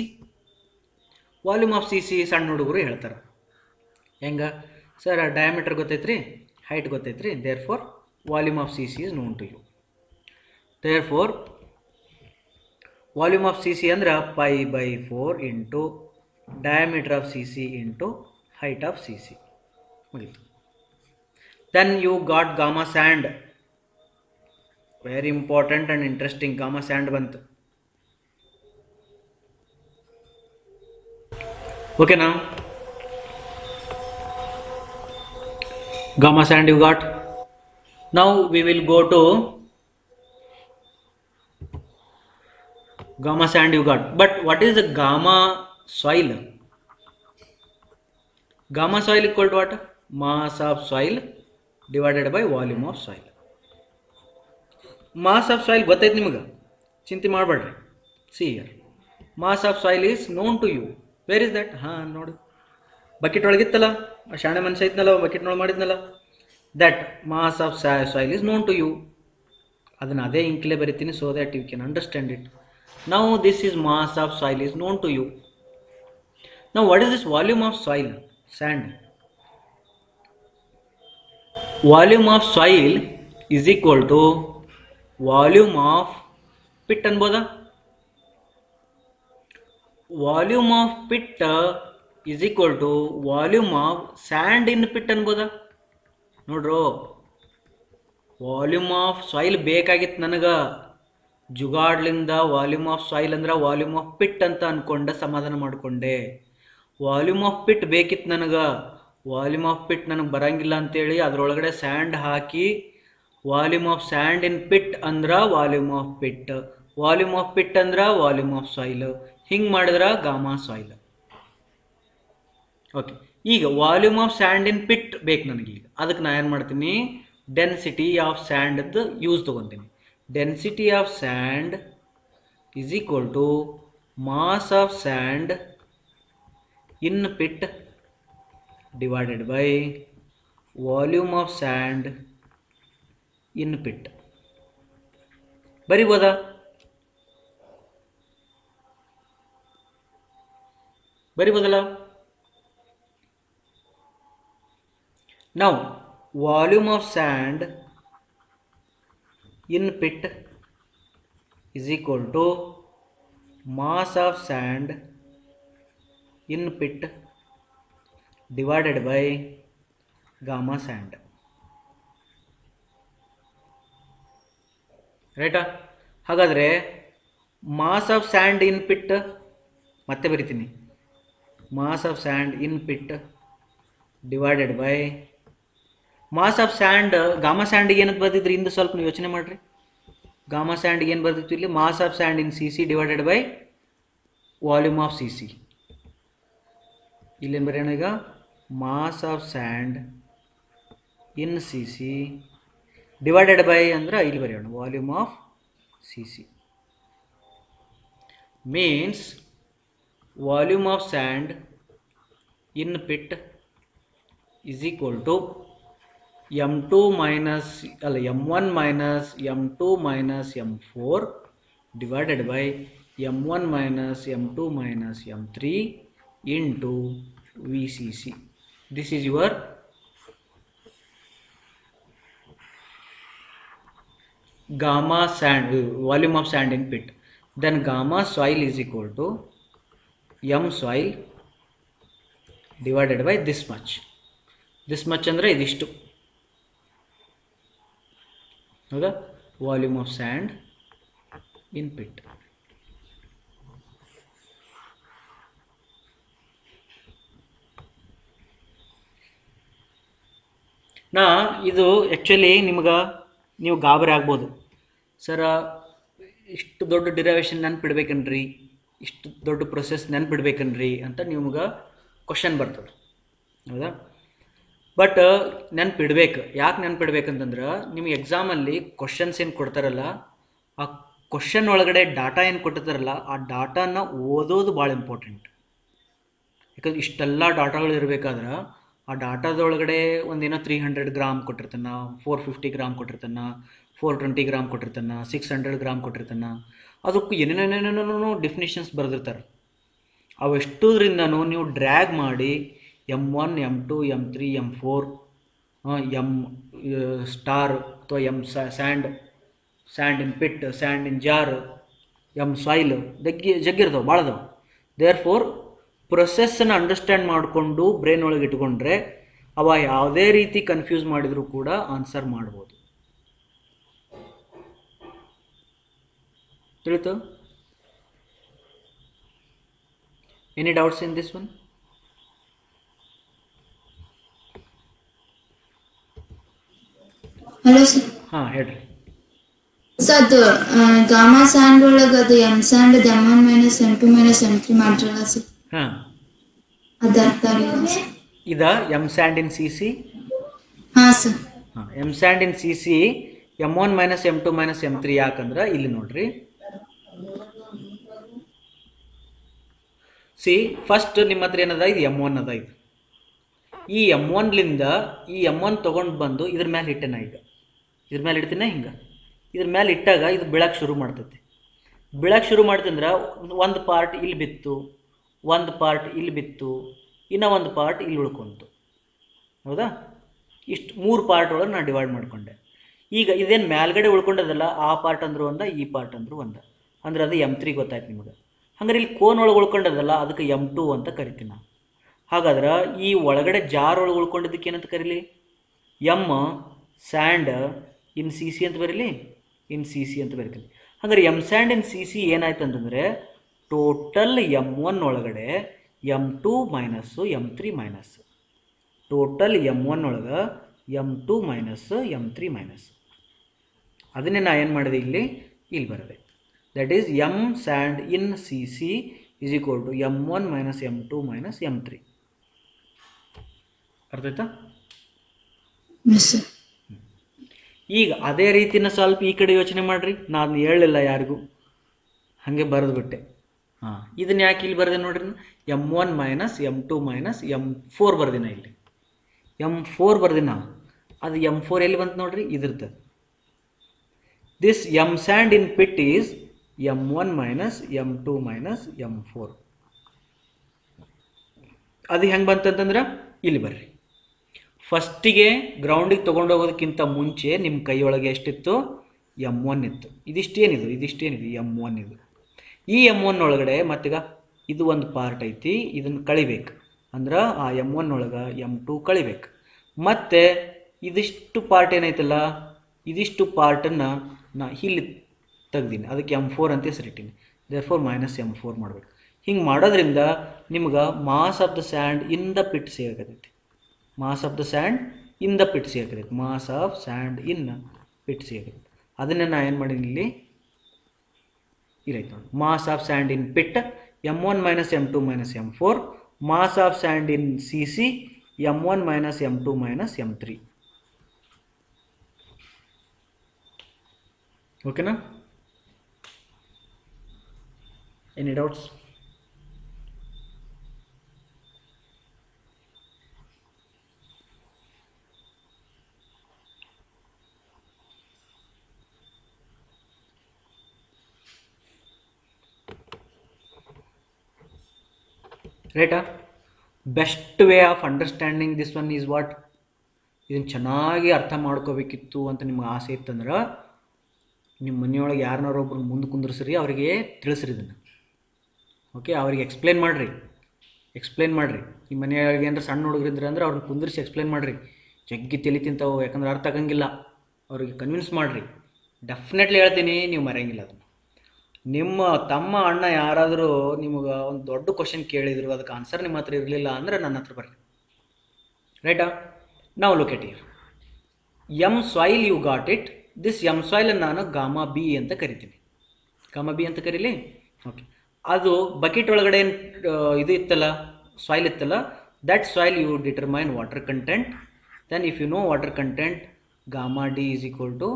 Volume of CC ಸಣ್ಣ ಹುಡುಗರು ಹೇಳ್ತಾರೆ. ಹೆಂಗೆ ಸರ್? ಡಯಾಮೀಟರ್ ಗೊತ್ತೈತ್ರಿ, ಹೈಟ್ ಗೊತ್ತೈತ್ರಿ, therefore volume of CC is known to you. Therefore volume of CC ಅಂದ್ರೆ π/4 into diameter of CC into height of CC. ಮುಗೀತು. Then you got gamma sand. Very important and interesting. Gamma and ಬಂತು. ಓಕೆನಾ? gamma sand you got. Now we will go to gamma sand you got, but what is the gamma soil? Gamma soil equal to what? Mass of soil divided by volume of soil. Mass of soil ಗೊತ್ತೈತೆ ನಿಮಗೆ, ಚಿಂತೆ ಮಾಡಬೇಡ್ರಿ. See here, mass of soil is known to you. Where is that? ಹಾಂ ನೋಡಿ, bucket ಒಳಗಿತ್ತಲ್ಲ, ಶಾಣೆ ಮನುಷ್ಯ ಇದ್ನಲ್ಲ, ಬಕೆಟ್ನೊಳಗೆ ಮಾಡಿದ್ನಲ್ಲ. That mass of soil is known to you. ಅದನ್ನು ಅದೇ ಇಂಕ್ಲೇ ಬರಿತೀನಿ so that you can understand it. Now this is mass of soil is known to you. Now what is this volume of soil sand? Volume of soil is equal to volume of pit ಅನ್ಬೋದಾ? Volume of pit is equal to volume of sand in pit ಅನ್ಬೋದಾ? ನೋಡ್ರು, volume of soil ಬೇಕಾಗಿತ್ತು ನನಗೆ, ಜುಗಾಡ್ಲಿಂದ volume of soil ಅಂದ್ರೆ volume of pit ಅಂತ ಅಂದ್ಕೊಂಡೆ, ಸಮಾಧಾನ ಮಾಡಿಕೊಂಡೆ. ವಾಲ್ಯೂಮ್ ಆಫ್ ಪಿಟ್ ಬೇಕಿತ್ತು ನನಗೆ, ವಾಲ್ಯೂಮ್ ಆಫ್ ಪಿಟ್ ನನಗೆ ಬರಂಗಿಲ್ಲ ಅಂತೇಳಿ ಅದರೊಳಗಡೆ ಸ್ಯಾಂಡ್ ಹಾಕಿ volume of sand in pit ಅಂದ್ರೆ volume of pit, volume of pit ಅಂದ್ರೆ ವಾಲ್ಯೂಮ್ ಆಫ್ ಸಾಯಿಲ್, ಹಿಂಗೆ ಮಾಡಿದ್ರೆ ಗಾಮಾ ಸಾಯಿಲ್. ಓಕೆ, ಈಗ volume of sand in pit ಬೇಕು ನನಗೀಗ. ಅದಕ್ಕೆ ನಾನು ಏನು ಮಾಡ್ತೀನಿ, ಡೆನ್ಸಿಟಿ ಆಫ್ ಸ್ಯಾಂಡ್ದು ಯೂಸ್ ತೊಗೊತೀನಿ. Density of sand is equal to mass of sand in pit divided by volume of sand in pit. ಬರಿಬೋದಾ? ಬರಿಬೋದಲ್ಲ? Now, volume of sand in pit is equal to mass of sand in pit divided by gamma sand. ರೈಟಾ? ಹಾಗಾದರೆ mass of sand in pit ಮತ್ತೆ ಬರಿತೀನಿ, mass of sand in pit divided by mass of sand. Gamma ಸ್ಯಾಂಡಿಗೆ ಏನಕ್ಕೆ ಬರ್ತಿದ್ರಿ ಹಿಂದೆ ಸ್ವಲ್ಪ ನೀವು ಯೋಚನೆ ಮಾಡಿರಿ. ಗಾಮಾ ಸ್ಯಾಂಡಿಗೆ ಏನು ಬರ್ತಿತ್ತು ಇಲ್ಲಿ? Mass of sand in C C divided by volume of C C. ಇಲ್ಲೇನು ಬರೆಯೋಣ ಈಗ? Mass of sand in C C divided by ಅಂದ್ರೆ ಇಲ್ಲಿ ಬರೆಯೋಣ volume of C C. Means volume of sand in pit is equal to m2 minus m1 minus m2 minus m4 divided by m1 minus m2 minus m3 into VCC. This is your gamma sand, volume of sand in pit. Then gamma soil is equal to m soil divided by this much. This much ಅಂದರೆ ಇದಿಷ್ಟು, ಹೌದಾ? Volume of sand in pit. ಇದು actually ನಿಮ್ಗೆ ನೀವು ಗಾಬರಿ ಆಗ್ಬೋದು, ಸರ ಇಷ್ಟು ದೊಡ್ಡ ಡಿರೈವೇಷನ್ ನೆನ್ಪಿಡ್ಬೇಕನ್ರಿ, ಇಷ್ಟು ದೊಡ್ಡ ಪ್ರೊಸೆಸ್ ನೆನ್ಪಿಡ್ಬೇಕನ್ರಿ ಅಂತ ನಿಮ್ಗೆ ಕ್ವಶನ್ ಬರ್ತದೆ, ಹೌದಾ? ಬಟ್ ನೆನ್ಪಿಡ್ಬೇಕು. ಯಾಕೆ ನೆನ್ಪಿಡ್ಬೇಕಂತಂದ್ರೆ ನಿಮಗೆ ಎಕ್ಸಾಮಲ್ಲಿ ಕ್ವಶನ್ಸ್ ಏನು ಕೊಡ್ತಾರಲ್ಲ, ಆ ಕ್ವಶನ್ ಒಳಗಡೆ ಡಾಟಾ ಏನು ಕೊಟ್ಟಿರ್ತಾರಲ್ಲ, ಆ ಡಾಟಾನ ಓದೋದು ಭಾಳ ಇಂಪಾರ್ಟೆಂಟ್. ಯಾಕಂದ್ರೆ ಇಷ್ಟೆಲ್ಲ ಡಾಟಾಗಳು ಇರಬೇಕಾದ್ರೆ ಆ ಡಾಟಾದೊಳಗಡೆ ಒಂದೇನೋ 300 ಗ್ರಾಮ್ ಕೊಟ್ಟಿರ್ತಾನೆ, 450 ಗ್ರಾಮ್ ಕೊಟ್ಟಿರ್ತಾನೆ, 420 ಗ್ರಾಮ್ ಕೊಟ್ಟಿರ್ತಾನೆ, 600 ಗ್ರಾಮ್ ಕೊಟ್ಟಿರ್ತಾನೆ. ಅದಕ್ಕೂ ಏನೇನೇನೇನೇನೋ ಡೆಫಿನೇಷನ್ಸ್ ಬರೆದಿರ್ತಾರೆ. ಅವೆಷ್ಟುದ್ರಿಂದನೂ ನೀವು ಡ್ರ್ಯಾಗ್ ಮಾಡಿ m1 m2 m3 m4 m star ಅಥವಾ m sand in pit, sand in jar, m soil ಜಗ್ಗಿರ್ತಾವೆ, ಭಾಳ ಅದಾವೆ. ದೇರ್ ಫೋರ್ ಪ್ರೊಸೆಸ್ಸನ್ನು ಅಂಡರ್ಸ್ಟ್ಯಾಂಡ್ ಮಾಡಿಕೊಂಡು ಬ್ರೈನ್ ಒಳಗೆ ಇಟ್ಕೊಂಡ್ರೆ ಅವ ಯಾವುದೇ ರೀತಿ ಕನ್ಫ್ಯೂಸ್ ಮಾಡಿದರೂ ಕೂಡ ಆನ್ಸರ್ ಮಾಡ್ಬೋದು. ತಿಳಿತು? Any doubts in this one? Hello sir. ಹಾಂ ಹೇಳ್ರಿ ಸರ್, ಅದು ಗಾಮಾ ಸ್ಯಾಂಡ್ ಒಳಗೆ ಅದು M sand m1 minus m2 minus m3 ಮಾಡ್ರಲ್ಲ ಸರ್, ಹಾಂ ಅದು ಅರ್ಥ ಆಗಿಲ್ಲ ಸರ್. ಇದಾ M sand in C C? ಹಾಂ ಸರ್. ಹಾಂ, M sand in C C m1 minus m2 minus m3 ಯಾಕಂದ್ರೆ ಇಲ್ಲಿ ನೋಡ್ರಿ, ಸಿ ಫಸ್ಟ್ ನಿಮ್ಮ ಹತ್ರ ಏನದ, ಇದು m1 ಅದ. ಇದು ಈ m1ಲಿಂದ ಈ m1 ತೊಗೊಂಡು ಬಂದು ಇದ್ರ ಮೇಲೆ ಇಟ್ಟೆನ, ಈಗ ಇದ್ರ ಮೇಲೆ ಇಡ್ತೀನ ಹಿಂಗೆ ಇದ್ರ ಮೇಲೆ ಇಟ್ಟಾಗ ಇದು ಬೀಳಕ್ಕೆ ಶುರು ಮಾಡ್ತೈತಿ. ಬೀಳಕ್ಕೆ ಶುರು ಮಾಡ್ತಂದ್ರೆ ಒಂದು ಪಾರ್ಟ್ ಇಲ್ಲಿ ಬಿತ್ತು, ಒಂದು ಪಾರ್ಟ್ ಇಲ್ಲಿ ಬಿತ್ತು, ಇನ್ನೂ ಒಂದು ಪಾರ್ಟ್ ಇಲ್ಲಿ ಉಳ್ಕೊಂತು. ಹೌದಾ? ಇಷ್ಟು 3 ಪಾರ್ಟ್ ಒಳಗೆ ನಾನು ಡಿವೈಡ್ ಮಾಡಿಕೊಂಡೆ. ಈಗ ಇದೇನು ಮೇಲ್ಗಡೆ ಉಳ್ಕೊಂಡದಲ್ಲ, ಆ ಪಾರ್ಟ್ ಅಂದರೂ ಒಂದ, ಈ ಪಾರ್ಟ್ ಅಂದರೂ ಒಂದ, ಅಂದ್ರೆ ಅದು M3 ಗೊತ್ತಾಯ್ತು ನಿಮಗೆ. ಹಂಗಾರೆ ಇಲ್ಲಿ ಕೋನ್ ಒಳಗೆ ಉಳ್ಕೊಂಡದಲ್ಲ, ಅದಕ್ಕೆ M2 ಅಂತ ಕರಿತೀನಿ ನಾವು. ಹಾಗಾದ್ರೆ ಈ ಒಳಗಡೆ ಜಾರ್ ಒಳಗೆ ಉಳ್ಕೊಂಡಿದ್ದಕ್ಕೆ ಏನಂತ ಕರೀಲಿ? M sand in C C ಅಂತ ಬರೀಲಿ, ಇನ್ ಸಿ ಸಿ ಅಂತ ಬರೀತೀನಿ. ಹಾಗಾದ್ರೆ M sand in C C ಏನಾಯ್ತು ಅಂತಂದರೆ ಟೋಟಲ್ M1 ಒಳಗಡೆ M2 minus M3 minus, total M1 ಒಳಗೆ M2 ಮೈನಸ್ M3 ಮೈನಸ್. ಅದನ್ನೇ ನಾ ಏನು ಮಾಡಿದೆ ಇಲ್ಲಿ ಬರದೆ. That is M sand in C C is equal to M1 minus M2 minus M3. ಅರ್ಥ ಆಯ್ತಾ? ಈಗ ಅದೇ ರೀತಿನ ಸ್ವಲ್ಪ ಈ ಕಡೆ ಯೋಚನೆ ಮಾಡಿರಿ. ನಾನು ಹೇಳಲಿಲ್ಲ ಯಾರಿಗೂ, ಹಾಗೆ ಬರೆದುಬಿಟ್ಟೆ. ಹಾಂ, ಇದನ್ನ ಯಾಕೆ ಇಲ್ಲಿ ಬರೆದೆ ನೋಡ್ರಿ. M1 minus M2 minus M4 ಬರ್ದಿನ ಇಲ್ಲಿ, M4 ಬರ್ದಿನ. ಅದು M4 ಎಲ್ಲಿ ಬಂತು ನೋಡ್ರಿ, ಇದ್ರದ್ದು. This M sand in pit is M1 minus M2 minus M4. ಅದು ಹೆಂಗೆ ಬಂತಂತಂದ್ರೆ ಇಲ್ಲಿ ಬರ್ರಿ. ಫಸ್ಟಿಗೆ ಗ್ರೌಂಡಿಗೆ ತೊಗೊಂಡೋಗೋದಕ್ಕಿಂತ ಮುಂಚೆ ನಿಮ್ಮ ಕೈಯೊಳಗೆ ಎಷ್ಟಿತ್ತು? M1 ಇತ್ತು. ಇದಿಷ್ಟೇನಿದು M1 ಇದು. ಈ M1 ಒಳಗಡೆ ಮತ್ತೀಗ ಇದು ಒಂದು ಪಾರ್ಟ್ ಐತಿ, ಇದನ್ನು ಕಳಿಬೇಕು ಅಂದ್ರೆ ಆ M1 ಒಳಗೆ M2 ಕಳಿಬೇಕು. ಮತ್ತು ಇದಿಷ್ಟು ಪಾರ್ಟ್ ಏನೈತಲ್ಲ, ಇದಿಷ್ಟು ಪಾರ್ಟನ್ನು ನಾ ಇಲ್ಲಿ ತೆಗ್ದೀನಿ, ಅದಕ್ಕೆ M4 ಅಂತ ಹೆಸರಿಟ್ಟೀನಿ. ದೇರ್ಫೋರ್ ಮೈನಸ್ M4 ಮಾಡಬೇಕು. ಹಿಂಗೆ ಮಾಡೋದ್ರಿಂದ ನಿಮ್ಗೆ mass of the sand in the pit ಸಿಗತೈತಿ. Mass of the sand in the pit ಸಿಗತೈತಿ. Mass of sand in pit ಸಿಗತೈತಿ. ಅದನ್ನು ನಾ ಏನು ಮಾಡೀನಿ ಇಲ್ಲಿ ಇಲ್ಲೈತೆ ನೋಡಿ. Mass of sand in pit M1 minus M2 minus M4. Mass of sand in C C M1 minus M2 minus M3. ಓಕೆನಾ? Any doubts? ರೈಟಾ? Best way of understanding this one is what? ಇದನ್ನು ಚೆನ್ನಾಗಿ ಅರ್ಥ ಮಾಡ್ಕೋಬೇಕಿತ್ತು ಅಂತ ನಿಮ್ಗೆ ಆಸೆ ಇತ್ತಂದ್ರೆ ನಿಮ್ಮ ಮನೆಯೊಳಗೆ ಯಾರನ್ನಾರೊಬ್ರು ಮುಂದೆ ಕುಂದ್ರಿಸ್ರಿ, ಅವರಿಗೆ ತಿಳಿಸ್ರಿ ಇದನ್ನು. ಓಕೆ, ಅವ್ರಿಗೆ ಎಕ್ಸ್ಪ್ಲೇನ್ ಮಾಡಿರಿ. ನಿಮ್ಮ ಮನೆಯೊಳಗೆ ಏನಾರ ಸಣ್ಣ ಹುಡುಗರಿದ್ರೆ ಅಂದ್ರೆ ಅವ್ರನ್ನ ಕುಂದಿರಿಸಿ ಎಕ್ಸ್ಪ್ಲೇನ್ ಮಾಡಿರಿ. ಜಗ್ಗಿ ತಲೆ ತಿಂತಾವೆ, ಯಾಕಂದ್ರೆ ಅರ್ಥ ಆಗಂಗಿಲ್ಲ. ಅವ್ರಿಗೆ ಕನ್ವಿನ್ಸ್ ಮಾಡಿರಿ. ಡೆಫಿನೆಟ್ಲಿ ಹೇಳ್ತೀನಿ, ನೀವು ಮರೆಯಂಗಿಲ್ಲ ಅದನ್ನು. ನಿಮ್ಮ ತಮ್ಮ ಅಣ್ಣ ಯಾರಾದರೂ ನಿಮಗೆ ಒಂದು ದೊಡ್ಡ ಕ್ವಶನ್ ಕೇಳಿದ್ರು, ಅದಕ್ಕೆ ಆನ್ಸರ್ ನಿಮ್ಮ ಹತ್ರ ಇರಲಿಲ್ಲ ಅಂದರೆ ನನ್ನ ಹತ್ರ ಬರ್ರಿ. ರೈಟಾ? ನಾವು look at here. M soil you got it. This M ಸಾಯಿಲನ್ನು ನಾನು ಗಾಮಾ ಬಿ ಅಂತ ಕರಿತೀನಿ. ಗಾಮಾ ಬಿ ಅಂತ ಕರೀಲಿ. ಓಕೆ, ಅದು ಬಕೆಟ್ ಒಳಗಡೆ ಇದು ಇತ್ತಲ್ಲ, ಸಾಯಿಲ್ ಇತ್ತಲ್ಲ, that soil you determine water content. Then if you know water content, gamma D is equal to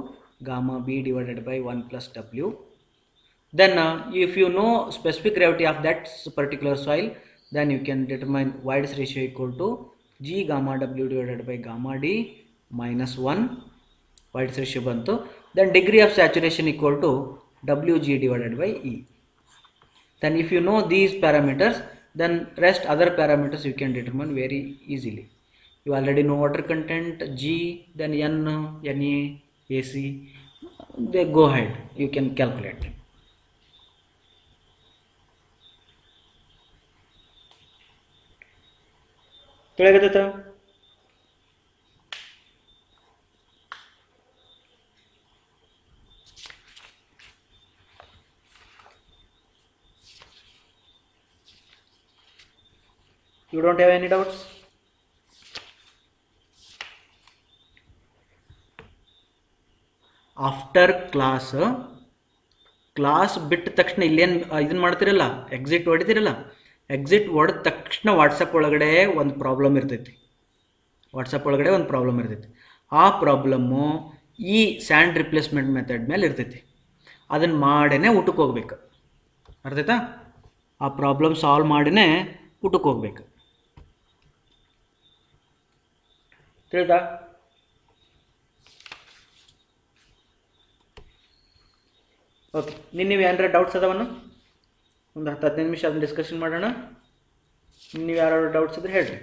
gamma B divided by 1 plus W. Then if you know specific gravity of that particular soil, then you can determine Void's ratio equal to G gamma W divided by gamma D minus 1. Void's ratio bantu. Then degree of saturation equal to Wg divided by E. Then if you know these parameters, then rest other parameters you can determine very easily. You already know water content, G, then N, Na, AC. They go ahead, you can calculate. ತಿಳಿಯಾಗತ್ತೈತಾ? You don't have any doubts? After class ಬಿಟ್ಟ ತಕ್ಷಣ ಇಲ್ಲೇನು ಇದನ್ನು ಮಾಡ್ತಿರಲ್ಲ, exit ಹೊಡಿತಿರಲ್ಲ, exit ಹೊಡೆದ ತಕ್ಷಣ WhatsApp ಒಳಗಡೆ ಒಂದು problem ಇರ್ತೈತಿ. ಆ ಪ್ರಾಬ್ಲಮ್ಮು ಈ ಸ್ಯಾಂಡ್ ರಿಪ್ಲೇಸ್ಮೆಂಟ್ ಮೆಥಡ್ ಮೇಲೆ ಇರ್ತೈತಿ. ಅದನ್ನು ಮಾಡೇ ಊಟಕ್ಕೆ ಹೋಗ್ಬೇಕು. ಅರ್ಥಾಯ್ತಾ? ಆ ಪ್ರಾಬ್ಲಮ್ ಸಾಲ್ವ್ ಮಾಡಿನೇ ಊಟಕ್ಕೆ ಹೋಗ್ಬೇಕು. ತಿಳಿತಾ? ಓಕೆ ನೀವು ಏನಾರ ಡೌಟ್ಸ್ ಅದಾವನ್ನ ಒಂದು 10-15 ನಿಮಿಷ ಅದನ್ನ ಡಿಸ್ಕಷನ್ ಮಾಡೋಣ. ನೀವು ಯಾರು ಡೌಟ್ಸ್ ಇದ್ರೆ ಹೇಳ್ರಿ.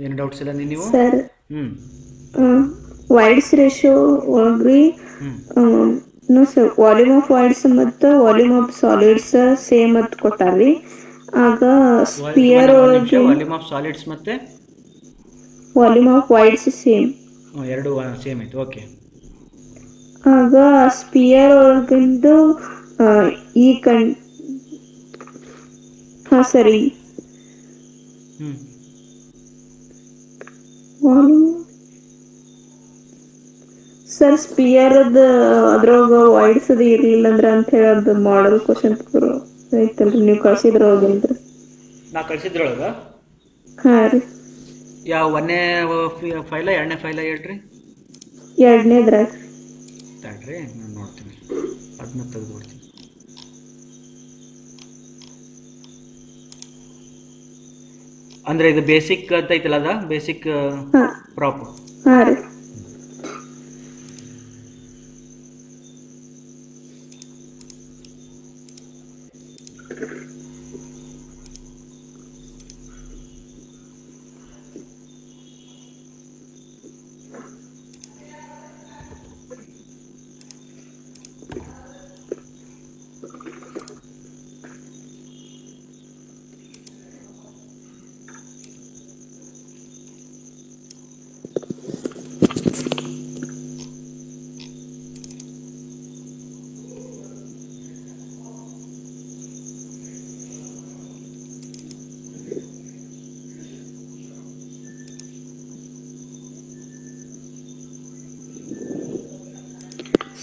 ಏನು ಡೌಟ್ಸ್ ಇಲ್ಲ ನೀವು? ಸರ್ ವೈಡ್ಸ್ ರೇಷಿಯೋ ಒಳಗ್ರಿ no sir volume of voids ಮತ್ತು ವಾಲ್ಯೂಮ್ ಆಫ್ ಸಾಲಿಡ್ಸ್ ಸೇಮ್ ಅಂತ ಕೊಟ್ಟಾರ್ರಿ. ಆಗ ಸ್ಪಿಯರ್ ಒಳಗೆ ವಾಲ್ಯೂಮ್ ಆಫ್ ಸಾಲಿಡ್ಸ್ ಮತ್ತೆ ವಾಲ್ಯೂಮ್ ಆಫ್ ವೈಡ್ಸ್ ಸೇಮ್, ಎರಡು ಸೇಮ್ ಐತೆ. ಓಕೆ. ಆಗ ಸ್ಪಿಯರ್ ಒಳಗಿಂದು ಈ ಹಾಂ ಸರಿ ಸರ್ ಸ್ಪಿಯರ್ ಅದ್ರೊಳಗ ವೈಡ್ಸ್ ಅದು ಇರ್ಲಿಲ್ಲ ಅಂದ್ರೆ ಅಂತ ಹೇಳೋದು ಮಾಡೆಲ್ ಕ್ವಶನ್ ಐತಲ್ರಿ ನೀವು ಕಳ್ಸಿದ್ರೊಳಗೇನ್ರಿ? ನಾ ಕಳ್ಸಿದ್ರೊಳಗ ಹಾಂ ರೀ. ಯಾವ 1ನೇ ಫೈಲ 2ನೇ ಫೈಲ ಹೇಳ್ರಿ? 2ನೇದ್ರಾಗ ತಡ್ರಿ ನಾನು ನೋಡ್ತೀನಿ, ಅದನ್ನ ತೆಗೆದುಬಿಡ್ತೀನಿ. ಅಂದರೆ ಇದು ಬೇಸಿಕ್ ಅಂತ ಐತಲ್ಲ, ಅದ ಬೇಸಿಕ್ ಪ್ರಾಪ್. ಹಾಂ ರೀ.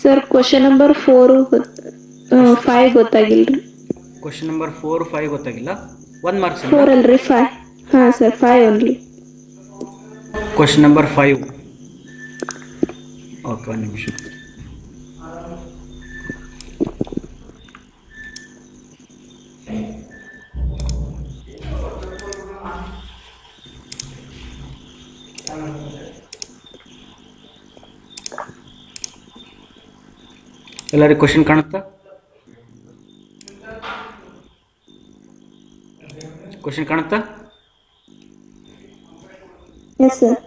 ಸರ್ ಕ್ವಶನ್ ನಂಬರ್ 4-5 ಗೊತ್ತಾಗಿಲ್ರಿ. ಕ್ವಶನ್ ನಂಬರ್ 4-5 ಗೊತ್ತಾಗಿಲ್ಲ. 1 ಮಾರ್ಕ್ಸ್ 4 ಅಲ್ರಿ 5. ಹಾಂ sir 5 only. Question number 5. Okay, 1 ನಿಮಿಷ. ಎಲ್ಲರಿಗೂ ಕ್ವಶನ್ ಕಾಣುತ್ತಾ? ಕ್ವಶನ್ ಕಾಣುತ್ತಾ? Yes sir.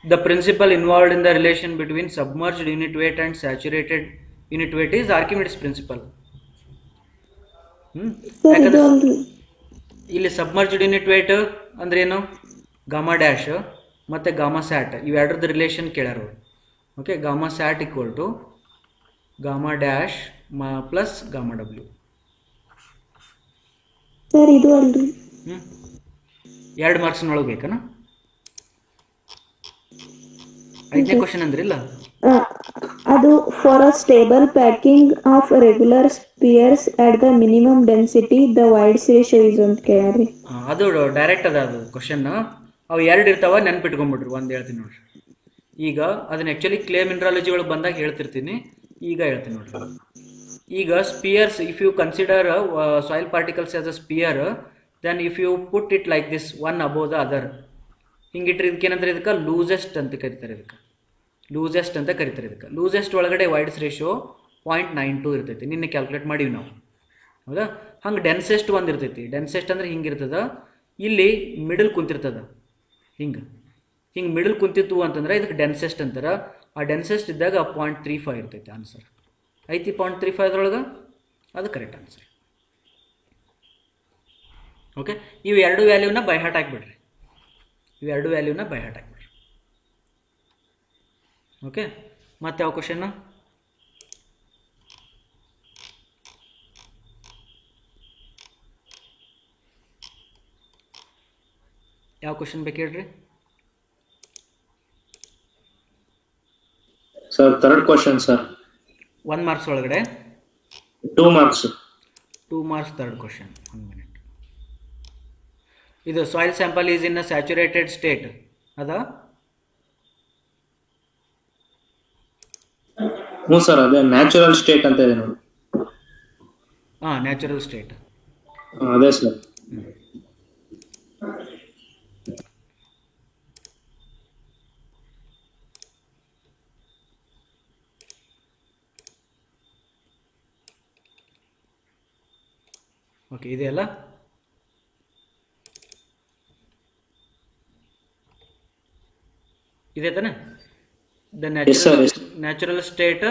The principle involved in the relation between submerged unit weight and saturated unit weight is Archimedes principle. ಇಲ್ಲಿ submerged unit weight ಅಂದ್ರೆ ಏನು? ಗಾಮಾ ಡ್ಯಾಶ್ ಮತ್ತು gamma sat ಇವೆರಡರದ್ದು relation ಕೇಳ್ಯಾರ. Okay, gamma sat equal to gamma dash plus gamma W. Sir ಇದು ಅಲ್ರಿ 2 ಮಾರ್ಕ್ಸ್ನೊಳಗೆ ಬೇಕನ? 5ನೇ ಕ್ವಶನ್ ಅಂದ್ರಿಲ್ಲ ಅದು for a stable packing of regular spheres at the minimum density the voids ratio is ಅಂತ ಕೇಳ್ರಿ. ಅದು ಡೈರೆಕ್ಟ್ ಅದ ಅದು ಕ್ವಶನ್. ಅವು 2 ಇರ್ತಾವ, ನೆನ್ಪಿಟ್ಕೊಂಡ್ಬಿಡ್ರಿ. ಒಂದು ಹೇಳ್ತೀನಿ ನೋಡ್ರಿ. ಈಗ ಅದನ್ನ ಆ್ಯಕ್ಚುಲಿ ಕ್ಲೇ ಮಿನರಾಲಜಿ ಒಳಗೆ ಬಂದಾಗ ಹೇಳ್ತಿರ್ತೀನಿ, ಈಗ ಹೇಳ್ತೀನಿ ನೋಡ್ರಿ. ಈಗ spheres, if you consider soil particles as a sphere, then if you put it like this one above the other, ಹಿಂಗಿಟ್ರಿ ಇದಕ್ಕೆ ಏನಂದ್ರೆ ಇದಕ್ಕೆ ಲೂಸೆಸ್ಟ್ ಅಂತ ಕರೀತಾರೆ. ಇದಕ್ಕೆ ಲೂಸೆಸ್ಟ್ ಅಂತ ಕರೀತಾರೆ. ಇದಕ್ಕೆ ಲೂಸೆಸ್ಟ್ ಒಳಗಡೆ ವೈಡ್ಸ್ ರೇಷಿಯೋ 0.92 ಇರ್ತೈತಿ. ನಿನ್ನೆ ಕ್ಯಾಲ್ಕುಲೇಟ್ ಮಾಡೀವಿ ನಾವು, ಹೌದಾ? ಹಂಗೆ ಡೆನ್ಸೆಸ್ಟ್ ಒಂದು ಇರ್ತೈತಿ. ಡೆನ್ಸೆಸ್ಟ್ ಅಂದ್ರೆ ಹಿಂಗಿರ್ತದ, ಇಲ್ಲಿ ಮಿಡಲ್ ಕುಂತಿರ್ತದ, ಹಿಂಗೆ ಮಿಡಲ್ ಕುಂತಿತ್ತು ಅಂತಂದ್ರೆ ಇದಕ್ಕೆ ಡೆನ್ಸೆಸ್ಟ್ ಅಂತಾರೆ. ಆ ಡೆನ್ಸೆಸ್ಟ್ ಇದ್ದಾಗ 0.35 ಇರ್ತೈತಿ. ಆನ್ಸರ್ ಐತಿ 0.35 ಅದ್ರೊಳಗೆ, ಅದು ಕರೆಕ್ಟ್ ಆನ್ಸರ್. ಓಕೆ, ಇವು 2 ವ್ಯಾಲ್ಯೂನ ಬೈ ಹಾರ್ಟ್ ಹಾಕ್ಬಿಡ್ರಿ. ಓಕೆ, ಮತ್ತೆ ಯಾವ ಕ್ವಶನ್? ಯಾವ ಕ್ವಶನ್ ಬೇಕು ಹೇಳ್ರಿ? Sir 3rd question sir. 1 marks ಒಳಗಡೆ 2 marks. 2 marks 3rd question. 1 minute. ಇದು soil sample is in a saturated state ಅದ ಹ್ಞೂ ಸರ್ ಅದೇ ನ್ಯಾಚುರಲ್ ಸ್ಟೇಟ್ ಅಂತ ಇದೆ ನೋಡಿ. ಹಾಂ, ನ್ಯಾಚುರಲ್ ಸ್ಟೇಟ್. ಅದೇ ಸರ್. ಓಕೆ, ಇದೆಯಲ್ಲ. ಇದೆ ತಾನೆ? The Yes, sir, yes. Natural state